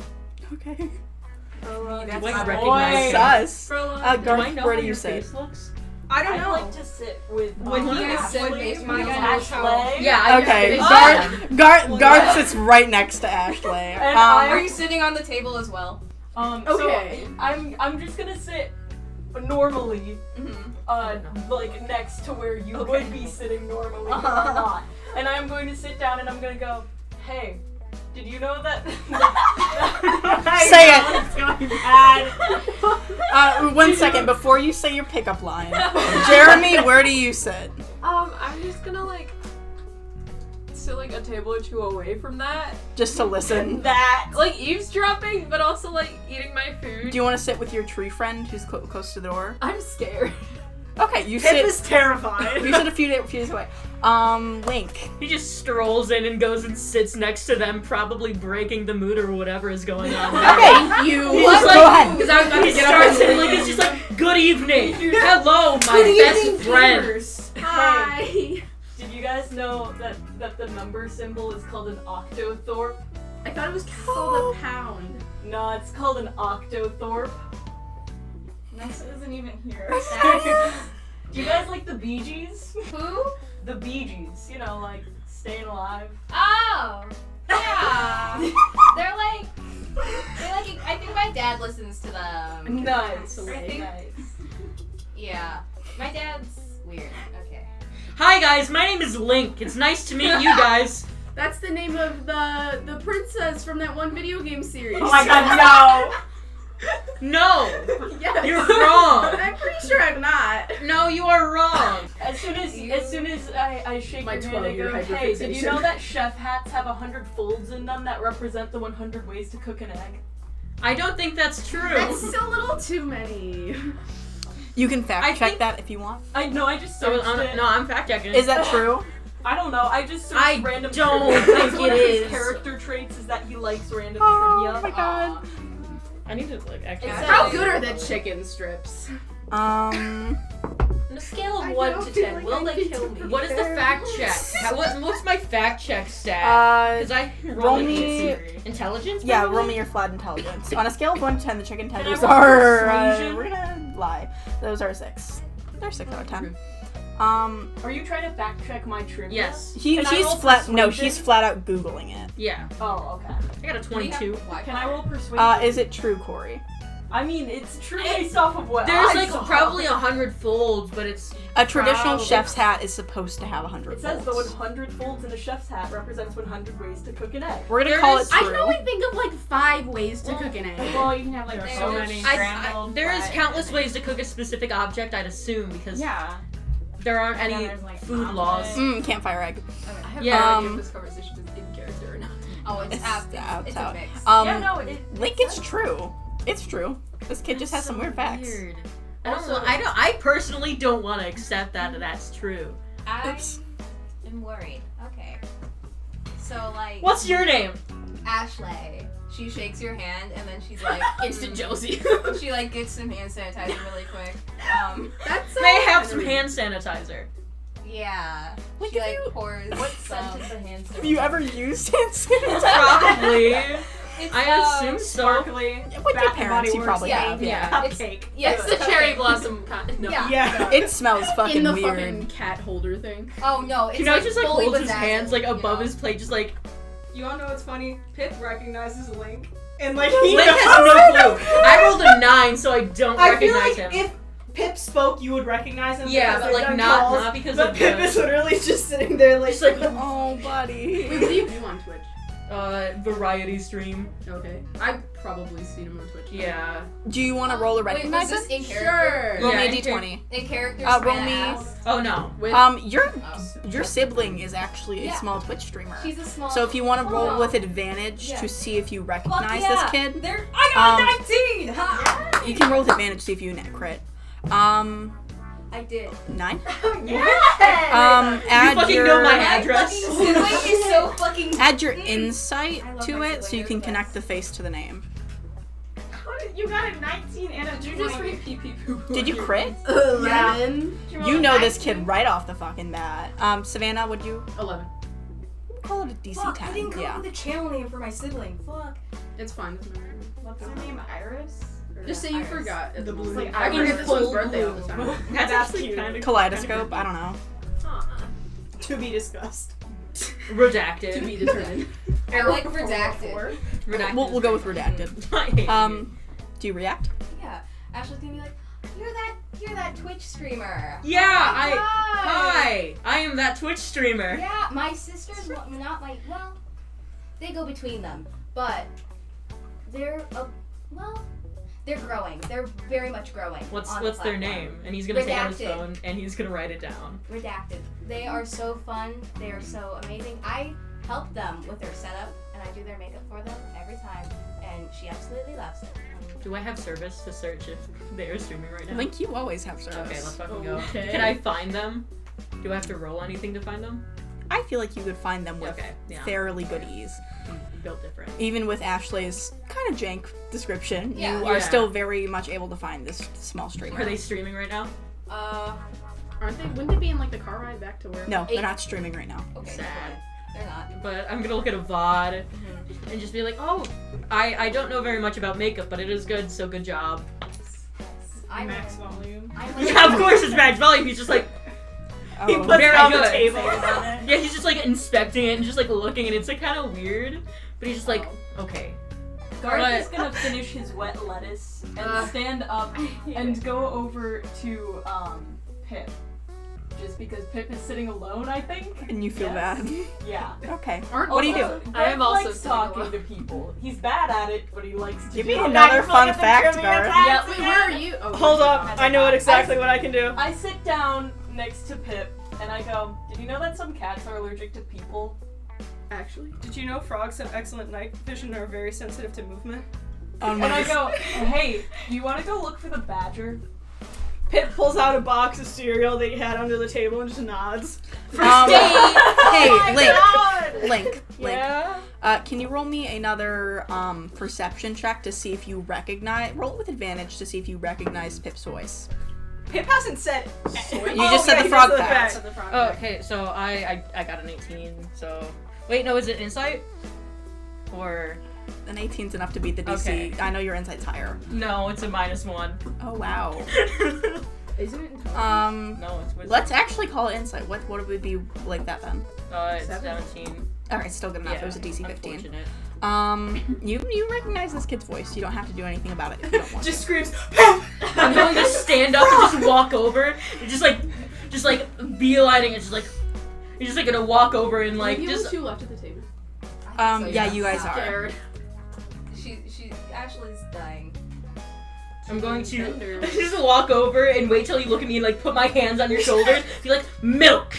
Okay.
Do
That's
I
my
recognize?
boy.
Sus.
Do
Garth,
I know
where
how
do you
your
sit?
face looks?
I don't
I'd
know.
like to sit with
When he
guys sit
Ashley,
face to
my
face,
Ashley.
Yeah. I
Okay,
just-
Garth sits right next to Ashley.
And
Are you sitting on the table as well?
Okay.
So I'm just gonna sit normally, like next to where you would be sitting normally, but I'm not. And I'm going to sit down and I'm gonna go, hey, did you know that?
Say it.
It's going bad.
1 second before you say your pickup line. Jeremy, where do you sit?
I'm just gonna like sit like a table or two away from that,
Just to listen.
that.
like eavesdropping, but also like eating my food.
Do you want to sit with your tree friend who's close to the door?
I'm scared.
Okay, you
Pip
sit.
is terrified.
You sit a few days away. Link.
He just strolls in and goes and sits next to them, probably breaking the mood or whatever is going on.
Thank you.
He's just
Go ahead.
Because I was about
He
to get up
starts
and
and like it's just like, good evening, hello, my best friend.
Hi.
Did you guys know that the number symbol is called an octothorpe?
I thought it was called a pound.
No, it's called an octothorpe.
Nessa isn't even here.
Do you guys like the Bee Gees?
Who?
The Bee Gees, you know, like Staying Alive.
Oh, yeah. They're like, I think my dad listens to them.
Nice.
I
think-
Nice.
Yeah, my dad's weird. Okay.
Hi guys, my name is Link. It's nice to meet you guys.
That's the name of the princess from that one video game series.
Oh my god, no!
No,
Yes.
you're wrong.
I'm pretty sure I'm not.
No, you are wrong.
As soon as I shake
My
your hand, I
12-year
go, hey, did you
hyperfixation.
know that chef hats have 100 folds in them that represent the 100 ways to cook an egg?
I don't think that's true.
That's still a little too many.
You can fact
I
check
think-
that if you want.
I know, I just
So,
searched it.
no, I'm fact checking.
Is that true?
I don't know, I just searched
I
random
don't
trivia.
think
That's one
it
of his
is.
character traits is that he likes random
Oh
trivia.
my god.
I need to like actually.
It's
How good are the chicken strips?
On a scale of
I
1
don't
to
feel
10,
like
will
I
they
need
kill
to
me? What is the fact check? What's my fact check stat? Because I
roll
like
me-
intelligence.
Yeah,
probably?
roll me your flat intelligence. On a scale of 1 to 10, the chicken tenders
roll
are.
persuasion?
We're gonna lie. Those are 6. They're 6 out of 10.
Are you trying to fact check my trivia?
Yes.
Can I
He's
roll
flat. No,
persuasion?
he's flat out googling it.
Yeah.
Oh, okay.
I got a 22.
Can I roll persuasion?
Is it true, Corey?
I mean, it's true based off of what
There's
I
like
saw.
probably 100 folds, but it's
A traditional
Probably.
chef's hat is supposed to have 100
It says the
folds.
100 folds in a chef's hat represents 100 ways to cook an egg.
We're gonna
There
call
is-
it
I
true.
can only think of like 5 ways to cook an egg.
Well, you can have like
There are
so
so
many
many.
scrambled.
there is
fried-
countless ways to cook a specific object, I'd assume, because
Yeah.
there aren't
And then
any
there's, like,
food
omelet.
laws.
Campfire egg.
I have
Yeah.
no idea if this conversation is in character or not.
Oh, it's
It's
a
out.
mix.
Yeah, no, it
Link, it's true. It's true. This kid just has some weird facts.
Weird. I personally don't want to accept that that's true.
I am worried. Okay. So, like...
What's your name?
Ashley. She shakes your hand, and then she's like...
Instant Josie.
She, like, gets some hand sanitizer really quick.
That's
May I have some hand sanitizer?
Yeah.
Like,
She,
if
like,
you-
pours
What
some...
scent is the hand
Have you ever used hand sanitizer?
Probably.
It's,
I assume so.
Sparkly.
With your
Bath and
parents,
Body
you
Works
probably
yeah,
have.
yeah.
Cupcake.
Yes,
It's the cherry blossom kind. No.
Yeah.
Yeah.
It smells fucking
in the
weird.
fucking cat holder thing.
Oh, no. It's
You know,
like
just like
fully
holds his
bedazzled,
hands like
you
above
know?
his plate, just like
You all know what's funny? Pip recognizes Link. And like
Link
he
has no clue. I rolled a 9, so I don't
I feel
recognize
like
him.
if Pip spoke, you would recognize him.
Yeah,
because
but
they've
like
done
not
calls,
because
but
of
Pip
the
is literally just sitting there like,
just like
Oh, buddy.
Wait, what do you do on Twitch?
variety stream.
Okay. I've probably seen him on Twitch.
Yeah.
Do you want to roll a
Wait,
recognize
was this
it?
in character?
Sure.
Roll me
Yeah,
a
in
d20.
In character,
Roll
Savannah
me-
asks.
Oh no.
With
Your sibling is actually a
Yeah.
small Twitch streamer.
She's a small...
So if you want to roll
Oh.
with advantage
Yeah.
to see if you
Fuck
recognize
yeah.
this kid,
I got
Um,
a 19! Ha!
you can roll with advantage to see if you net crit.
I did.
9.
yeah.
Add
fucking
your
know my
My
address.
fucking sibling is so fucking...
add your insight
I love
to
my
it, so
sibling,
you can
they're the
connect
best.
the face to the name.
You got a 19 and a
Did you just
20.
read pee pee poo poo?
Did you crit?
11.
You know this kid right off the fucking bat. Savannah, would you
11.
call it a DC
Fuck,
10?
I didn't come
Yeah.
up with a channel name for my sibling. Fuck.
It's fine. Doesn't matter.
What's her name? Iris?
Just say you
Iris.
forgot.
The blue.
Like,
I
I forget
forget
this
full
one's birthday all
blue.
the time.
That's actually
cute.
kind of
Kaleidoscope? I don't know.
to be discussed.
Redacted.
To be determined.
I like redacted.
Redacted.
We'll go with redacted.
I hate you.
Do you react?
Yeah. Ashley's gonna be like, you're that Twitch streamer.
Yeah,
Oh my God.
Hi! I am that Twitch streamer.
Yeah, my sisters, not my, well, they go between them, but they're growing. They're very much growing.
What's
on
their
the platform.
name? And he's gonna take out his
Redacted.
phone and he's gonna write it down.
Redacted. They are so fun. They are so amazing. I help them with their setup, and I do their makeup for them every time, and she absolutely loves it.
Do I have service to search if they are streaming right now?
Link, you always have service.
Okay, let's fucking go.
Okay.
Can I find them? Do I have to roll anything to find them?
I feel like you could find them with
Okay, yeah.
fairly good ease.
Built different.
Even with Ashley's kind of jank description,
Yeah.
you are
Yeah.
still very much able to find this small streamer.
Are they streaming right now?
Aren't they? Wouldn't they be in like the car ride back to where?
No, they're not streaming right now.
Okay,
Sad.
they're not.
But I'm gonna look at a VOD and just be like, oh, I don't know very much about makeup, but it is good, so good job.
I'm
Max volume.
Yeah, of course it's max volume. He's just like,
He
Oh.
puts
Very
it on the
good.
table.
yeah, he's just like inspecting it and just like looking, and it's like kind of weird, but he's just like, okay.
Garth
But-
is gonna finish his wet lettuce and stand up and go over to Pip. Just because Pip is sitting alone, I think.
And you feel
Yes.
bad.
Yeah.
Okay.
Aren't
What do you do?
Also,
I am
Garth
also
likes
sitting
talking
alone.
to people. He's bad at it, but he likes to
Give
do
me
it.
another fun fact,
trivia
Garth.
fact.
Yeah,
Wait, where are you? Oh,
Hold
you're
up, I know exactly what I can do.
I sit down next to Pip and I go, "Did you know that some cats are allergic to people?"
Actually.
Did you know frogs have excellent night vision and are very sensitive to movement?
And I go, "Hey, do you want to go look for the badger?"
Pip pulls out a box of cereal that he had under the table and just nods.
Hey, Link.
Yeah.
Can you roll me another perception check to see if you recognize? Roll it with advantage to see if you recognize Pip's voice.
Pip hasn't said.
You just said the frog fact.
Oh, okay, so I got an 18, so... Wait, no, is it insight? Or...
An 18's enough to beat the DC.
Okay.
I know your insight's higher.
No, it's a -1.
Oh wow.
Isn't it intelligence?
No, it's wisdom.
Let's actually call it insight. What would it be like that then?
It's
7?
17.
All right, still good enough.
Yeah,
It was a DC 15.
unfortunate.
You recognize this kid's voice. You don't have to do anything about it if you don't want
Just
to.
screams, Pip!
I'm going to stand up and just walk over, and just like beelining it, just like... You're just like gonna walk over and like,
Maybe it was
just...
2 left at the table.
Yeah, you guys are.
Scared.
She Ashley's dying.
I'm going to
Tender.
just walk over and wait till you look at me and like put my hands on your shoulders, be like, milk!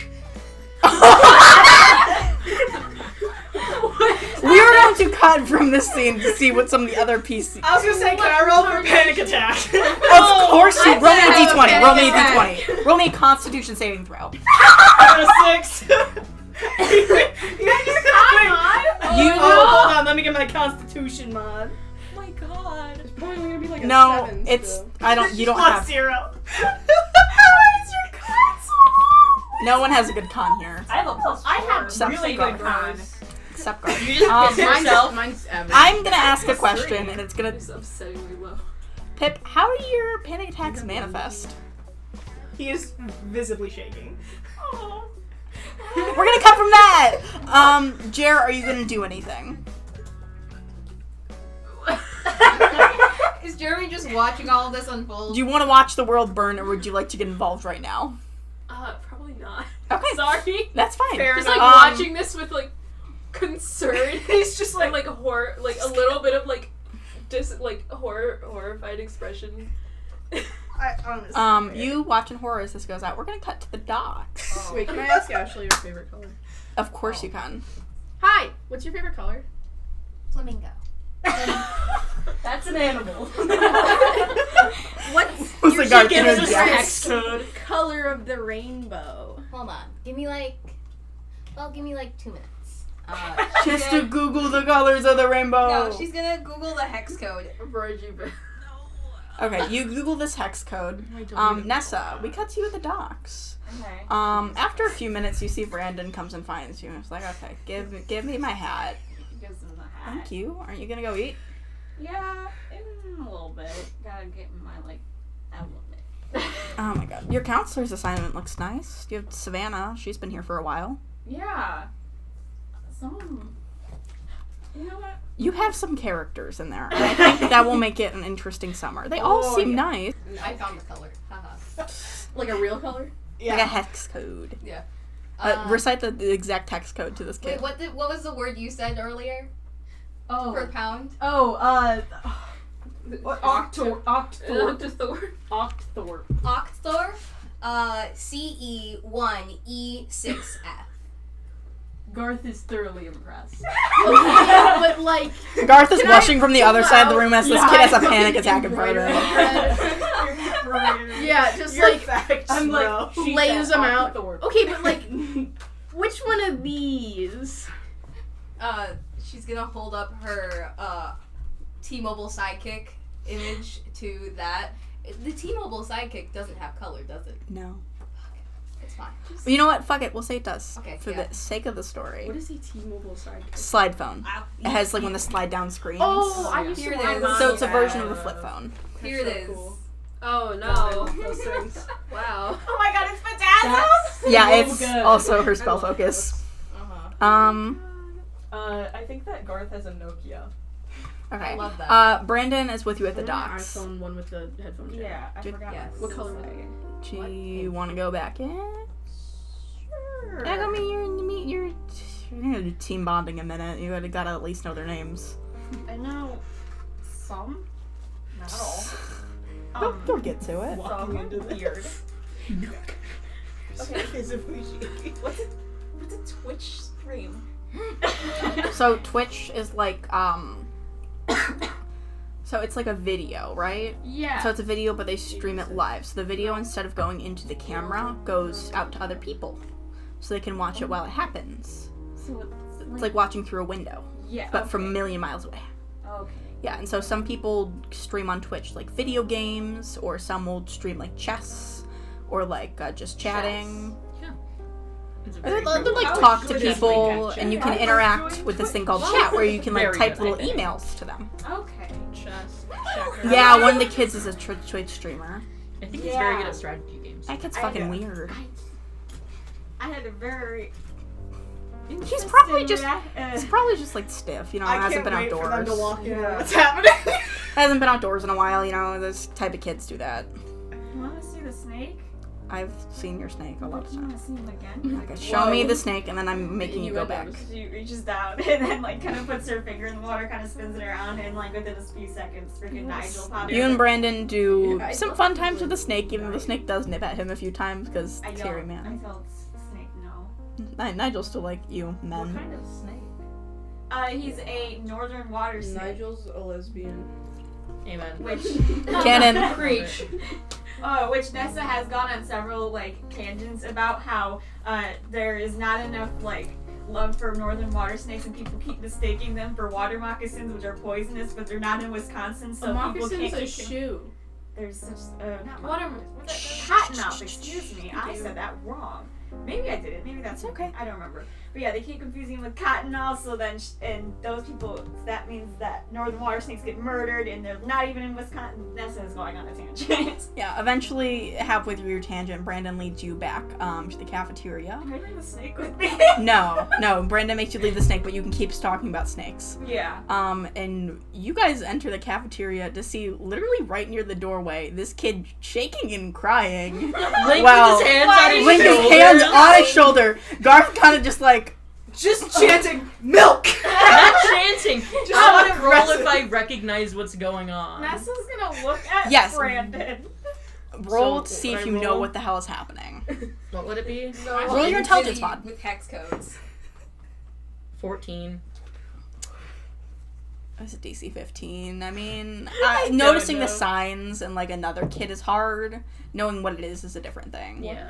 We are going to cut cut from this scene to see what some of the other PC.
I was gonna say, can I roll for panic attack?
Of course you roll me a
have a
d20. Roll me a
panic
d20. Roll me a Constitution saving throw.
I got a 6.
You
hold on, let me get my Constitution mod.
Oh my god.
It's probably gonna be like a
no,
7
it's
still.
I don't. You don't
Plus
have.
0.
No one has a good con here.
I have a +4.
I have
Some
really
people
good con.
Except Gar.
You just piss yourself.
Mine's average.
I'm gonna ask a question, and it's gonna.
It's upsettingly low.
Pip, how do your panic attacks manifest?
He is visibly shaking.
We're gonna cut from that. Jer, are you gonna do anything?
Is Jeremy just watching all of this unfold?
Do you want to watch the world burn, or would you like to get involved right now?
Probably not.
Okay,
Sorry.
that's fine.
Fair
Just
enough.
like watching this with like concern
He's just
and like horror, like a little bit of like horrified expression.
I honestly.
You watching horror as this goes out. We're gonna cut to the docks.
Wait, can I ask Ashley your favorite color?
Of course you can.
Hi, what's your favorite color?
Flamingo.
That's an animal.
What's
Who's the guy?
Give us a
Jack?
sex code.
color of the rainbow?
Hold on. Give me like 2 minutes.
Just to Google the colors of the rainbow.
No, she's gonna Google the hex code.
Okay, you Google this hex code. Nessa, we cut to you at the docks.
Okay.
After a few minutes, you see Brandon comes and finds you. And it's like, okay, give me my hat.
Gives him the hat.
Thank you. Aren't you gonna go eat?
Yeah, in a little bit. Gotta get my element.
Oh my god. Your counselor's assignment looks nice. You have Savannah. She's been here for a while.
Yeah. You know what?
You have some characters in there. And I think that will make it an interesting summer. They all seem nice.
I found the color. Haha.
Like a real color?
Like a hex code.
Yeah.
Recite the exact hex code to this kid.
Wait, what was the word you said earlier?
Oh.
For pound?
Octor.
Octor. CE1E6F.
Garth is thoroughly impressed.
But like,
Garth is
Can
watching
I
from the other
pull
side of the
out
room as this
my
kid has a panic
fucking
attack in front of him.
yeah, just
You're
like
facts,
I'm
bro.
like, she
lays
said
them out.
Octor.
Okay, but like, which one of these?
She's gonna hold up her T-Mobile sidekick image to that. The T-Mobile sidekick doesn't have color, does it?
No.
It's fine.
Well, you know what? Fuck it. We'll say it does.
Okay,
For
yeah.
the sake of the story.
What is a T-Mobile sidekick?
Slide phone. It has like one of the slide down screens.
Oh, I used
Here
to
it
want
is.
mine.
So it's a version of the flip phone.
Here it is.
Cool.
Oh no.
Those things.
Wow.
Oh my god, it's Bedazzled!
Yeah,
So
it's
good.
also her spell focus.
I think that Garth has a Nokia.
Okay.
I love that.
Brandon is with you at the
My
docks.
iPhone one with the headphone jack.
Yeah, I
Did-
forgot.
yes.
What color was
Do you want to go back in?
Sure.
I mean, you're gonna do team bonding a minute. You gotta at least know their names.
I know some. Not all.
They'll get to it.
Walking into the
weird.
Okay, visibly shaky.
What's a Twitch stream?
So Twitch is like so it's like a video, right?
Yeah.
So it's a video, but they stream it live. So the video, instead of going into the camera, goes out to other people, so they can watch it while it happens.
So
It's like watching through a window,
yeah.
but from a million miles away.
Okay.
Yeah, and so some people stream on Twitch like video games, or some will stream like chess, or like just chatting. Or they'll like talk to people, and you can interact with this thing called chat, where you can like
Very
type
good, I
little
think.
emails to them.
Okay.
Yeah, one of the kids is a Twitch streamer.
I think he's very good at strategy games.
That kid's
I
fucking
know.
weird.
I had a very.
He's probably
interesting
just He's probably just like stiff, you know,
I
hasn't
can't
been
wait for them
outdoors.
to walk in.
Yeah.
What's happening?
Hasn't been outdoors in a while, you know, those type of kids do that.
You want to see the snake?
I've seen your snake a lot of
You want
times.
to see him again?
Okay, show me the snake, and then I'm making you go back.
She reaches down and then like kind of puts her finger in the water, kind of spins it around, and like within a few seconds, freaking Nigel pops.
You and Brandon do
Yeah, I
some
don't
fun times with the
really
snake, even though the snake does nip at him a few times, because
I
scary
yelled. I
man.
told Snake no.
Nigel's still like you,
What
men.
kind of snake?
He's a northern water snake.
Nigel's a lesbian.
Amen.
Which
Canon.
Preach.
which Nessa has gone on several like tangents about how there is not enough like love for northern water snakes and people keep mistaking them for water moccasins, which are poisonous, but they're not in Wisconsin, so
A
people
moccasin's
can't
a
keep
shoe.
There's such not
Water.
cottonmouth. Excuse me, I said that wrong. Maybe I did it. Maybe that's okay. I don't remember. But yeah, they keep confusing with cottonmouth. So then, and those people, that means that northern water snakes get murdered, and they're not even in Wisconsin. Nessa is going on a tangent.
Yeah, eventually, halfway through your tangent, Brandon leads you back to the cafeteria.
Can I bring the snake with me?
No, Brandon makes you leave the snake, but you can keep talking about snakes.
Yeah.
And you guys enter the cafeteria to see, literally right near the doorway, this kid shaking and crying.
Link
Wow.
with his hands on his
Link his
shoulder.
hands on his shoulder. Garth kind of just like,
Just chanting milk.
Not chanting.
Just
I want to roll
aggressive.
if I recognize what's going on.
Nessa's gonna look at
Yes.
Brandon.
roll
So,
to see
what
if
I
you know
roll?
what the hell is happening.
What would it be?
Roll your intelligence mod.
With hex codes.
14.
It's a DC 15. I mean,
don't
noticing the
know.
signs and like another kid is hard. Knowing what it is a different thing.
Yeah.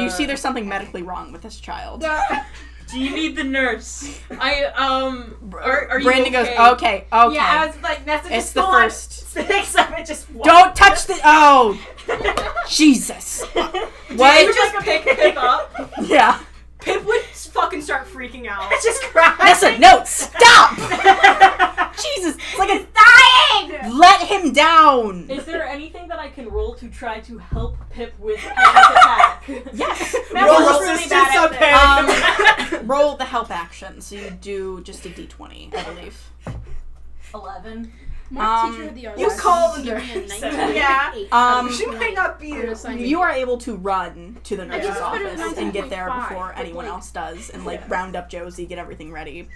You see there's something medically wrong with this child.
Do you need the nurse? Are you
Brandon
okay?
goes, okay.
Yeah, I was like, Nessa
It's
just
the
full on
first.
sticks up and just
Don't touch the. Oh, Jesus.
What?
What?
You just pick Pip up.
Yeah.
Pip would fucking start freaking out.
just crying.
Nessa, no, stop! Jesus, it's like a
dying!
let him down.
Is there anything that I can roll to try to help Pip with panic attack?
Yes.
Roll assistance on
panic.
Roll the help action. So you do just a d20, I believe.
11.
My teacher had the
You call the
gave me a
nurse.
19.
Yeah.
She might not be.
You are able to run to the nurse's
just put it
office
in
and get there
19.5,
before
but,
anyone
like-
else does, and like round up Josie, get everything ready.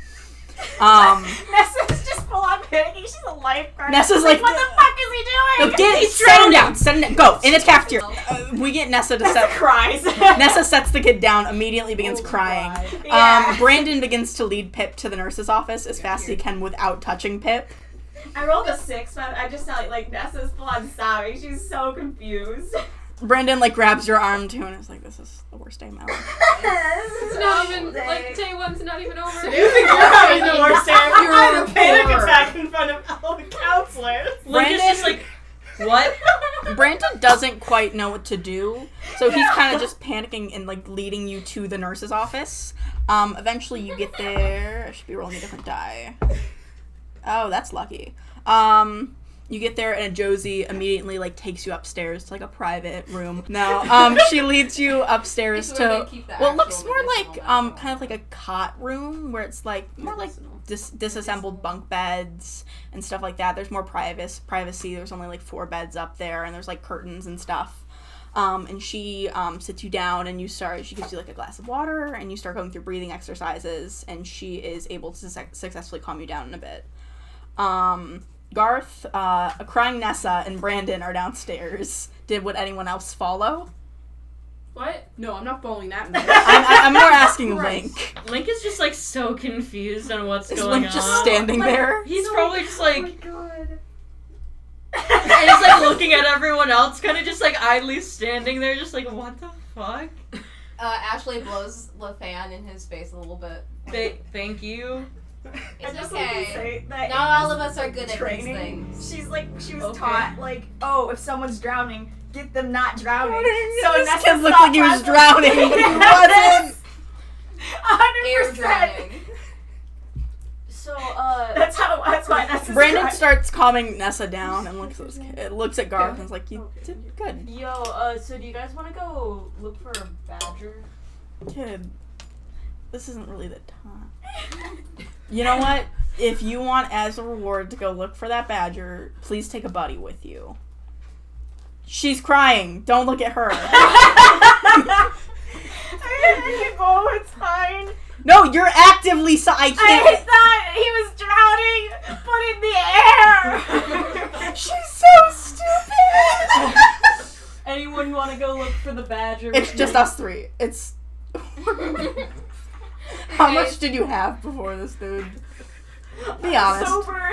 Nessa's just full on panicking. She's a lifeguard.
Nessa's like,
what the fuck is he doing?
No, set him down. Set him down. Go in the cafeteria. We get Nessa to
Nessa
set.
cries.
Nessa sets the kid down. Immediately begins crying.
Yeah.
Brandon begins to lead Pip to the nurse's office as fast as he can without touching Pip.
I rolled a 6, but I just felt like Nessa's full on sobbing. She's so confused.
Brandon like grabs your arm too, and it's like, this is the worst day of my life.
It's not even, like, day one's not even over.
You think you're having the worst day?
You're
I had a panic
poor.
attack in front of all the counselors.
Link is just like, what?
Brandon doesn't quite know what to do, so he's kind of just panicking and like leading you to the nurse's office. Eventually you get there. I should be rolling a different die. Oh, that's lucky. You get there and Josie immediately like takes you upstairs to like a private room. No, she leads you upstairs
It's where
to
they keep the
well, it looks
actual
more like
medicinal
kind of like a cot room where it's like more like disassembled bunk beds and stuff like that. There's more privacy. There's only like 4 beds up there, and there's like curtains and stuff. And she sits you down, and she gives you like a glass of water, and you start going through breathing exercises, and she is able to successfully calm you down in a bit. Garth, a crying Nessa, and Brandon are downstairs. Did would anyone else follow?
What?
No, I'm not following that man.
I'm more asking Link.
Link is just like so confused on what's
Is
going
Link
on.
just standing there?
He's probably just like,
God.
and he's like looking at everyone else, kind of just like idly standing there, just like, what the fuck?
Ashley blows the fan in his face a little bit.
Thank you.
It's
I just want to
okay.
say that
Not
in
all of us are good at these
training,
things.
She was
Okay.
taught like, oh, if someone's drowning, get them not drowning.
This
Nessa's
kid looked
thought
like he was
process-
drowning, but he wasn't.
100%.
Air drowning.
So,
That's why Nessa's
Brandon
crying.
starts calming Nessa down and looks at Garth and is like, you did good,
yo, so do you guys want to go look for a badger?
kid. This isn't really the time. You know what? If you want as a reward to go look for that badger, please take a buddy with you. She's crying. Don't look at her.
Oh, it's fine.
No, you're actively I can't.
I thought he was drowning, but in the air.
She's so stupid.
Anyone want to go look for the badger?
It's just us 3. It's. How much did you have before this, dude? Be honest.
Sober.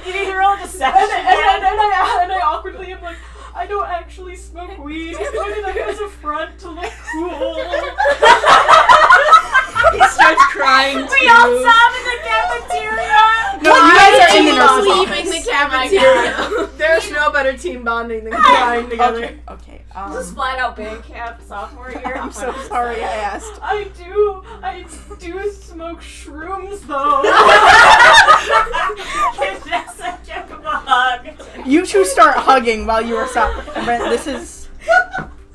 You need to roll a deception.
And I awkwardly am like, I don't actually smoke weed. I put it up as a front to look cool.
He starts crying too.
We all saw him in the cafeteria.
No, you guys are in the nurse's
leaving
office.
the cafeteria.
There's no better team bonding than crying together.
Okay.
This is flat out band camp sophomore year.
I'm so sorry I asked.
I do smoke shrooms though.
Nessa, give him a hug.
You two start hugging while you are stopping. This is.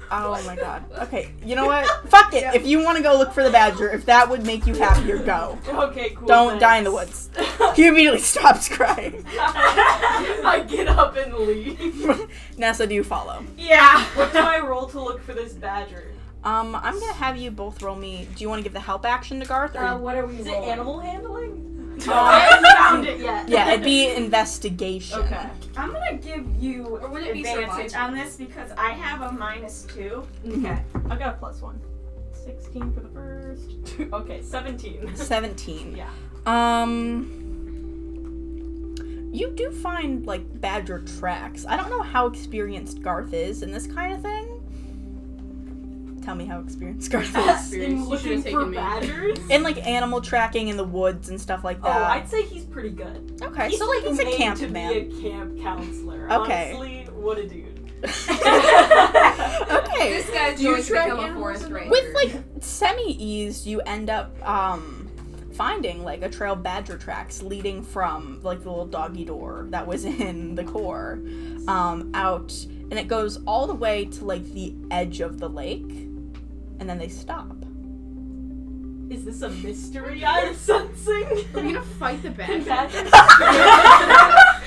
Oh my god. Okay, you know what? Fuck it. If you want to go look for the badger, if that would make you happier, go.
Okay, cool.
Don't die in the woods. He immediately stops crying.
I get up and leave.
Nessa, do you follow?
Yeah.
What do I roll to look for this badger?
I'm gonna have you both roll me. Do you want to give the help action to Garth? Or
What are we
Is it
rolling?
animal handling?
I haven't found it yet.
yeah, it'd be investigation.
Okay.
I'm gonna give you
Or would it be
advantage
survival?
on this because I have a -2.
Okay. I got a +1. 16 for the first. Okay, 17.
17.
Yeah.
You do find like badger tracks. I don't know how experienced Garth is in this kind of thing. Tell me how experienced Garth is.
In
You
looking
should've
for
taken me.
badgers?
In like animal tracking in the woods and stuff like
Oh,
that.
I'd say he's pretty good.
Okay,
He's
so
like
he's a
made
camp
to
man.
be a camp counselor.
Okay.
Honestly, what a dude.
Okay.
This guy's
Do you
going to
track
become a
animals
forest
in the
ranger.
With like semi-ease, you end up finding like a trail of badger tracks leading from like the little doggy door that was in the core out, and it goes all the way to like the edge of the lake, and then they stop.
Is this a mystery I'm sensing?
Are we gonna fight the
Can
badger?
badgers,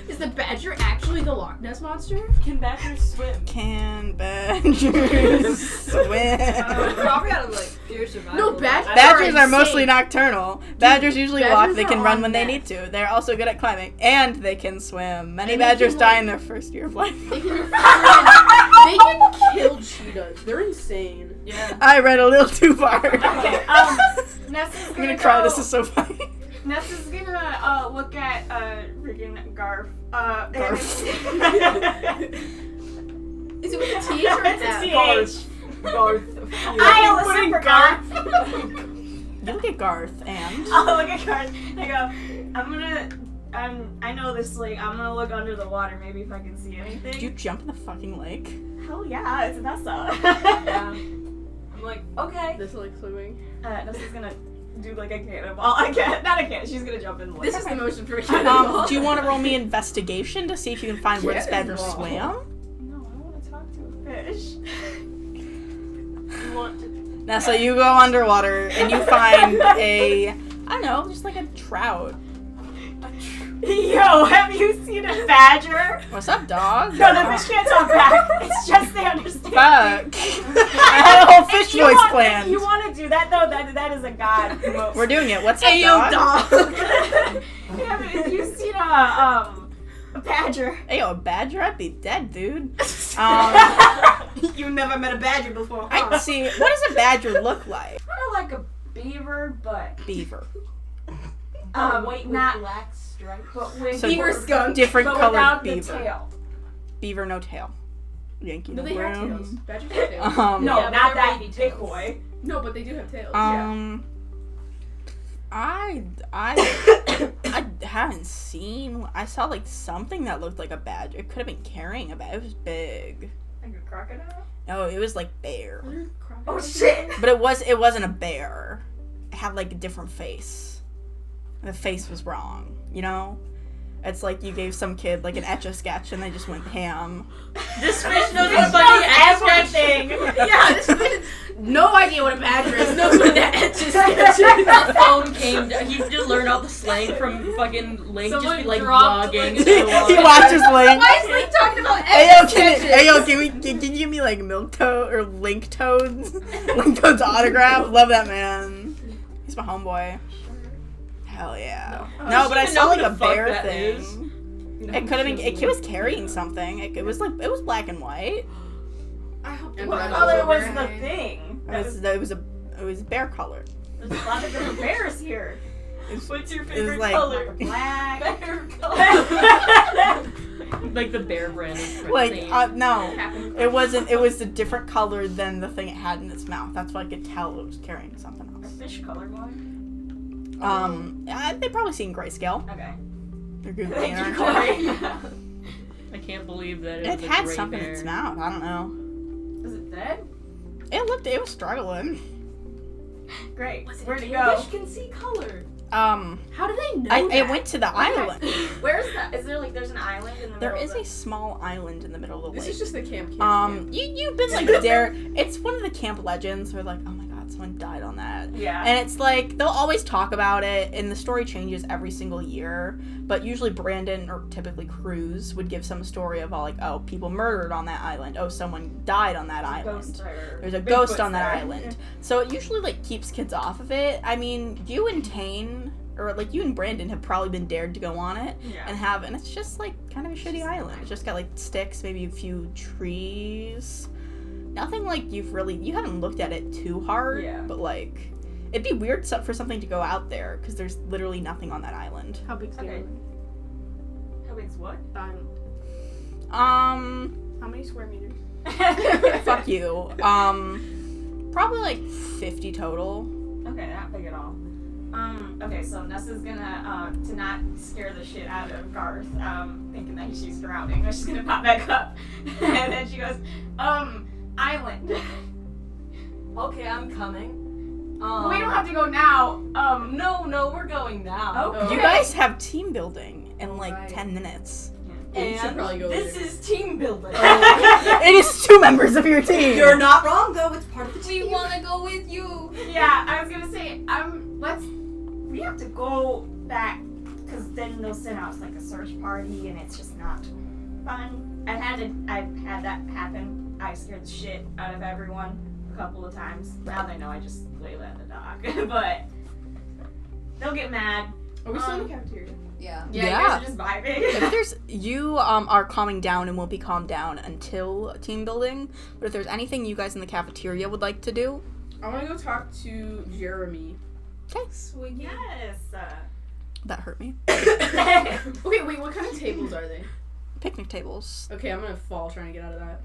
Is the badger actually the Loch Ness monster?
can badgers swim?
Can badgers swim?
Probably out of like pure survival.
No, badgers.
Badgers are
insane.
mostly nocturnal. Badgers usually walk.
badgers
They can
are
run
on
when they
meth.
need to. They're also good at climbing, and they can swim. Many
And they
badgers
can,
die
like-
in their first year of life.
They can kill cheetahs. They're insane.
Yeah.
I read a little too far.
Okay, Nessa's
I'm gonna cry. This is so funny.
Nessa's gonna look at freaking Garf.
Garf.
Is it with a T or
It's
an
a
F?
TH.
Garth.
I'll listen for Garf.
You look at Garth and
I'll look at Garth. I go, I'm gonna. I know this lake. I'm gonna look under the water, maybe if I can see anything.
did you jump in the fucking lake?
Hell yeah, it's Nessa.
Yeah. I'm like, okay.
This is like swimming.
Nessa's gonna do like a cannonball. Not a cannon. She's gonna jump in the lake.
This is the motion for a cannonball.
Do you want to roll me investigation to see if you can find where this badger
Cannonball.
swam?
No, I want to talk to a fish.
You want to.
Now, so you go underwater and you find a, I don't know, just like a trout.
Yo, have you seen a badger?
What's up, dog?
No, the fish can't talk back. It's just they understand.
Fuck. I had a whole fish voice
If
planned.
you want to do that though, that is a god move.
We're doing it. What's up, dog?
Yeah, but if you've seen a badger.
Hey, yo, a badger? I'd be dead, dude.
You never met a badger before.
I see. What does a badger look like?
Kind of like a beaver, but
Beaver.
White with
not
black stripes.
but with
So
beaver skunk,
different
but
colored
without
beaver.
the tail.
Beaver, no tail. Yankee,
No,
no
they have
brown.
tails. Badgers have tails.
No,
Yeah, but
not
they're
that
baby
big
tails.
boy.
No, but they do have tails.
I haven't seen. I saw like something that looked like a badger. It could have been carrying a badger. It was big.
Like a crocodile.
No, it was like bear.
Oh shit!
But it wasn't a bear. It had like a different face. The face was wrong, you know? It's like you gave some kid like an Etch-a-Sketch and they just went ham.
This fish knows what fucking
Everything.
Yeah, this man no idea what a badger is. Knows what that etches.
The phone came down. He just learned all the slang from fucking Link.
Someone
Just be like
dropped,
vlogging.
like,
He watches Link.
Why is Link talking about
Hey yo, can you give me like Milk Toad or Link Toad's Link Toad's autograph? Love that man. He's my homeboy. Hell yeah. No, but I
even
saw
know
like
who
a
the fuck
bear
that
thing.
is.
It could have been. It was carrying something. It was black and white.
I hope
What color was the thing?
It was a bear color.
There's a lot of different bears here.
What's your
It was
favorite
like
color?
Black.
Bear color.
Like the bear brand.
like no, it wasn't. It was a different color than the thing it had in its mouth. That's why I could tell it was carrying something
A
else.
fish color one.
They've probably seen grayscale.
Okay.
They're good.
Thank you,
Corey.
Corey.
I can't believe that
It
was a
had
gray
something
bear.
in its mouth. I don't know.
Is it dead?
It was struggling.
Great.
Was it
Where'd
a
it go?
fish can see color.
How do they know that?
It went to the island.
Where's that? Is there there's an island in the
There
middle
is
of
a small island in the middle of the
This
lake.
is just the camp.
You've been like there. It's one of the camp legends where like, oh my god, someone died on that.
Yeah.
And it's like they'll always talk about it, and the story changes every single year. But usually Brandon or typically Cruz would give some story of all like, oh, people murdered on that island. Oh, someone died on that island. There's a ghost on that island. So it usually like keeps kids off of it. I mean, you and Tane, or like you and Brandon have probably been dared to go on it and it's just like kind of a shitty island. It's just got like sticks, maybe a few trees. Nothing like you haven't looked at it too hard.
Yeah.
But like, it'd be weird for something to go out there because there's literally nothing on that island.
How big's the
Okay.
island?
How big's what?
Island. How many square meters?
Fuck you. Probably like 50 total.
Okay, not big at all. Okay, so Nessa's gonna, to not scare the shit out of Garth, thinking that she's drowning, she's gonna pop back up. And then she goes, island.
Okay, I'm coming.
We don't have to go now.
No, we're going now.
Okay.
You guys have team building in like
Right.
10 minutes.
You should
And
probably go
this
later.
is team building.
It is 2 members of your team.
You're not wrong though. It's part of the team.
We wanna go with you.
Yeah, I was gonna say, we have to go back, because then they'll send out like a search party, and it's just not fun. I've had that happen. I scared the shit out of everyone a couple of times. Now they know I just lay at the dock, but they'll get mad.
Are we still in the cafeteria?
Yeah.
Yeah, you
Yeah.
guys are just vibing.
If there's you are calming down and won't be calmed down until team building. But if there's anything you guys in the cafeteria would like to do,
I want to go talk to Jeremy.
Sweet. Yes.
that hurt me.
Okay, wait, what kind of tables are they?
Picnic tables.
Okay, I'm gonna fall trying to get out of that.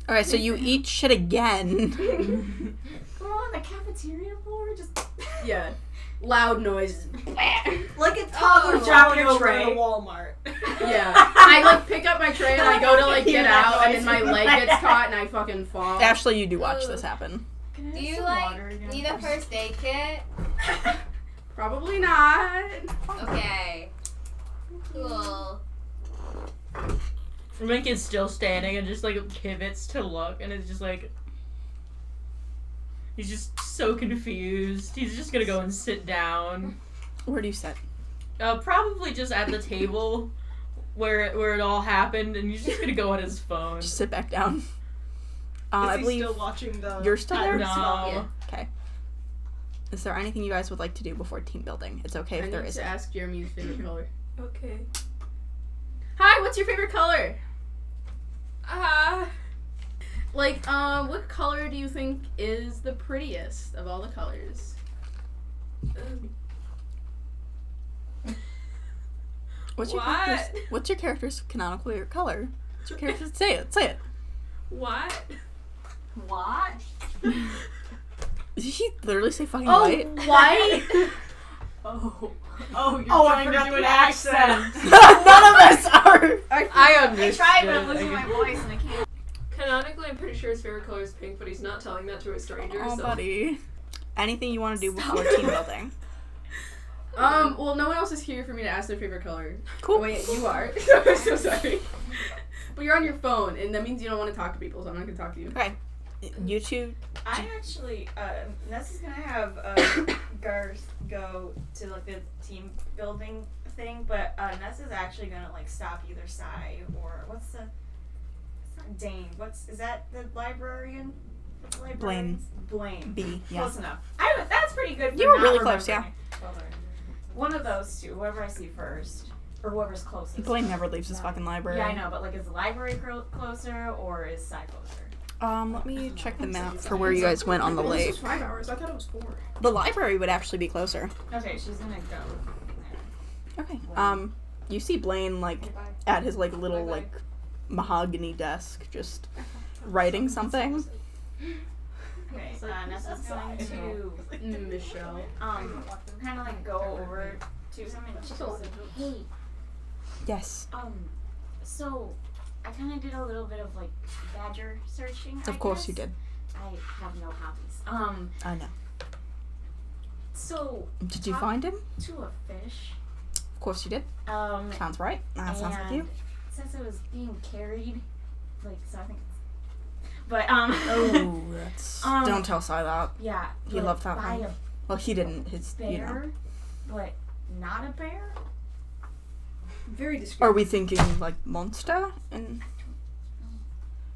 Alright, so you eat shit again.
Go on the cafeteria floor, just
Yeah. Loud noises.
Like a toddler
dropping
rolling
a
over
tray.
in a Walmart.
Yeah. I like pick up my tray and I go to like
Hear
get
that
out and then
noise.
my leg gets caught and I fucking fall.
Ashley, you do watch this happen.
Can I
Do
have
you
some
like
water again?
need a first aid kit?
Probably not.
Okay. Cool.
Lincoln's still standing and just like pivots to look, and it's just like he's just so confused. He's just gonna go and sit down.
Where do you sit?
Probably just at the table where it all happened, and he's just gonna go on his phone.
Just sit back down.
Is
I
he
believe
still watching the?
you're still there?
No.
Okay. Is there anything you guys would like to do before team building? It's okay
I
if there
need
isn't.
to ask Jeremy his favorite color.
Okay.
Hi, what's your favorite color? What color do you think is the prettiest of all the colors?
What's your
What?
character's canonical color? What's your character's say it. Say it.
What?
What?
Did he literally say fucking
Oh,
white?
white?
Oh, you're
Oh, I
trying to
forgot
do
the
an
accent.
accent.
None of us are.
I
I
understood.
tried, but I'm losing my voice and I can't.
Canonically, I'm pretty sure his favorite color is pink, but he's not telling that to a stranger.
Oh,
so.
buddy. Anything you want to do before team building?
Well, no one else is here for me to ask their favorite color.
Cool.
Oh, wait, you are. I'm so sorry. But you're on your phone, and that means you don't want to talk to people, so I'm not going to talk to you.
Okay. You two.
I actually, Nessa's gonna have Garth go to like the team building thing, but Nessa's actually gonna like stop either Skye or it's not Dane. Is that the librarian? What's the librarian? Blaine.
B. Yeah.
Close enough. That's pretty good. For
You were
not
really close,
remembering. One of those two, whoever I see first, or whoever's closest.
Blaine never leaves his fucking library.
Yeah, I know, but like, is the library closer or is Skye closer?
Let me check the map for where you guys went on the
This
lake.
was 5 hours. I thought it was 4.
The library would actually be closer.
Okay, she's gonna go there.
Okay. You see Blaine, like, at his, like, little, like, mahogany desk, just writing something.
Okay, Nessa's going to
Michelle.
kind of like go over to someone. She goes, "Hey,
Yes.
so I kind of did a little bit of like badger searching.
Of course you did.
I have no hobbies.
I know.
So
Did you
talk
find him?
to a fish.
Of course you did. Sounds right. That sounds like you.
And since it was being carried, like, so I think but
Oh, that's... don't tell Sai that.
yeah,
He
but
loved that
by
one.
a
Well, he didn't. His,
bear,
you know.
but not a bear.
Very discreet.
Are we thinking, like, monster?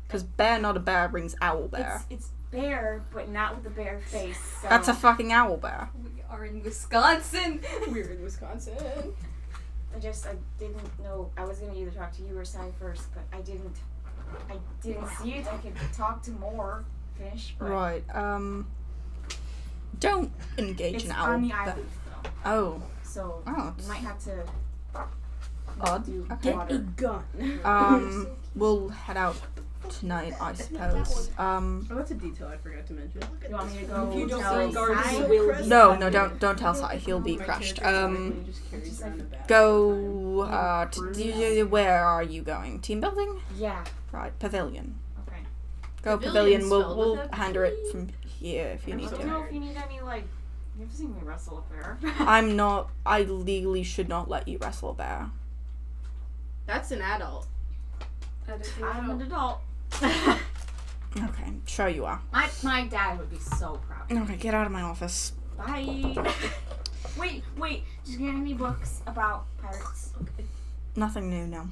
Because bear, not a bear, brings owl bear.
It's bear, but not with the bear face. So
That's a fucking owl bear.
We are in Wisconsin.
We're in Wisconsin.
I didn't know. I was gonna either talk to you or Sai first, but I didn't see it. I could talk to more fish, but
Right. Don't engage
it's
an owl
on the
bear.
island though.
Oh.
So
Oh,
you
it's
might have to
odd.
do
Okay.
water.
Gun.
We'll head out tonight, I suppose.
Oh, that's a detail I forgot to mention.
You want me to go
If you don't
tell
see guards,
Sai?
you will be.
No, don't tell Sai. He'll be crushed. Go, where are you going? Team building?
Yeah.
Right, pavilion.
Okay.
Go
Pavilion
pavilion.
spelled
We'll
with a
handle it from here if you
I
need
don't
to.
know if you need any like. You've seen me wrestle a bear.
I legally should not let you wrestle a bear.
That's an adult.
I'm an adult.
Okay, sure you are.
My dad would be so proud.
Okay, get out of my office.
Bye. Wait. Just get any books about pirates.
Nothing new, no.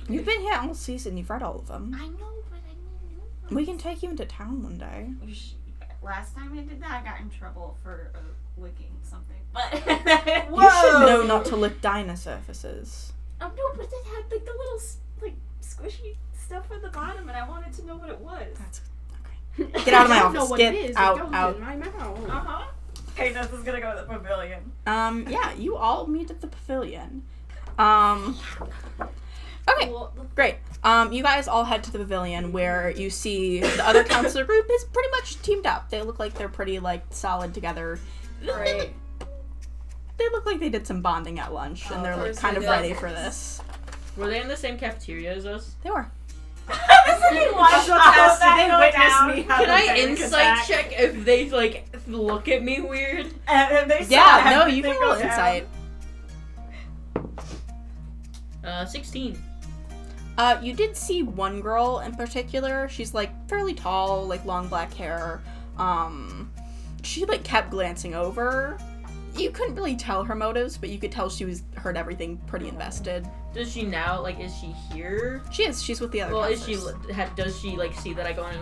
You've been here all season, you've read all of them.
I know, but I need new ones.
We can take you into town one day.
Last time I did that, I got in trouble for licking something. But
You should know not to lick diner surfaces.
Oh no, but it had like the little like squishy stuff at the bottom, and I wanted to know what it was.
That's okay. Get out of my
I don't know
office.
what
Get
it is.
out,
it goes
out.
in my mouth.
Okay, this is gonna go to the pavilion.
Yeah, you all meet at the pavilion. Okay, great. You guys all head to the pavilion where you see the other counselor group is pretty much teamed up. They look like they're pretty, like, solid together.
Right.
They look like they did some bonding at lunch, and they're, like, kind of ready for this.
Were they in the same cafeteria as us?
They were.
Can I insight check if they, like, look at me weird?
Yeah, no, you can roll insight.
16.
You did see one girl in particular. She's, like, fairly tall, like, long black hair. She, like, kept glancing over. You couldn't really tell her motives, but you could tell she heard everything pretty invested.
Does she now, like, is she here?
She is. She's with the other
Well, is she,
counselors.
does she, like, see that I go in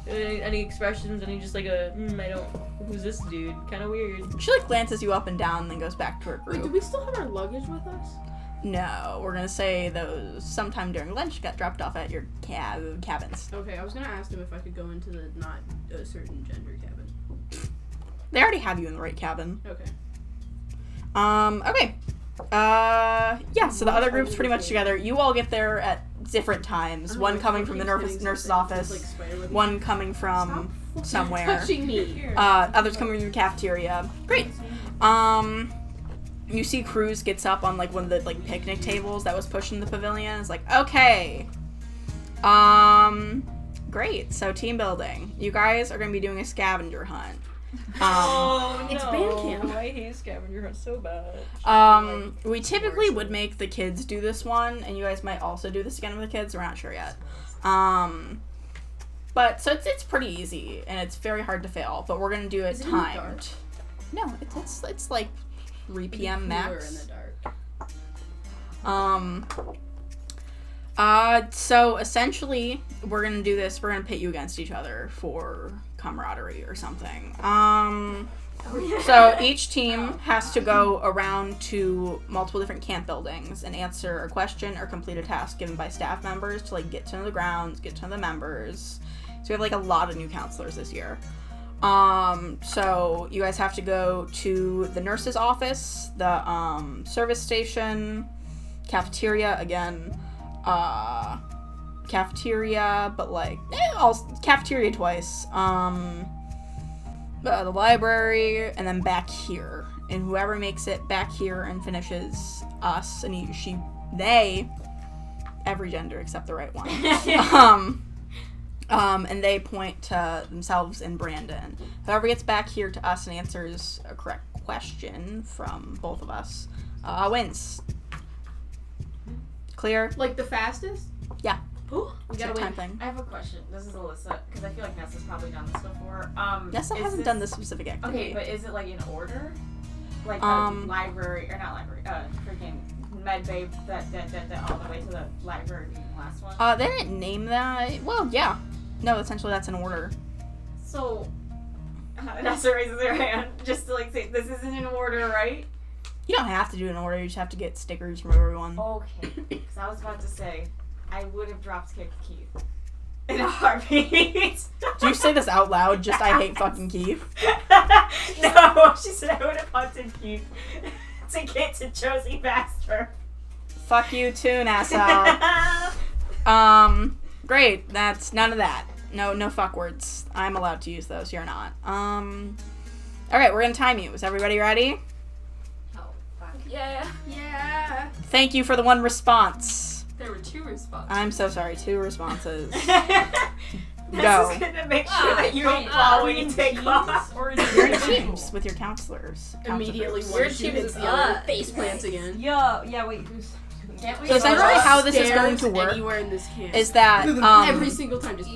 and, any expressions, any just, like, I don't, who's this dude? Kind of weird.
She, like, glances you up and down and then goes back to her
Wait, do
group.
we still have our luggage with us?
No, we're gonna say those sometime during lunch got dropped off at your cabins.
Okay, I was gonna ask them if I could go into the not a certain gender cabin.
They already have you in the right cabin.
Okay.
Okay. Yeah, so the other group's pretty much together. You all get there at different times. One coming from the nurse's office, one coming from somewhere.
Touching me.
Others coming from the cafeteria. Great. You see Cruz gets up on, like, one of the, like, picnic tables that was pushed in the pavilion. It's like, okay. Great. So, team building. You guys are going to be doing a scavenger hunt.
It's band camp.
I hate scavenger hunt so bad.
We typically would make the kids do this one, and you guys might also do this again with the kids. We're not sure yet. But, so it's pretty easy, and it's very hard to fail, but we're going to do it
Is it in the
timed. No, it's like 3 p.m. max.
In the dark.
So essentially, we're gonna do this. We're gonna pit you against each other for camaraderie or something. So each team has to go around to multiple different camp buildings and answer a question or complete a task given by staff members to like get to know the grounds, get to know the members. So we have like a lot of new counselors this year. So you guys have to go to the nurse's office, the service station, cafeteria again, cafeteria, but like cafeteria twice. The library, and then back here. And whoever makes it back here and finishes us, and they, every gender except the right one. And they point to themselves and Brandon. Whoever gets back here to us and answers a correct question from both of us, wins. Clear?
Like the fastest?
Yeah.
Ooh, we gotta
time
win.
thing.
I have a question. This is Alyssa, because I feel like Nessa's probably done this before.
Nessa hasn't done this specific activity.
Okay, but is it like in order? Like library, or not library, freaking med bay, that all the way to the library being the last one?
They didn't name that. Well, yeah. No, essentially that's in order.
So, Nessa raises her hand just to like say, this isn't in order, right?
You don't have to do it in order, you just have to get stickers from everyone.
Okay, because I was about to say, I would have drop kicked Keith in a heartbeat.
Do you say this out loud? Just I hate fucking Keith.
No, she said I would have hunted Keith to get to Josie faster.
Fuck you too, Nessa. Great. That's none of that. No fuck words. I'm allowed to use those. You're not. Alright, we're gonna time you. Is everybody ready?
Oh, fuck.
Yeah.
Yeah.
Thank you for the one response.
There were 2 responses.
I'm so sorry. 2 responses.
This
Go.
is gonna make sure that you don't fall when you take off.
Or is
You're in
it
teams with your counselors.
Immediately
Counselors.
one
Your
shoots
team's
the other.
us.
Face plants again.
Yo, yeah, wait, who's...
Can't we
So essentially
go
how this is going
Upstairs
to work
anywhere in this camp.
is that
every single time just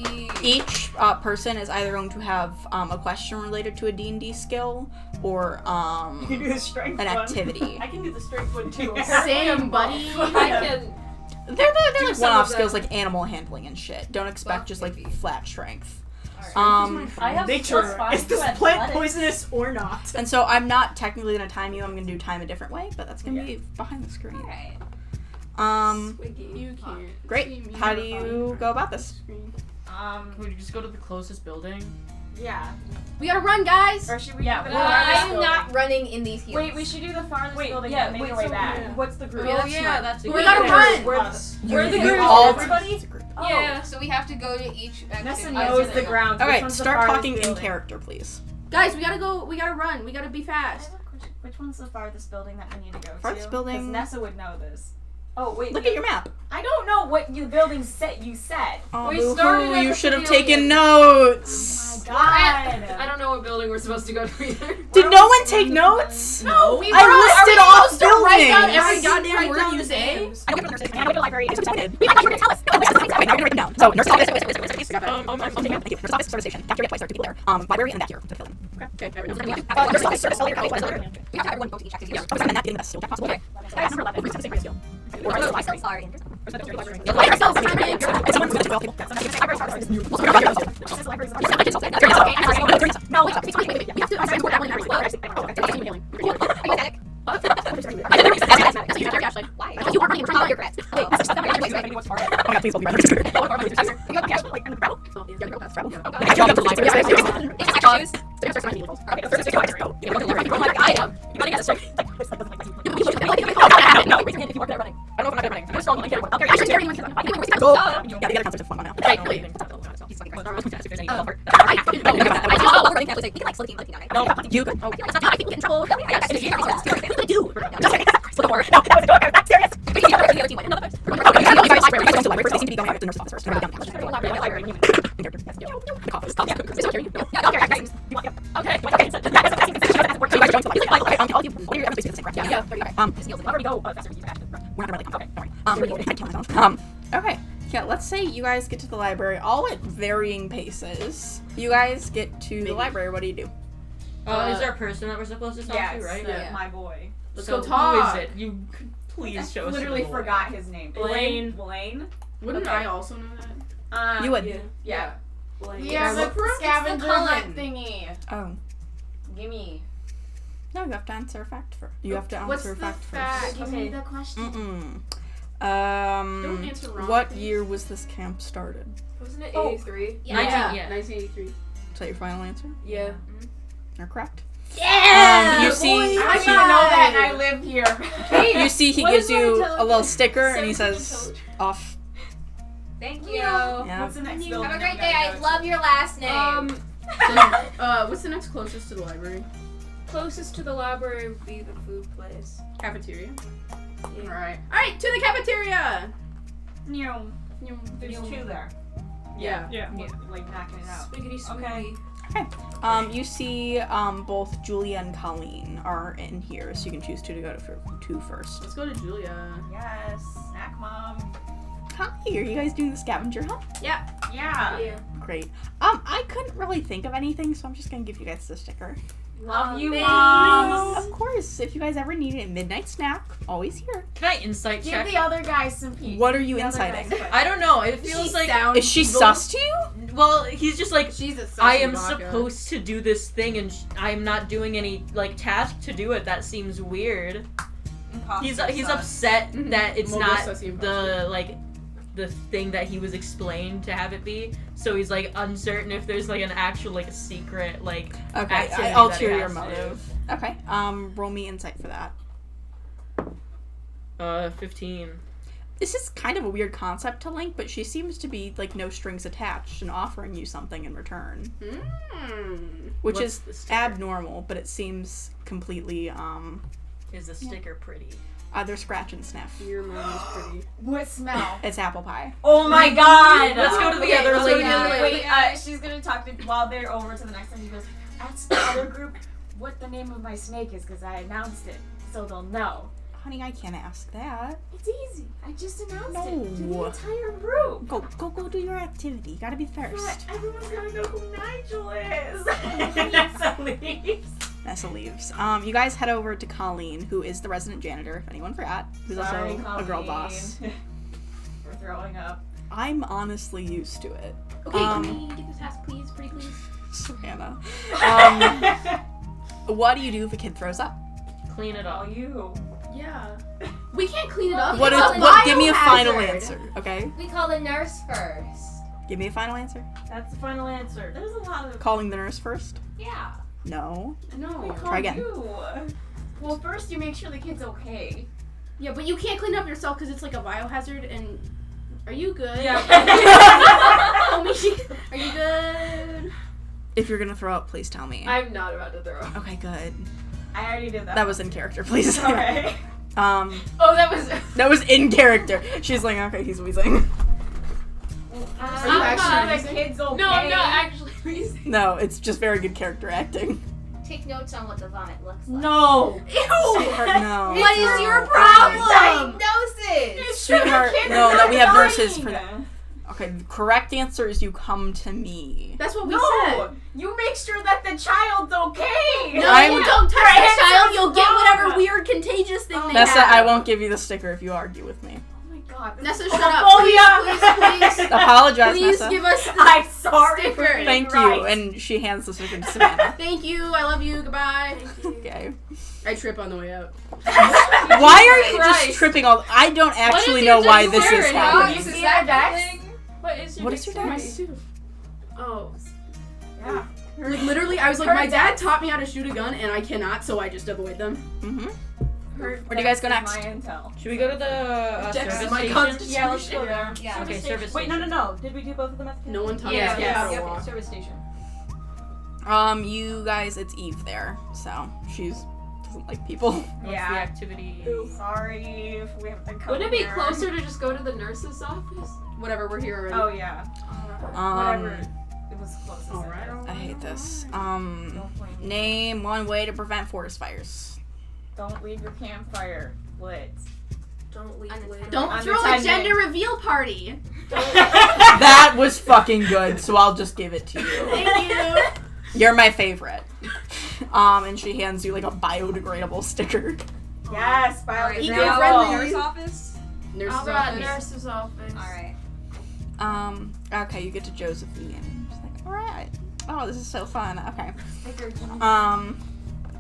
each person is either going to have a question related to a D&D skill or
You can do the strength
an
one.
activity.
I can do the strength one too.
Same, buddy.
I can.
They're
Do
like
some
one-off
of
skills
them.
like animal handling and shit. Don't expect
Well,
just like
maybe.
flat strength.
Alright.
I have
Nature,
+5
is this
to
plant
athletics.
poisonous or not?
And so I'm not technically gonna time you. I'm gonna do time a different way, but that's gonna be behind the screen.
Alright.
You can't.
Great.
See me
How do
behind
you
the
go about this?
screen.
Can we just go to the closest building?
Yeah.
We gotta run, guys.
Or should we
Yeah,
do the
well,
farthest
I'm
building?
not running in these heels.
Wait, we should do the farthest
Wait,
building
yeah,
and make
wait,
our way
so
back.
what's the group?
Oh,
Oh yeah, that's a
We
good
gotta
idea.
run.
We're
Us.
We're the
You
group.
all-
Everybody?
It's a group.
Yeah.
So we have to go to each
Nessa
activity.
knows the ground. Which
Alright,
one's the
start
farthest
talking in
building?
character, please.
Guys, we gotta go. We gotta run. We gotta be
I
fast.
have a question. Which one's the farthest building that we need to go to?
Farthest building-
Because Nessa would know this.
Oh, wait.
Look at your map.
I don't know what you building said. You said.
Oh,
We
boo-hoo,
started at
you
the
should have
pavilion.
taken notes.
Oh my god.
I don't know what building we're supposed to go to either.
Did no one take notes?
No,
I
we are
listed
we
off
supposed to write down
buildings.
every goddamn word you say?
I know the library. It's excited. I thought you were gonna tell us. Wait, now you're written down. So, nurse office. Thank you. Nurse office, service station, cafeteria twice. There are 2 people there. Library and back here. To the building.
Okay,
Nurse office, service elevator. We have to everyone go to each activity. I was not getting the best skill check possible. Guys, number 11. We're the same skill. Or the library.
Sorry.
The library cells. It's someone's going to well people. No, wait, wait. We have to. I'm sorry. That one in
Why?
you aren't really trying to your grats. Wait, oh my god, please hold me You good? Oh, I think we get in trouble. Okay. Yeah, let's say you guys get to the library all at varying paces. You guys get to the library. What do you do?
Is there a person that we're supposed to talk
Yeah,
to,
it's
right?
the- my boy.
Let's
So
go talk.
who is it? You could please show us.
Literally
the boy.
forgot his name.
Blaine.
Blaine.
Wouldn't
Okay.
I also know that?
You would.
Yeah.
Like,
We have
look
a
for him.
scavenger
It's the
hunt
common.
thingy.
Oh.
Gimme.
No, you have to answer a fact first. You have to
What's
answer a
the
fact
fact?
first.
Give me the question.
Don't answer wrong,
What
please.
year was this camp started?
Wasn't it
Oh.
83?
Yeah.
1983.
Is that your final answer?
Yeah.
You're correct.
Yeah!
You see,
I
he,
didn't know that, and I live here.
you see, he
What
gives
is my
you a
intelligence?
little sticker, and he
17
says,
intelligence.
"Off."
Thank you.
Yeah.
What's the next building?
Have a
that
great
we
day.
gotta
I
go
love your last name.
What's the next closest to the library?
Closest to the library would be the food place.
Cafeteria.
Yeah.
Alright, to the cafeteria!
to? There's two there.
Yeah.
Yeah.
Like knocking it out.
Spiggity
Okay.
You see, both Julia and Colleen are in here, so you can choose to go to first.
Let's go to Julia.
Yes. Snack mom.
Hi, are you guys doing the scavenger hunt?
Yeah.
Yeah.
Great. I couldn't really think of anything, so I'm just gonna give you guys the sticker.
Love you,
thanks.
mom.
Of course, if you guys ever need a midnight snack, always here.
Can I insight
Give
check?
the other guys some peace.
What are you
The other
inciting?
guys-
I don't know. It feels like.
Is she sus to you?
Well, he's just like.
She's a
I am
Baka.
supposed to do this thing, and I'm not doing any like task to do it. That seems weird. He's upset that it's
Mobile
not
sussy
the like the thing that he was explained to have it be. So he's like uncertain if there's like an actual like a secret like
Okay,
activity
ulterior
that he has to
motive. Okay, roll me insight for that.
do. 15.
This is kind of a weird concept to Link, but she seems to be like no strings attached and offering you something in return, which
What's
is
the sticker?
abnormal, but it seems completely
Is the sticker pretty?
they're scratch and sniff.
Your mom is pretty.
What smell?
It's apple pie.
Oh my god!
Let's go to the other
let's go to
lady.
the other
Wait,
lady.
she's gonna talk to while they're over to the next one. She goes, ask the other group what the name of my snake is because I announced it, so they'll know.
Honey, I can't ask that.
It's easy. I just announced it to the
No.
entire group.
Go do your activity. You gotta be
But
first.
everyone's gotta know who Nigel is. Nessa leaves.
Nessa leaves. You guys head over to Colleen, who is the resident janitor, if anyone forgot, who's
Sorry,
also a girl
Colleen.
boss.
We're throwing up.
I'm honestly used to it.
Okay, can we get this task, please? Pretty please?
Savannah. What do you do if a kid throws up?
Clean it
Oh,
up.
you.
Yeah. We can't clean it up.
What
It's
is?
a
What? Give me a
biohazard.
final answer, okay?
We call the nurse first.
Give me a final answer.
That's the final answer. There's a lot of.
Calling the nurse first?
Yeah.
No.
No.
Try again.
Well, first you make sure the kid's okay.
Yeah, but you can't clean up yourself because it's like a biohazard and... Are you good?
Yeah.
Homie, are you good?
If you're gonna throw up, please tell me.
I'm not about to throw up.
Okay, good.
I already did that.
That was in character, please.
Okay.
Oh, that was.
That was in character. She's like, okay, he's wheezing.
Are you actually
the kid's okay.
No, I'm not actually freezing.
No, it's just very good character acting.
Take notes on what the vomit looks like.
No.
Sweetheart, no.
What is your
No.
problem? Diagnosis.
Sweetheart,
Kid
no,
is
no, we have
dying.
nurses for that. Okay, the correct answer is you come to me.
That's what we
No.
said.
You make sure that the child's okay.
No,
I'm-
don't touch
Your
the
answer
child.
is
You'll get
wrong.
whatever weird contagious thing they
Nessa,
have.
I won't give you the sticker if you argue with me.
Oh my god.
Nessa,
this
shut
is
up.
homophobia.
Please, please,
Apologize,
please
Nessa.
give us
I'm sorry.
sticker.
for being
Thank
right.
you. And she hands the sticker to Savannah.
Thank you. I love you. Goodbye.
Okay.
I trip on the way out.
Why are you just
Christ.
tripping all? I don't actually
is
know
your
why
dex
this is
wearing?
happening.
You see our decks?
What is your
What is your
dexterity?
dex?
Oh.
Yeah.
Like literally, I was like,
Her
my dad
dex-
taught me how to shoot a gun, and I cannot, so I just avoid them.
Mm-hmm.
Where
do you guys go next?
My intel.
Should we go to the
Dex
service
is my
station?
constitution.
Yeah, let's go there.
Yeah.
Okay, service
Wait,
station.
no. Did we do both of them at the
No one taught
Yeah,
us
yeah,
how to
Okay,
walk.
service station.
You guys, it's Eve there, so she's doesn't like people.
What's
Yeah.
the activity?
Sorry if we have to come
Wouldn't it be
here.
closer to just go to the nurse's office?
Whatever, we're here already.
Oh yeah. Whatever. It was closest.
Alright.
I hate this.
Don't blame me.
Name one way to prevent forest fires.
Don't leave your campfire lit.
Don't leave
Unattended.
later.
Don't throw a
Unattended.
gender reveal party.
That was fucking good, so I'll just give it to you.
Thank you.
You're my favorite. And she hands you like a biodegradable sticker.
Yes,
Alright,
biodegradable.
eco-friendly.
nurse office?
Nurse's
How about
office.
nurse's office?
Alright.
Okay, you get to Josephine. She's like, alright. Oh, this is so fun. Okay.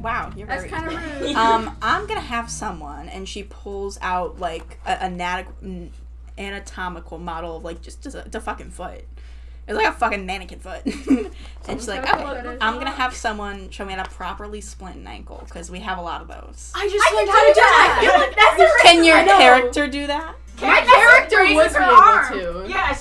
Wow, you're
That's
very...
kind of rude.
I'm gonna have someone, and she pulls out, like, an anatomical model of, like, just a fucking foot. It's like a fucking mannequin foot. And she's like, okay, I'm gonna have someone show me how to properly splint an ankle, because we have a lot of those.
I just learned how to do that.
Can your character do that?
My character would be able to.
Yeah,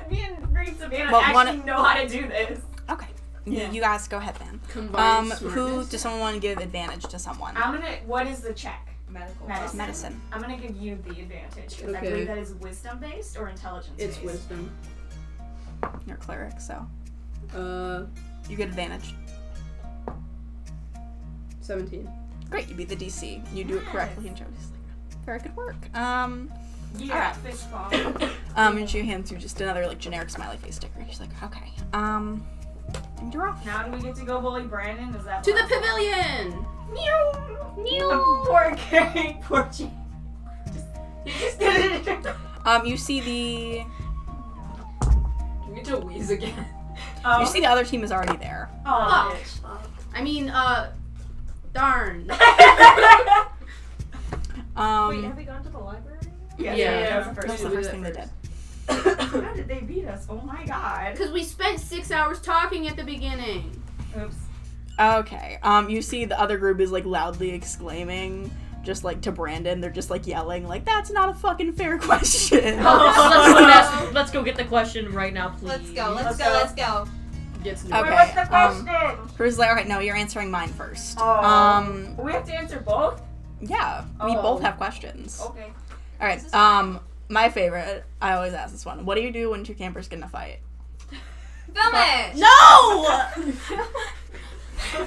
me and Green Savannah
Well,
actually know how to do this.
Okay.
Yeah.
You guys go ahead then.
Combined
Who
smartness.
does someone want to give advantage to someone?
What is the check?
Medical.
Medicine.
I'm gonna give you the advantage because I
Okay.
believe that is wisdom based or intelligence based.
It's wisdom.
You're a cleric, so you get advantage.
17.
Great, you beat the DC. You do it correctly, and Jody's like, very good work.
Yeah,
Alright.
fist ball.
And she hands you just another like generic smiley face sticker. She's like, okay, and you're off.
Now do we get to go bully Brandon? Is that
To the pavilion!
Poor Carrie, poor G.
You see
You get to wheeze again.
you see the other team is already there.
Oh,
Fuck. I mean, darn.
Wait, have we gone to the library?
Yeah, that was the
That's
first
the
one.
first thing they did.
How did they beat us? Oh my god.
Because we spent 6 hours talking at the beginning.
Oops.
Okay. You see the other group is like loudly exclaiming, just like to Brandon. They're just like yelling, like, "That's not a fucking fair question."
Let's go get the question right now, please.
Let's go.
Gets
Okay.
Wait, what's the question?
Who's like, okay, no, you're answering mine first.
Oh. We have to answer both?
Yeah, we
Oh.
both have questions.
Okay.
All right. My favorite. I always ask this one. What do you do when two campers get in a fight?
Film it.
No!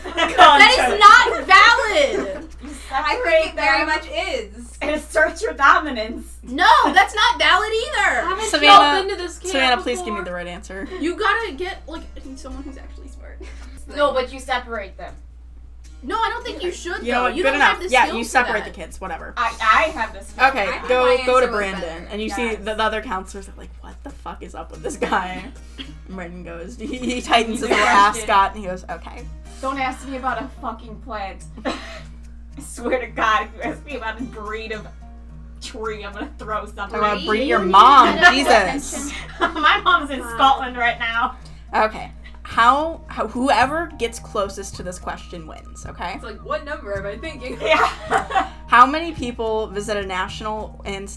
That is not valid!
I think it very much is.
And assert your dominance.
No, that's not valid either!
Savannah, please give me the right answer.
You gotta get, like, someone who's actually smart.
No, but you separate them.
No, I don't think you should,
You know
though.
what?
You
Good
don't
enough.
have the
Yeah,
skills
you
for
separate the
that.
kids. Whatever.
I have this.
Okay,
I thought my
go
answer
to
was
Brandon,
better.
and you see
Yes.
the other counselors are like, "What the fuck is up with this guy?" And Brandon goes, he tightens his little ascot, and he goes, "Okay."
Don't ask me about a fucking plant. I swear to God, if you ask me about a breed of tree, I'm gonna throw something.
I'm gonna
Right?
breed your
You
mom,
need to pay
Jesus.
My mom's in Scotland right now.
Okay, how whoever gets closest to this question wins. Okay.
It's like, what number am I thinking?
Yeah.
How many people visit national and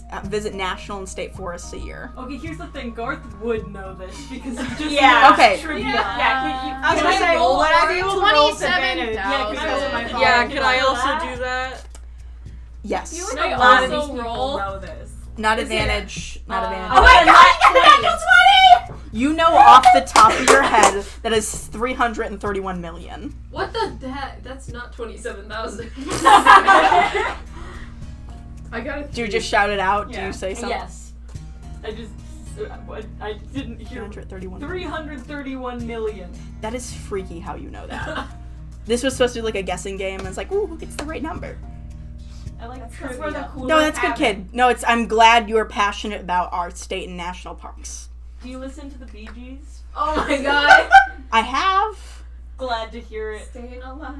state forests a year?
Okay, here's the thing. Garth would know this because he just
Yeah.
knows
Okay.
trivia.
Yeah.
I was
Can I
gonna
say,
roll
would I
for
be
it?
able to roll
27,000.
advantage? Yeah, because of my phone.
Yeah, can I also
that?
do that?
Yes.
I feel
Can
like
I
a lot of
also
these people
roll?
know this.
Not
Is it-
advantage. Not advantage.
Oh my god, natural 20!
You know off the top of your head that is 331 million.
What the heck? That's not 27,000. I got it.
Do you just shout it out? Do
Yeah.
you say something?
Yes. I didn't hear
331.
331 million.
That is freaky how you know that. This was supposed to be like a guessing game, and it's like, ooh, who gets the right number?
I like
Because we're the
trivia.
coolest.
No, that's good, kid. No, I'm glad you are passionate about our state and national parks.
Do you listen to the Bee Gees?
Oh my god.
I have.
Glad to hear it.
Staying alive.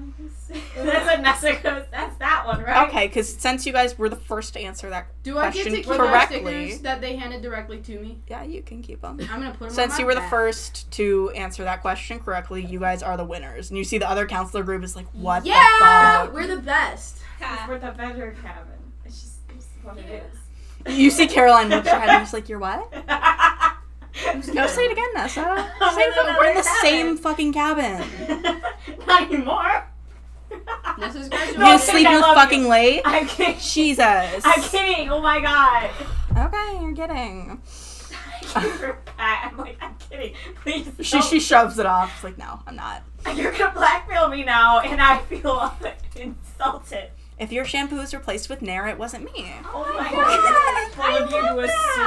That's a Nessica. That's that one, right?
Okay, because since you guys were the first to answer that
Do I get to
question
keep my
correctly,
stickers that they handed directly to me?
yeah, you can keep them.
I'm gonna put them
Since
on
you
my
were the
back.
first to answer that question correctly, you guys are the winners. And you see the other counselor group is like, what
Yeah!
the fuck?
We're the best.
It's for the better cabin. It's just what it is.
You see Caroline look at her and she's like, you're what? No, say it again, Nessa. We're in the same fucking cabin.
Not anymore.
Nessa's
You
graduating.
gonna sleep
I
with
love
fucking
you.
late?
I'm kidding.
Jesus.
I'm kidding. Oh my god.
Okay, you're kidding.
I'm like, I'm kidding. Please.
She shoves it off. She's like, no, I'm not.
You're gonna blackmail me now, and I feel insulted.
If your shampoo is replaced with Nair, it wasn't me.
Oh my god. Full of you to assume.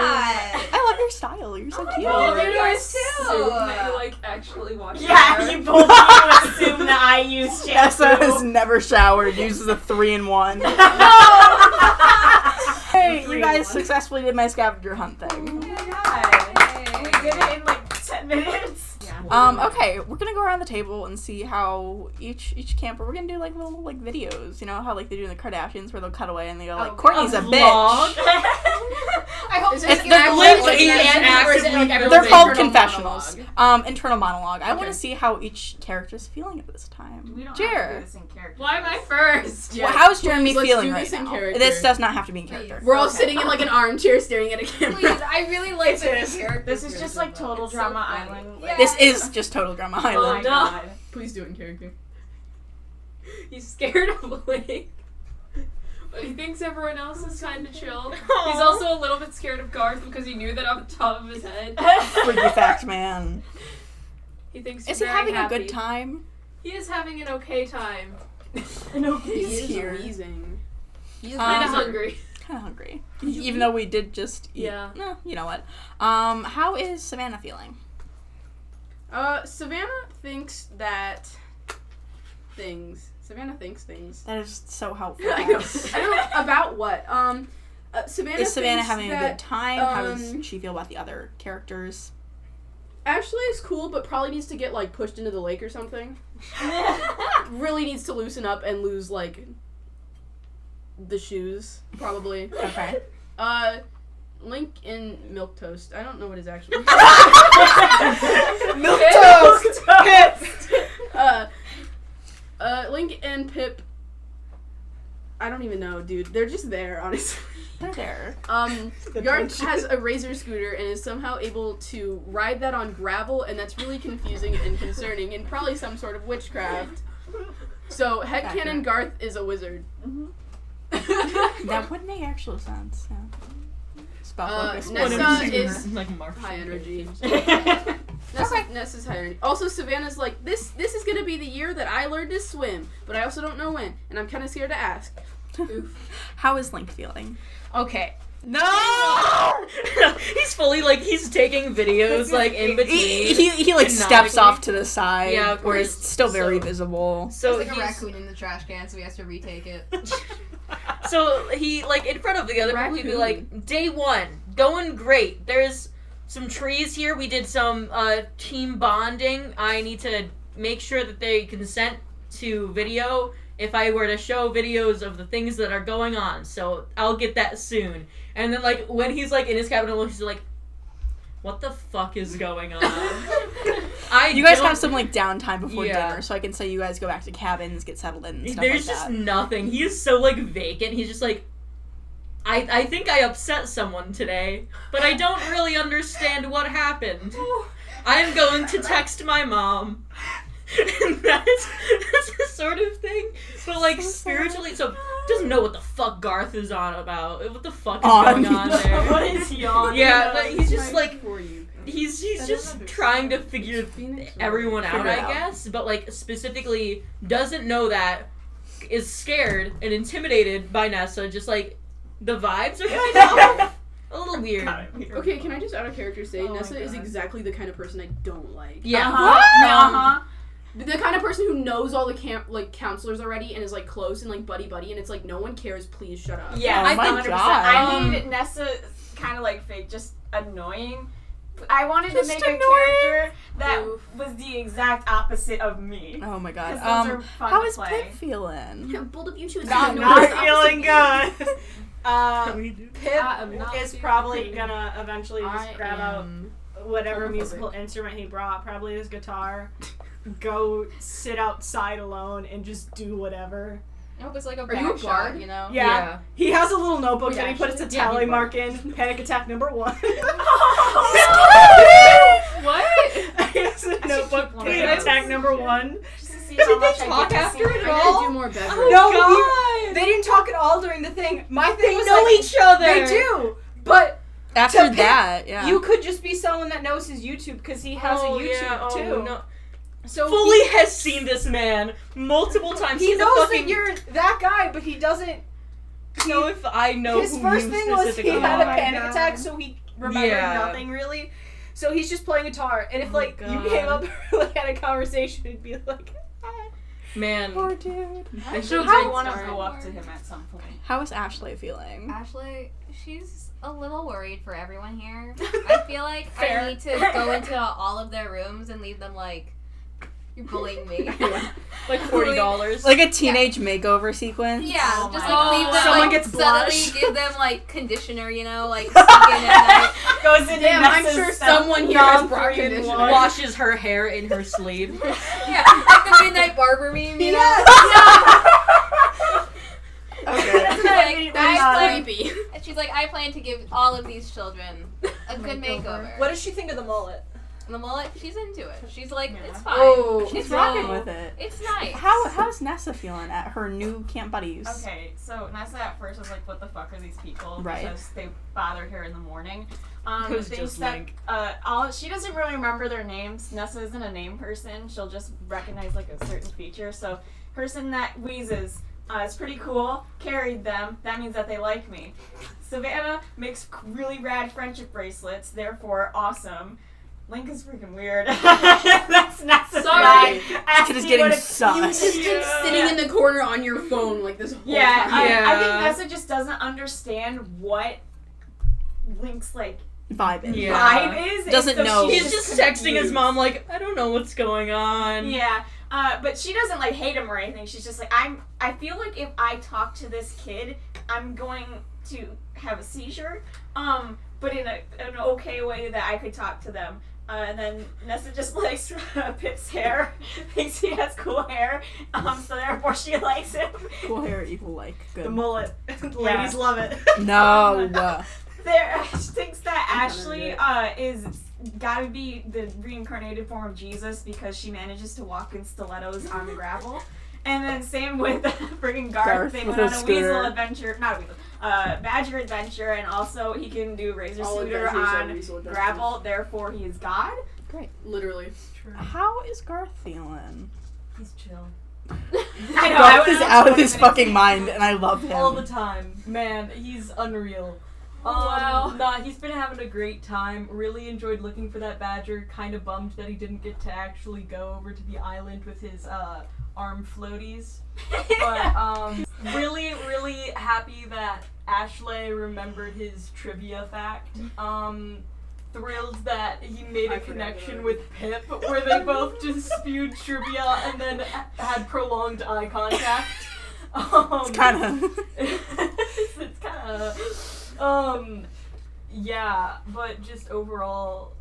I love your style. You're so cute.
Well,
you
you
guys
assume that you like actually watch
Yeah, you both assume that I use
Nessa has
shampoo.
never showered. Uses a 3-in-1. Hey, you guys successfully did my scavenger hunt thing.
Oh my god. did it in like 10 minutes.
Okay, we're gonna go around the table and see how each camper. We're gonna do like little like videos. You know how like they do in the Kardashians where they'll cut away and they go like, Courtney's a bitch.
I hope
Is
this
it
is
They're
They're
called
internal
confessionals.
monologue?
Internal monologue. I want
Okay.
to see how each character's feeling at this time.
We don't have to do
Jer,
this in character.
Why am I first?
Yeah.
well, how's Jeremy
Let's
feeling
do
right
this in
now?
character.
This does not have to be in character.
We're all sitting in like an armchair staring at a camera.
Please, I really like this character.
This is just like Total
It's so
Drama
funny.
Island.
Yeah.
This is just Total Drama
Oh my
Island.
no.
god.
Please do it in character.
He's scared of Link. But he thinks everyone else is kind of chill. He's also a little bit scared of Garth because he knew that off the top of his head.
Freaky fact, man.
He thinks
Is
he's
he
very
having
happy.
a good time?
He is having an okay time.
He
He's
is
here.
wheezing.
He's kind of
Um,
hungry.
Kind of hungry. Even though we did just eat.
Yeah.
You know what? How is Savannah feeling?
Savannah thinks that things. Savannah thinks things.
That is so helpful.
I know. I don't know about what. Savannah.
Is Savannah
thinks
having a
that
good time? How does
um,
she feel about the other characters?
Ashley is cool, but probably needs to get like pushed into the lake or something. Really needs to loosen up and lose like the shoes, probably.
Okay.
Link in milk toast. I don't know what his actual.
Milk toast.
Link and Pip. I don't even know, dude. They're just there, honestly.
They're there.
Garth has a razor scooter and is somehow able to ride that on gravel, and that's really confusing and concerning, and probably some sort of witchcraft. So, headcanon Garth is a wizard.
That would make actual sense. Yeah. Spell focus.
Nessa is
like Mark.
high energy. Nessa's high energy. Also, Savannah's like, this is gonna be the year that I learned to swim, but I also don't know when, and I'm kind of scared to ask.
How is Link feeling?
Okay. No! He's fully like he's taking videos like in between.
He like steps
canonically.
off to the side.
Yeah, of
where
course.
it's still very
So-
visible.
So
There's like a
he's-
raccoon in the trash can, so he has to retake it.
So he like in front of the other people, he'd be like, "Day 1, going great. There's some trees here. We did some team bonding. I need to make sure that they consent to video if I were to show videos of the things that are going on. So I'll get that soon." And then like when he's like in his cabin alone, he's like, "What the fuck is going on?"
You guys have some like downtime before
Yeah.
dinner, so I can say you guys go back to cabins, get settled in, and stuff
There's
like
just
that.
nothing. He is so like vacant. He's just like, I think I upset someone today, but I don't really understand what happened. I'm going to text my mom. And that's the sort of thing. But like spiritually, so doesn't know what the fuck Garth is on about. What the fuck is going on there?
What is he on?
Yeah, but he's just like
for you.
he's just trying to figure everyone out,
Figure it
I
out.
guess, but like specifically doesn't know that, is scared and intimidated by Nessa. Just like the vibes are kind of a little weird.
Okay, can I just out of character say
Oh my
Nessa is
God.
exactly the kind of person I don't like.
Yeah.
Uh-huh.
The kind of person who knows all the counselors already and is like close and like buddy and it's like no one cares, please shut up.
Yeah,
Oh
I
my
100%.
God.
I made Nessa kind of like fake, just annoying. I wanted
Just
to make
annoying.
a character that was the exact opposite of me.
Oh my god.
'Cause those are fun
How
to
is
play.
Pip feeling?
Yeah, both of you choose.
Not
feeling good. Pip
I am not
is
feeling
probably
good.
gonna eventually just grab out whatever musical instrument he brought, probably his guitar, go sit outside alone and just do whatever.
I hope it's like a
Are you a
back
bard?
shot, you know?
Yeah. He has a little notebook
Wait,
that he puts a
actually? Yeah,
tally
he
mark in. Panic attack number 1.
What?
He has a notebook.
keep
Panic
one.
attack number 1.
Just to see how much I
talk
get to
after
see
it
her.
I gotta do more beverage.
No, they didn't talk at all during the thing. My thing was
know
like,
each other.
They do, but
After
Pip,
that, yeah.
you could just be someone that knows his YouTube because he has a YouTube too.
No.
So
Fully has seen this man multiple times.
he
He's
knows
a fucking,
that you're that guy, but he doesn't.
know if I know
His
who
first
you
thing was he
specifically
had a
are.
panic attack, so he remembered
Yeah.
nothing really. So he's just playing guitar, and if like you
God.
came up like had a conversation, he'd be like,
Man.
Poor dude.
I
should
want to
start.
go up to him at some point.
How is Ashley feeling?
Ashley, she's a little worried for everyone here. I feel like
Fair.
I need to go into all of their rooms and leave them like, you're bullying me.
Like $40.
Like a teenage makeover sequence?
Yeah,
Oh
just
my
like leave
God.
them
Someone
like
gets
suddenly
blush.
give them like conditioner, you know, like sneak in at night.
Goes into
Damn, I'm
Nessa's
sure
stuff,
someone here has brought
non-3-in-1.
conditioner.
Washes her hair in her sleeve.
Yeah, like the Midnight Barber meme, you know?
Okay.
She's like,
That's creepy.
and she's like, I plan to give all of these children a good makeover.
What does she think of the mullet?
And the mullet, she's into it. She's like,
Yeah.
it's fine.
Oh,
she's
she's rocking
real.
with it.
It's nice.
How's Nessa feeling at her new camp buddies?
Okay, so Nessa at first was like, what the fuck are these people?
Right.
Because they bothered her in the morning.
It was
Things
just
that,
like-
she doesn't really remember their names. Nessa isn't a name person. She'll just recognize like a certain feature. So, person that wheezes is pretty cool. Carried them. That means that they like me. Savannah makes really rad friendship bracelets. Therefore, awesome. Link is freaking weird. That's Nessa's
Sorry.
guy.
Kid is getting sus.
You just been sitting in the corner on your phone like this whole
Yeah,
time.
I
Yeah.
think Nessa just doesn't understand what Link's like
Vibe is.
Yeah.
vibe is. and
Doesn't
so
know.
she's
He's just texting his
confused.
mom like, I don't know what's going on.
Yeah, but she doesn't like hate him or anything. She's just like, I feel like if I talk to this kid, I'm going to have a seizure. But in an okay way that I could talk to them. And then Nessa just likes Pip's hair, thinks he has cool hair, so therefore she likes him.
Cool hair equal like. Good.
The mullet. Ladies love it.
No.
She thinks that Ashley is gotta be the reincarnated form of Jesus because she manages to walk in stilettos on the gravel. And then same with friggin' Garth. They
with
went
a
on a
scooter.
weasel adventure, not a weasel, badger adventure, and also he can do razor
All
scooter
adventures are
on
weasel adventures.
gravel. Therefore, he is God.
Great.
Literally.
How is Garth feeling?
He's chill.
I know.
Garth is out of his fucking mind, and I love him.
All the time. Man, he's unreal.
Wow.
Nah, he's been having a great time. Really enjoyed looking for that badger. Kind of bummed that he didn't get to actually go over to the island with his arm floaties. But really, really happy that Ashley remembered his trivia fact. Thrilled that he made a connection with Pip where they both just spewed trivia and then had prolonged eye contact.
It's kind of.
It's kind of yeah, but just overall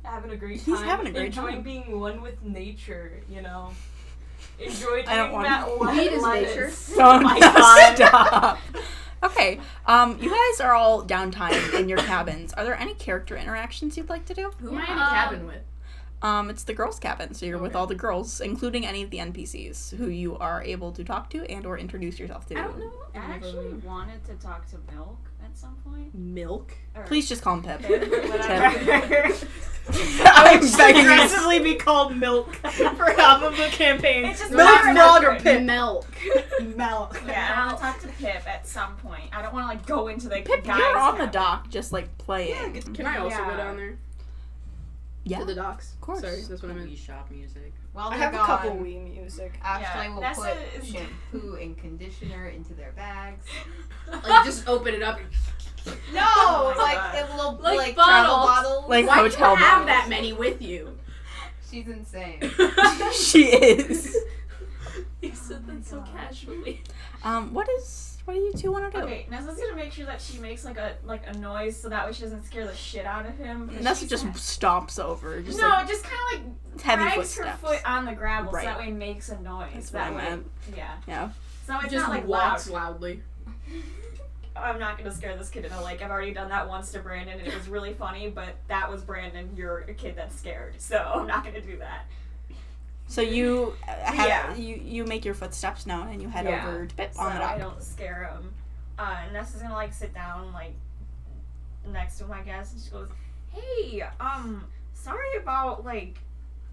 having a great time.
He's having a great
enjoying
time.
being one with nature, you know. Enjoy
I don't
doing
want
that
to-
Weed is
lettuce.
nature.
Don't
my God.
stop. Okay. You guys are all downtime in your cabins. Are there any character interactions you'd like to do?
Who am I in a cabin with?
It's the girls' cabin, so you're with all the girls, including any of the NPCs who you are able to talk to and or introduce yourself to.
I don't know.
I actually wanted to talk to Milk at some point.
Milk.
Or
Please just call him Pip.
whatever.
I'm begging you.
Aggressively be called Milk for half of the campaign.
It's just
Milk,
not
Frog, or
accurate.
Pip?
Milk.
Milk.
Yeah, I want to talk to Pip at some point. I don't want to like go into the
Pip,
guy's
you're on the
cabin.
dock, just like playing.
Can I also
Yeah.
go down there?
Yeah.
To the docks?
Of course.
Sorry, that's what I meant.
Wii shop music.
While
I
they're
have
gone,
a couple Wii music.
Ashley
Yeah,
will
Nessa
put
is-
shampoo and conditioner into their bags.
Like, just open it up.
No,
Oh my
like
God.
a little
Like
travel
bottles.
bottles.
Like
Why do you
hotel
have
bottles.
that many with you?
She's insane.
She is.
You said that so casually.
What do you two want to do?
Okay, Nessa's gonna make sure that she makes like a noise so that way she doesn't scare the shit out of him. 'cause
Nessa
she's
just
had-
stomps over, just
no,
like
just kind of like
heavy
drags her
footsteps.
foot on the gravel
Right.
so that way it makes a noise.
That's
that
what I
way,
meant.
yeah.
Yeah.
So it's
Just
not like loud.
walks loudly.
I'm not gonna scare this kid in the lake. I've already done that once to Brandon and it was really funny, but that was Brandon. You're a kid that's scared, so I'm not gonna do that.
So you
Yeah.
you make your footsteps known and you head
Yeah.
over to Pip
So
on the
I
dock.
don't scare him. And Nessa's gonna like sit down like next to him, I guess, and she goes, "Hey, sorry about like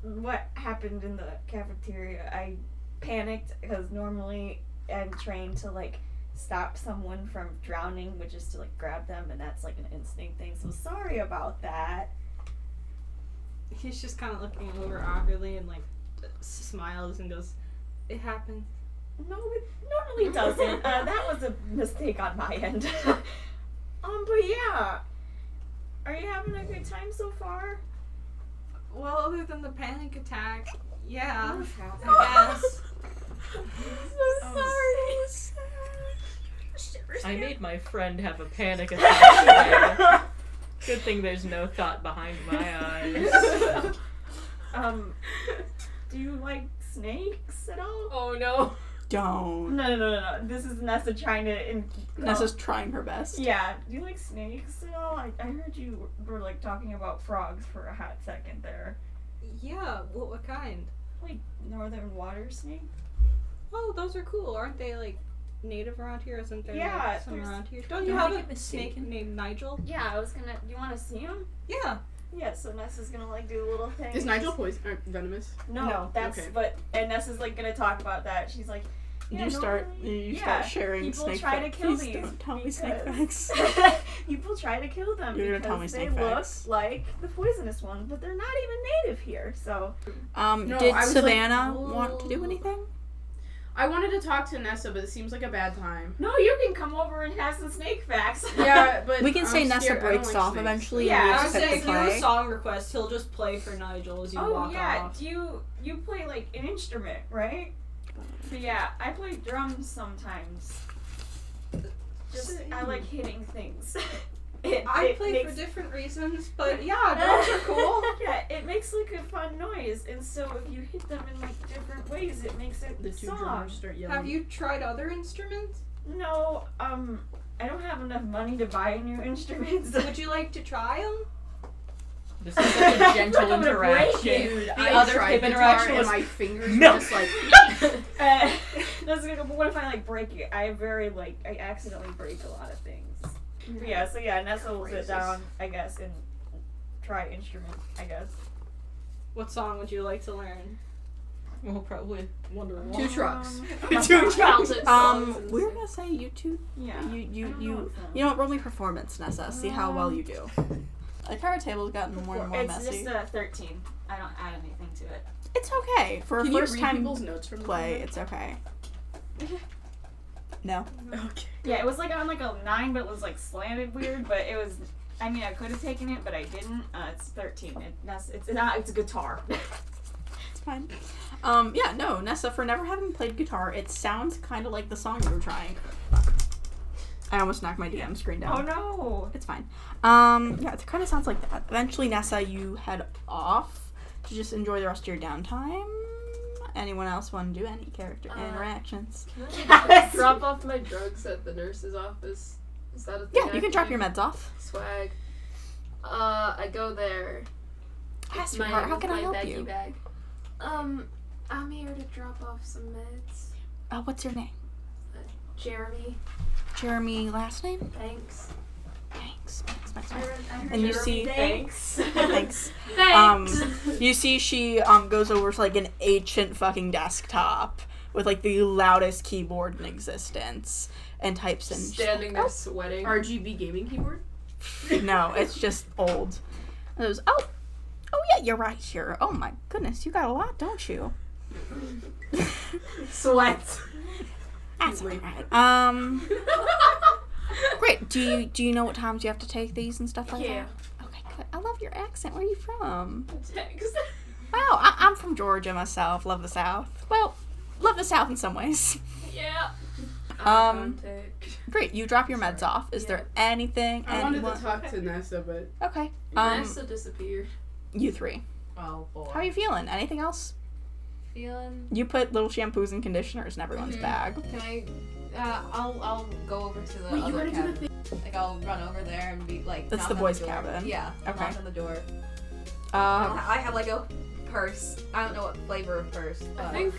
what happened in the cafeteria. I panicked because normally I'm trained to like stop someone from drowning, which is to like grab them, and that's like an instinct thing. So sorry about that."
He's just kind of looking over awkwardly and like smiles and goes,
It happens.
No, it normally doesn't. That was a mistake on my end. But yeah. Are you having a good time so far?
Well, other than the panic attack, yeah.
What's
I
happening?
guess.
I made my friend have a panic attack today. Good thing there's no thought behind my eyes.
Do you like snakes at all?
Oh no.
Don't.
No. This is Nessa trying to.
Nessa's trying her best.
Yeah. Do you like snakes at all? I heard you were like talking about frogs for a hot second there.
Yeah, what kind?
Like northern water snake?
Oh, those are cool. Aren't they like native around here? Isn't there
Yeah,
like, some
there's-
around here? Don't you
Don't
have
get
a snake
mistaken.
named Nigel?
Yeah, I was gonna. You want to see him?
Yeah.
Yeah. So Nessa's gonna like do a little thing.
Is Nigel venomous?
No, that's
okay.
and Nessa's like gonna talk about that. She's like, yeah,
You start
normally-
sharing
people
snake
try to
facts.
kill
Please
these
don't tell me snake
because-
facts.
People try to kill them
You're gonna
because
tell me
they
snake
look
facts.
like the poisonous ones, but they're not even native here. So
No,
Did
I was
Savannah
like,
want to do anything?
I wanted to talk to Nessa, but it seems like a bad time.
no, you can come over and have some snake facts.
Yeah, but
We can
I'm
say Nessa
scared. I don't
breaks
like
off
snakes.
eventually.
Yeah,
and we
I
I
just
would
hit
say
the
if you have
play.
a song request, he'll just play for Nigel as you
Oh
walk
yeah,
off.
you play like an instrument, right? So yeah, I play drums sometimes. Just I like hitting things.
I
It
play
makes-
for different reasons, but yeah, drums are cool.
Yeah, it makes like a fun noise, and so if you hit them in like different ways, it makes it
The two
song.
drummers start yelling.
Have you tried other instruments?
No, I don't have enough money to buy new instruments.
Would you like to try them?
This is such a gentle
I'm gonna break
interaction.
Dude,
The
I
other
tried
hip
guitar
interaction
and
was
my fingers
No.
were just like.
That's gonna. But what if I like break it? I accidentally break a lot of things. But yeah, so yeah, Nessa will sit down, I guess, and try instrument, I guess.
What song would you like to learn?
Well, probably Wonderwall.
Two trucks.
Two
Childhood songs and
we're gonna say you two.
Yeah.
You
I don't know
you
what song.
you know what? Roll me performance, Nessa. See how well you do. The card table's gotten more and more
It's
messy.
just 13. I don't add anything to it.
It's okay for a
Can you
first
read
time
people's notes from the
play.
phone?
It's okay. No.
Okay.
Yeah, it was like on like a 9, but it was like slanted weird. But it was. I mean, I could have taken it, but I didn't. It's 13. It's a guitar.
It's fine. Yeah, no, Nessa, for never having played guitar, it sounds kind of like the song you were trying. I almost knocked my DM screen
Oh
down.
no.
It's fine. Yeah, it kind of sounds like that. Eventually, Nessa, you head off to just enjoy the rest of your downtime. Anyone else want to do any character interactions?
Can I drop off my drugs at the nurse's office? Is that a thing?
Yeah,
I
you can drop your
do?
meds off.
Swag. I go there.
Yes,
with
sweetheart, how can I
my
help
baggy
you?
bag. I'm here to drop off some meds.
What's your name?
Jeremy,
Jeremy, last name?
thanks.
Thanks.
I heard
And you
Jeremy,
see-
thanks.
Thanks.
Thanks.
You see she goes over to like an ancient fucking desktop with like the loudest keyboard in existence and types in.
Standing there sweating.
RGB gaming keyboard?
No, it's just old. And it was, oh yeah, you're right here. Oh my goodness, you got a lot, don't you?
Sweat.
That's alright. Great. Do you know what times you have to take these and stuff like
Yeah.
that? Okay, good. I love your accent. Where are you from?
Thanks.
Wow, I'm from Georgia myself. Love the South. Well, love the South in some ways.
Yeah.
Great. You drop your meds off. Is there anything?
I wanted
anyone-
to talk to Nessa, but
Okay.
Nessa disappeared.
You three.
Oh boy.
How are you feeling? Anything else?
feeling?
You put little shampoos and conditioners in everyone's bag.
Can I? I'll go over to the
wait, you
other
gotta do
cabin.
the thing.
Like I'll run over there and be like.
That's
knock
the
on
boys'
door.
cabin.
Yeah. I'll
Okay.
knock on the door.
Um,
I have like a purse. I don't know what flavor of purse. But
I think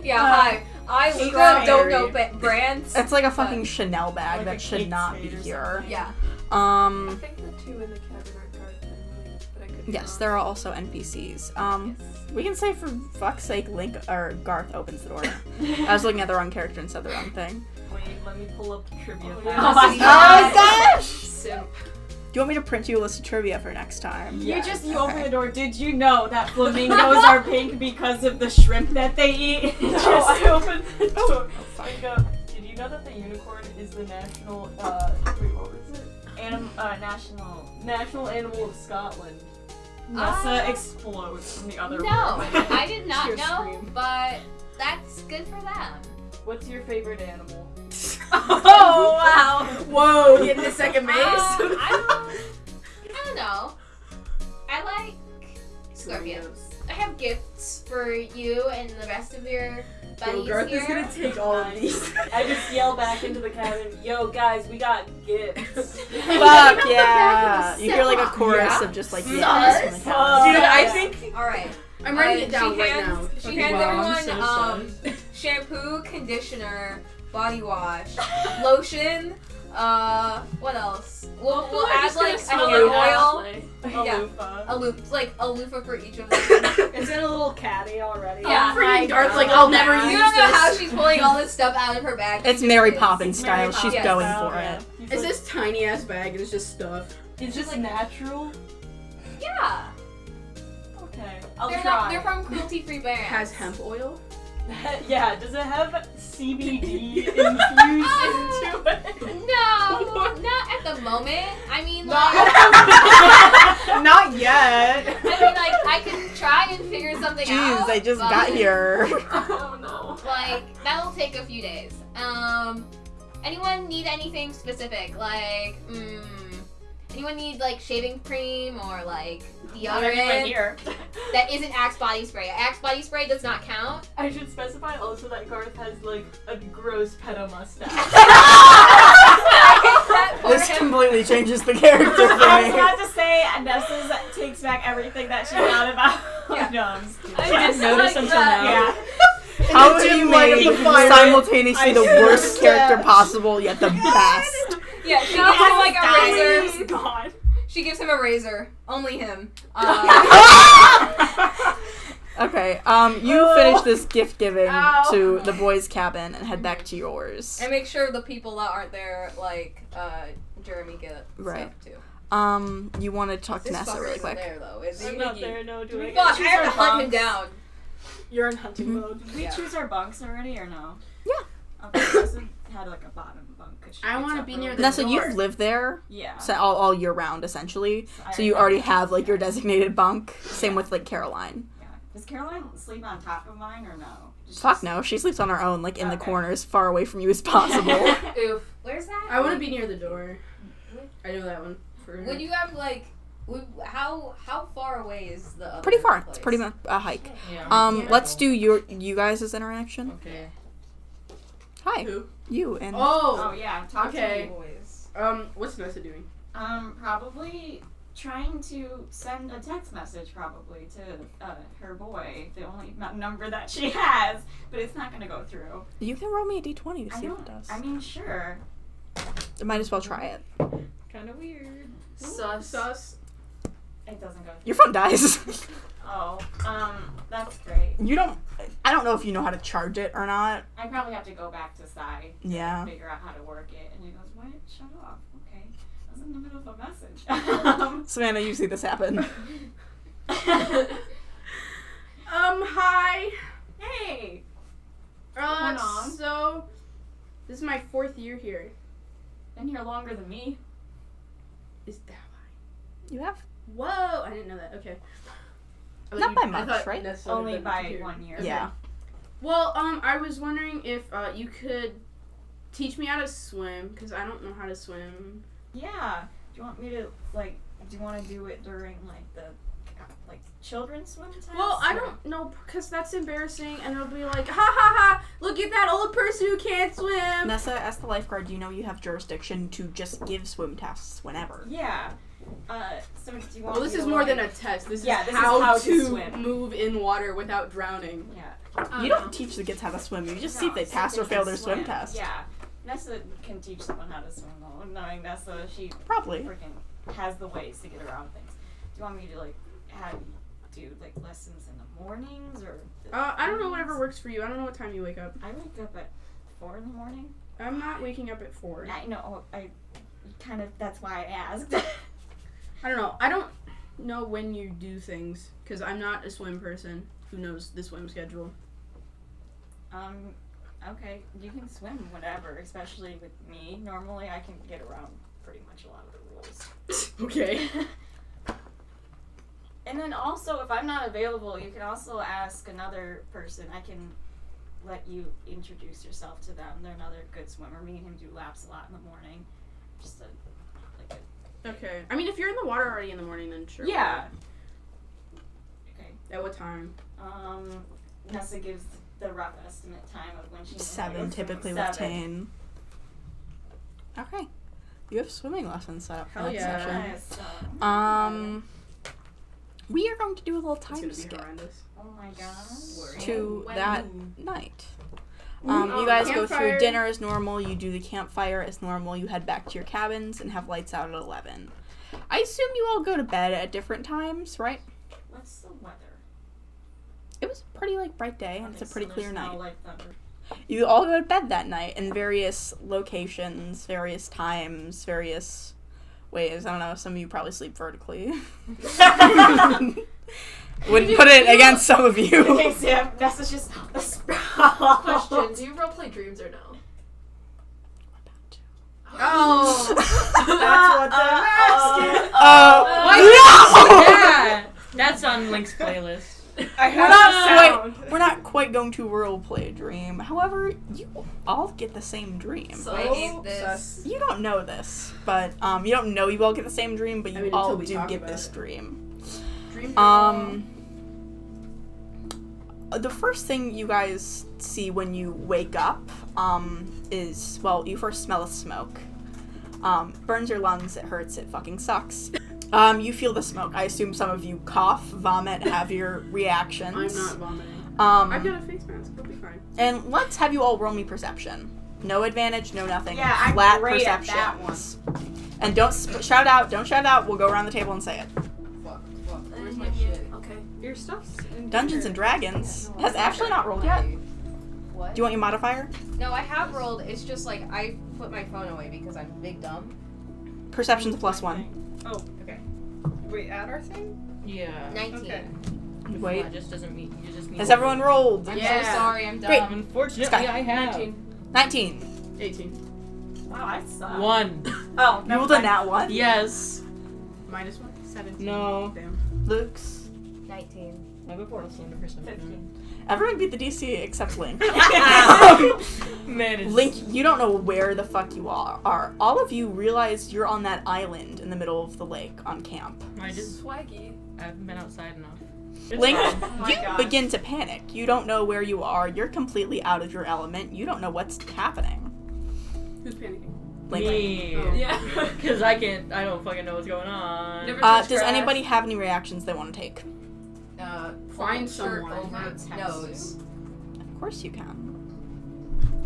yeah. Hi. I
strawberry.
don't know brands.
it's like a fucking Chanel bag
Like
that
a
should
Kate
not be
Spade or
here.
something.
Yeah.
I think the two in the cabin are Garth, but I could be
Yes,
wrong.
there are also NPCs. We can say for fuck's sake, Link or Garth opens the door. I was looking at the wrong character and said the wrong thing.
Wait, let me pull up the trivia.
Oh,
facts.
yeah.
my
Oh gosh!
Simp.
you want me to print you a list of trivia for next time?
You open the door. Did you know that flamingos are pink because of the shrimp that they eat?
No, I opened the door and go, did you know that the unicorn is the national, wait, what was it? National animal of Scotland.
Nessa explodes from the other room.
No, I did not
Sheer
know,
scream.
but that's good for them.
What's your favorite animal?
Oh, wow.
Whoa, getting the second base.
I don't know. I like scorpions. I have gifts for you and the rest of your buddies
Garth
here.
is gonna take all of these.
I just yell back into the cabin, yo guys, we got gifts.
Fuck yeah! You hear like a chorus
Yeah.
of just like
Sus.
yes from the cabin.
Dude, I think
Alright.
I'm writing it down
She
right
hands-
now.
She hands
Wow, I'm
everyone
so
shampoo, conditioner, body wash, lotion, what else? We'll add like another oil. Yeah. A loofah for each of them.
It's in a little caddy already.
Yeah.
Freaking Garth's like, I'll never
You
use
don't know how
this.
she's pulling all this stuff out of her bag.
It's
She
Mary
just is.
Poppins style. She's
Yes.
going for it.
It's this tiny ass bag and it's just stuff.
It's just like natural.
Yeah.
Okay.
I'll
They're
try.
they're from cruelty-free brands.
Has hemp oil.
Yeah, does it have CBD infused into it?
No, not at the moment. I mean,
Not yet.
I can try and figure something out.
Jeez, I just
but,
got here.
Oh no.
Like, that'll take a few days. Anyone need anything specific? Like, anyone need like shaving cream or like
Not everyone
deodorant
here.
that isn't Axe body spray? Axe body spray does not count.
I should specify also that Garth has like a gross pedo mustache.
This completely changes the character for
I was
me.
about to say, Nessa's takes back everything that she thought about.
Yeah.
No, I'm just kidding.
I didn't notice until now.
Yeah.
How
the
do you
dim light of
make
the fire,
simultaneously
I
the
see
worst
the
character
stash.
possible yet the best?
Yeah, she gives him like a razor.
He's gone.
She gives him a razor. Only him.
Okay, you finish this gift giving
Ow.
to the boys' cabin and head back to yours.
And make sure the people that aren't there, like, Jeremy get
Right.
stuff too.
You want to talk to
This
Nessa
fucker
really
isn't
quick.
there though, is he?
I'm not there, no, do I?
Fuck, I
choose
have to
our
hunt him
bunks?
down.
You're in hunting mode.
Did we
Yeah.
choose our bunks already or no?
Yeah.
Okay, Nessa had like a bottom bunk. 'Cause she
I
gets
wanna
up
be near
early.
the
Nessa,
door.
you've lived there
Yeah.
so all year round, essentially. So you already have, like, your designated bunk. Same with, like, Caroline.
Yeah. Does Caroline sleep on top of mine or no? Does
Fuck
she-
no, she sleeps on her own, like, in the
Okay.
corner as far away from you as possible.
Oof. Where's that?
I want to be near the door. I know that one. For
Would you have like? How far away is the other
Pretty far.
place?
It's pretty much a hike.
Yeah.
Let's do you guys' interaction.
Okay.
Hi.
Who?
You and
Oh
Oh.
yeah. Talk
Okay.
to me, boys.
What's Nessa doing?
Probably trying to send a text message probably to her boy, the only number that she has, but it's not gonna go through.
you can roll me a d20 to
I
see if it
don't.
does.
I mean, sure.
I might as well try it.
Kind of weird.
Sus.
It doesn't go through.
Your phone dies.
Oh, that's great.
I don't know if you know how to charge it or not.
I probably have to go back to Skye to
Yeah.
figure out how to work it. And he goes, "What? Shut off." Okay. I was in the middle of a message.
Savannah, you see this happen.
Hi.
Hey. going on?
So, this is my 4th year here.
Been here longer than me.
Is that why?
You have?
Whoa, I didn't know that. Okay.
Not by
I
much,
thought
right?
Nessa would've
Only
been
by
here.
1 year.
Yeah.
Well, I was wondering if you could teach me how to swim, because I don't know how to swim.
Yeah. Do you want me to do you want to do it during the children's swim test?
Well, I don't know, because that's embarrassing, and it'll be like, ha ha ha, look at that old person who can't swim.
Nessa, as the lifeguard, do you know you have jurisdiction to just give swim tests whenever?
Yeah. So do you want
Well, this
me
is
to,
more than a test. This
Yeah,
is
this is
how,
how to
to
swim.
move in water without drowning.
Yeah.
You don't teach the kids how to swim. You just see if they pass or fail their swim test.
Yeah. Nessa can teach someone how to swim though, knowing Nessa, she
Probably.
freaking has the ways to get around things. Do you want me to have you do lessons in the mornings or?
I don't know, whatever works for you. I don't know what time you wake up.
I wake up at 4 in the morning.
I'm not waking up at 4.
I know. I kind of. That's why I asked.
I don't know. I don't know when you do things because I'm not a swim person who knows the swim schedule.
Okay, you can swim whatever, especially with me. Normally, I can get around pretty much a lot of the rules.
Okay.
And then also, if I'm not available, you can also ask another person. I can let you introduce yourself to them. They're another good swimmer. Me and him do laps a lot in the morning. Just
Okay. I mean, if you're in the water already in the morning, then sure.
yeah. Okay.
At what time?
Nessa gives the rough estimate time of when she's
7 typically with Tane. Okay. You have swimming lessons set up for
Hell
that
yeah.
session. We are going to do a little
It's
time
gonna be
skip
horrendous.
Oh my gosh.
to
When?
that night. You guys go through
Campfire.
dinner as normal, you do the campfire as normal, you head back to your cabins and have lights out at 11. I assume you all go to bed at different times, right?
What's the weather?
It was a pretty bright day and it's a
Okay,
pretty
so
clear
there's
night.
no, thunder.
You all go to bed that night in various locations, various times, various ways. I don't know, some of you probably sleep vertically. Wouldn't put it against some of you.
Okay, Sam, Nessa's just a sprawl.
Question: do you roleplay dreams or no?
Oh.
That's what
Oh!
they're asking.
Yeah! That's on Link's playlist.
I have
We're not quite going to roleplay a dream. However, you all get the same dream.
So I hate this.
You don't know this, but you don't know you all get the same dream, but you
I mean,
all
until we
do
talk
get
about
this
it.
dream.
Dream.
The first thing you guys see when you wake up is, well, you first smell of smoke. Burns your lungs, it hurts, it fucking sucks. You feel the smoke. I assume some of you cough, vomit, have your reactions.
I'm not vomiting. I've got a face mask. It'll be fine.
And let's have you all roll me perception. No advantage, no nothing.
Yeah, I'm
Flat
great at that
perceptions. And don't shout out. Don't shout out. We'll go around the table and say it.
Fuck. Where's my shit?
Okay.
Your stuff's in
Dungeons and Dragons has Ashley not rolled yet.
What?
Do you want your modifier?
No, I have rolled. It's just I put my phone away because I'm big dumb.
Perception's a +1.
Oh, okay. Wait, add our thing?
Yeah.
19.
Okay.
Wait.
That just doesn't mean you just mean.
Has everyone rolled?
I'm
Yeah.
so sorry. I'm dumb.
Great.
Unfortunately,
Skye.
I have
19.
18.
Wow, I suck.
1.
Oh,
You rolled a nat 1?
Yes.
-1. 17.
No.
Damn.
Luke's.
19.
I have a portal cylinder for some reason.
Everyone beat the DC except Link.
Man, it's
Link, you don't know where the fuck you are. All of you realize you're on that island in the middle of the lake on camp.
I just
Swaggy.
I haven't been outside enough.
Link,
my
you
gosh.
begin to panic. You don't know where you are. You're completely out of your element. You don't know what's happening.
Who's panicking?
Link.
Me.
Oh.
Yeah.
Because I don't fucking know what's going on.
Never touch
Does
grass.
anybody have any reactions they want to take?
Find
shirt
someone.
over nose.
Of course you can.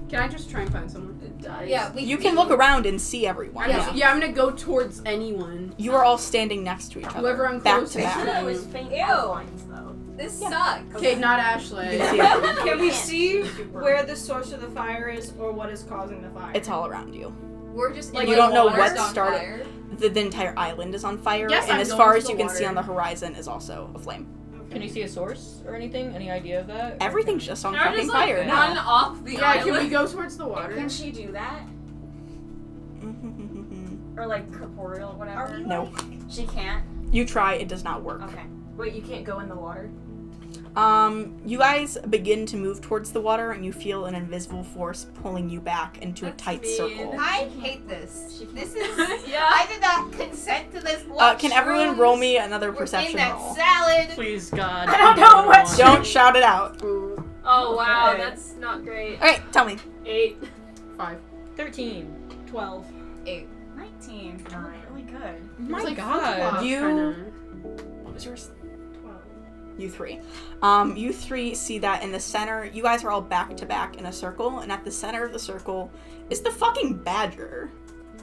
Can I just try and find someone?
Yeah,
You can look around and see everyone.
Yeah, I'm gonna go towards anyone.
You are all standing next to each other.
Whoever I'm
back
close
to
to.
back.
That was faint
Ew.
outlines, though.
This
Yeah.
sucks.
Okay, not Ashley.
You can see everyone.
Can we see where the source of the fire is or what is causing the fire?
It's all around you.
We're just
Like,
in
you
the
don't know
water
what
on
started-
fire.
The entire island is on fire,
Yes,
and
I'm
as
going
far
to
as
the
you can see on the
water.
horizon is also aflame.
Can you see a source or anything? Any idea of that?
Everything's just on
Can I
fucking
just
fire
run
now.
off the
Yeah,
island?
can we go towards the water?
Can she do that? Or corporeal or whatever?
No.
She can't?
You try, it does not work.
Okay.
Wait, you can't go in the water?
You guys begin to move towards the water, and you feel an invisible force pulling you back into a
That's
tight
mean.
circle.
I hate this. This is.
Yeah.
I did not consent to this.
Can everyone roll me another
We're
perception
in that
roll?
salad.
Please, God.
I don't know what-
Don't shout it out.
Ooh,
Oh wow,
Okay.
that's not great.
Alright, tell me.
8.
5.
13.
12.
8.
19. Not really good.
My
It's like
God.
flip-flop,
You-
kinda.
What was yours?
12.
You three. You three see that in the center, you guys are all back to back in a circle, and at the center of the circle is the fucking badger.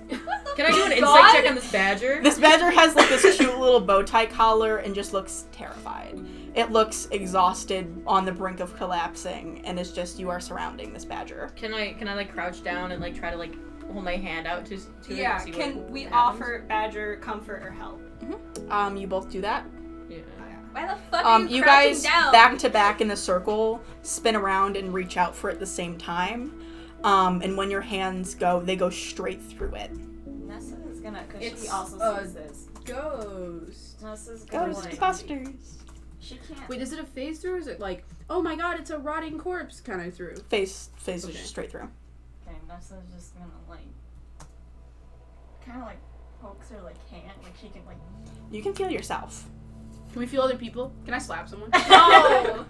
Can I do an
God?
insight check on this badger?
This badger has this cute little bow tie collar and just looks terrified. It looks exhausted, on the brink of collapsing, and it's just you are surrounding this badger.
Can I crouch down and try to hold my hand out to it
Yeah,
and see
can
what
we
happens?
offer Badger comfort or help?
You both do that.
Yeah.
Why the fuck are
You
crouching
guys
down?
back to back in the circle, spin around and reach out for it at the same time. And when your hands go, they go straight through it.
Nessa is gonna, because
It's,
she also sees this.
Ghost.
Nessa's gonna, like,
Ghostbusters.
she can't.
Wait, is it a phase through or is it like, oh my god, it's a rotting corpse kind of through?
Phase
Okay.
straight through.
Okay, Nessa's just gonna, like, kind of, like, pokes her, like, hand, like, she can, like...
You can feel yourself.
Can we feel other people? Can I slap someone?
No!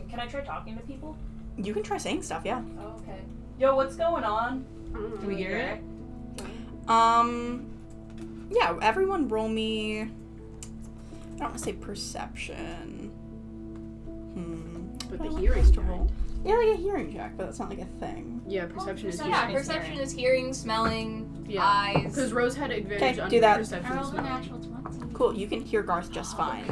Can I try talking to people?
You can try saying stuff, yeah.
Oh, okay. Yo, what's going on?
Can we hear it?
Yeah, everyone roll me... I don't want to say perception.
But the
I want
hearing
us to
kind.
roll. Yeah, like a hearing check, but that's not like a thing.
Yeah, perception is
perception.
Yeah,
hearing.
perception is hearing, smelling,
Yeah.
eyes.
Because Rose had advantage
Okay,
on
do that.
perception
I
and
rolled a
smelling.
natural 20.
Cool, you can hear Garth just fine.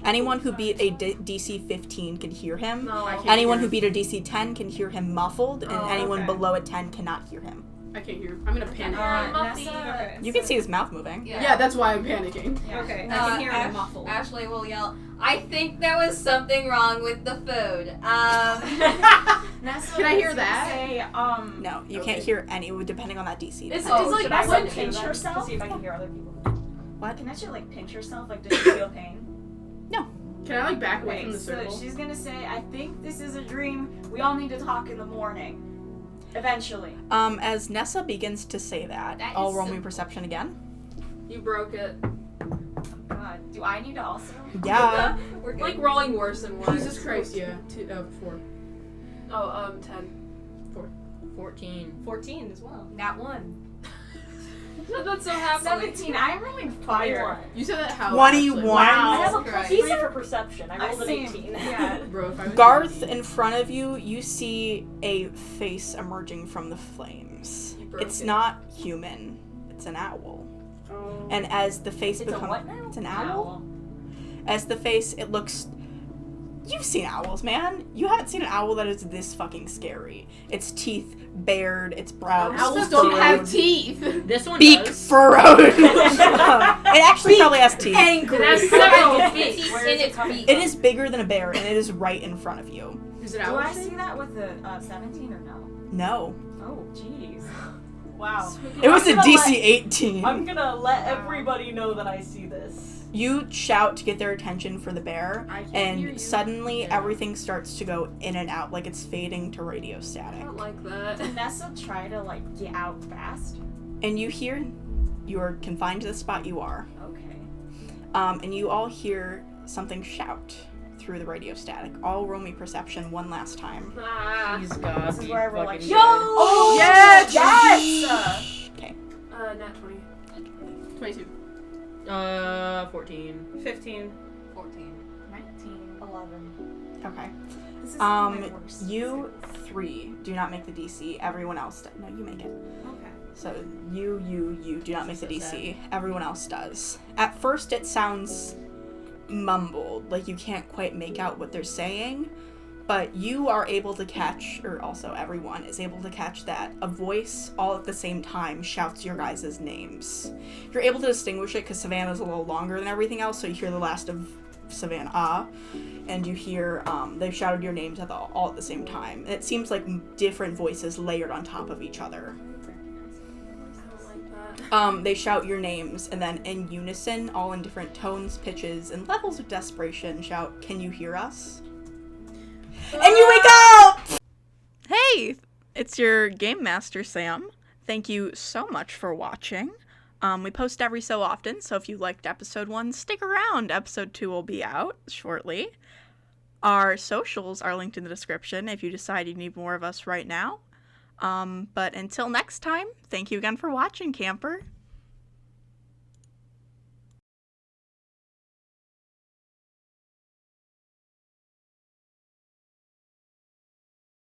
Anyone who beat a DC 15 can hear him.
No, I can't.
Anyone who beat a DC 10 can hear him muffled, and
Oh,
anyone
okay.
below a 10 cannot hear him.
I can't hear. I'm gonna panic.
Nessa...
You can see his mouth moving.
Yeah, that's why I'm panicking.
Yeah.
Okay, I can hear him
Ash-
muffled.
Ashley will yell, I think there was something wrong with the food.
Nessa
Can I hear
is gonna
that?
Say,
No, you
Okay.
can't hear any, depending on that DC.
It's
Oh,
like
should I
when-
say pinch
To
herself?
see if I can hear other people.
What?
Can Nessa, like, pinch herself? Like, does she feel pain?
Can I like back away
Okay,
from the
so
circle?
she's gonna say, I think this is a dream. We all need to talk in the morning. Eventually.
As Nessa begins to say that,
That
I'll
is
roll
so-
me perception again.
You broke it.
Oh, God. Do I need to also?
Yeah.
We're good.
Like rolling worse than one.
Jesus Christ, yeah. 4.
Oh, 10.
14.
14 as well.
Not one.
That's so happily.
17. I'm rolling fire.
You said that how?
21.
Ashley?
I have a
Jesus
plus
Christ.
3 for perception. I rolled an
seen-
18.
Yeah.
Bro, if I was
Garth, in front of you, you see a face emerging from the flames.
You broke
It's
it.
not human. It's an owl.
Oh.
And as the face
It's a
becomes...
what now?
It's an owl. As the face, it looks... You've seen owls, man. You haven't seen an owl that is this fucking scary. Its teeth bared, its brows
Owls don't
furrowed.
have teeth.
This one
Beak
does.
furrowed. It actually probably has teeth.
It has several feet.
Teeth
Where
in
is it
its
coming
beak.
It is bigger than a bear, and it is right in front of you.
Is it
Do
owl
I
shape?
see that with the 17 or no?
No.
Oh, jeez. Wow.
It was a
I'm gonna
DC
let-
18.
I'm gonna let everybody know that I see this.
You shout to get their attention for the bear,
I can't hear you.
and suddenly
Yeah.
everything starts to go in and out, like it's fading to radio
I
static.
don't like that.
Did Nessa try to, like, get out fast?
And you hear, you are confined to the spot you are,
Okay.
and you all hear something shout through the radio static. All roll me perception one last time.
Ah.
He's got
This is where I roll, like,
fucking
yo!
good.
Oh,
Yes!
Yes!
Okay.
Nat 20.
22.
14.
15.
14.
19.
11.
Okay.
This is my worst.
You 3 do not make the DC. Everyone else does. No, you make it.
Okay.
So you do not make the
So
DC. Everyone else does. At first it sounds mumbled, like you can't quite make out what they're saying, but you are able to catch, or also everyone is able to catch that a voice all at the same time shouts your guys' names. You're able to distinguish it because Savannah's a little longer than everything else, so you hear the last of Savannah, and you hear they've shouted your names all at the same time. And it seems like different voices layered on top of each other.
I don't like that.
They shout your names, and then in unison, all in different tones, pitches, and levels of desperation, shout, "Can you hear us?" And you wake up! Hey! It's your Game Master, Sam. Thank you so much for watching. We post every so often, so if you liked episode 1, stick around. Episode 2 will be out shortly. Our socials are linked in the description if you decide you need more of us right now. But until next time, thank you again for watching, camper.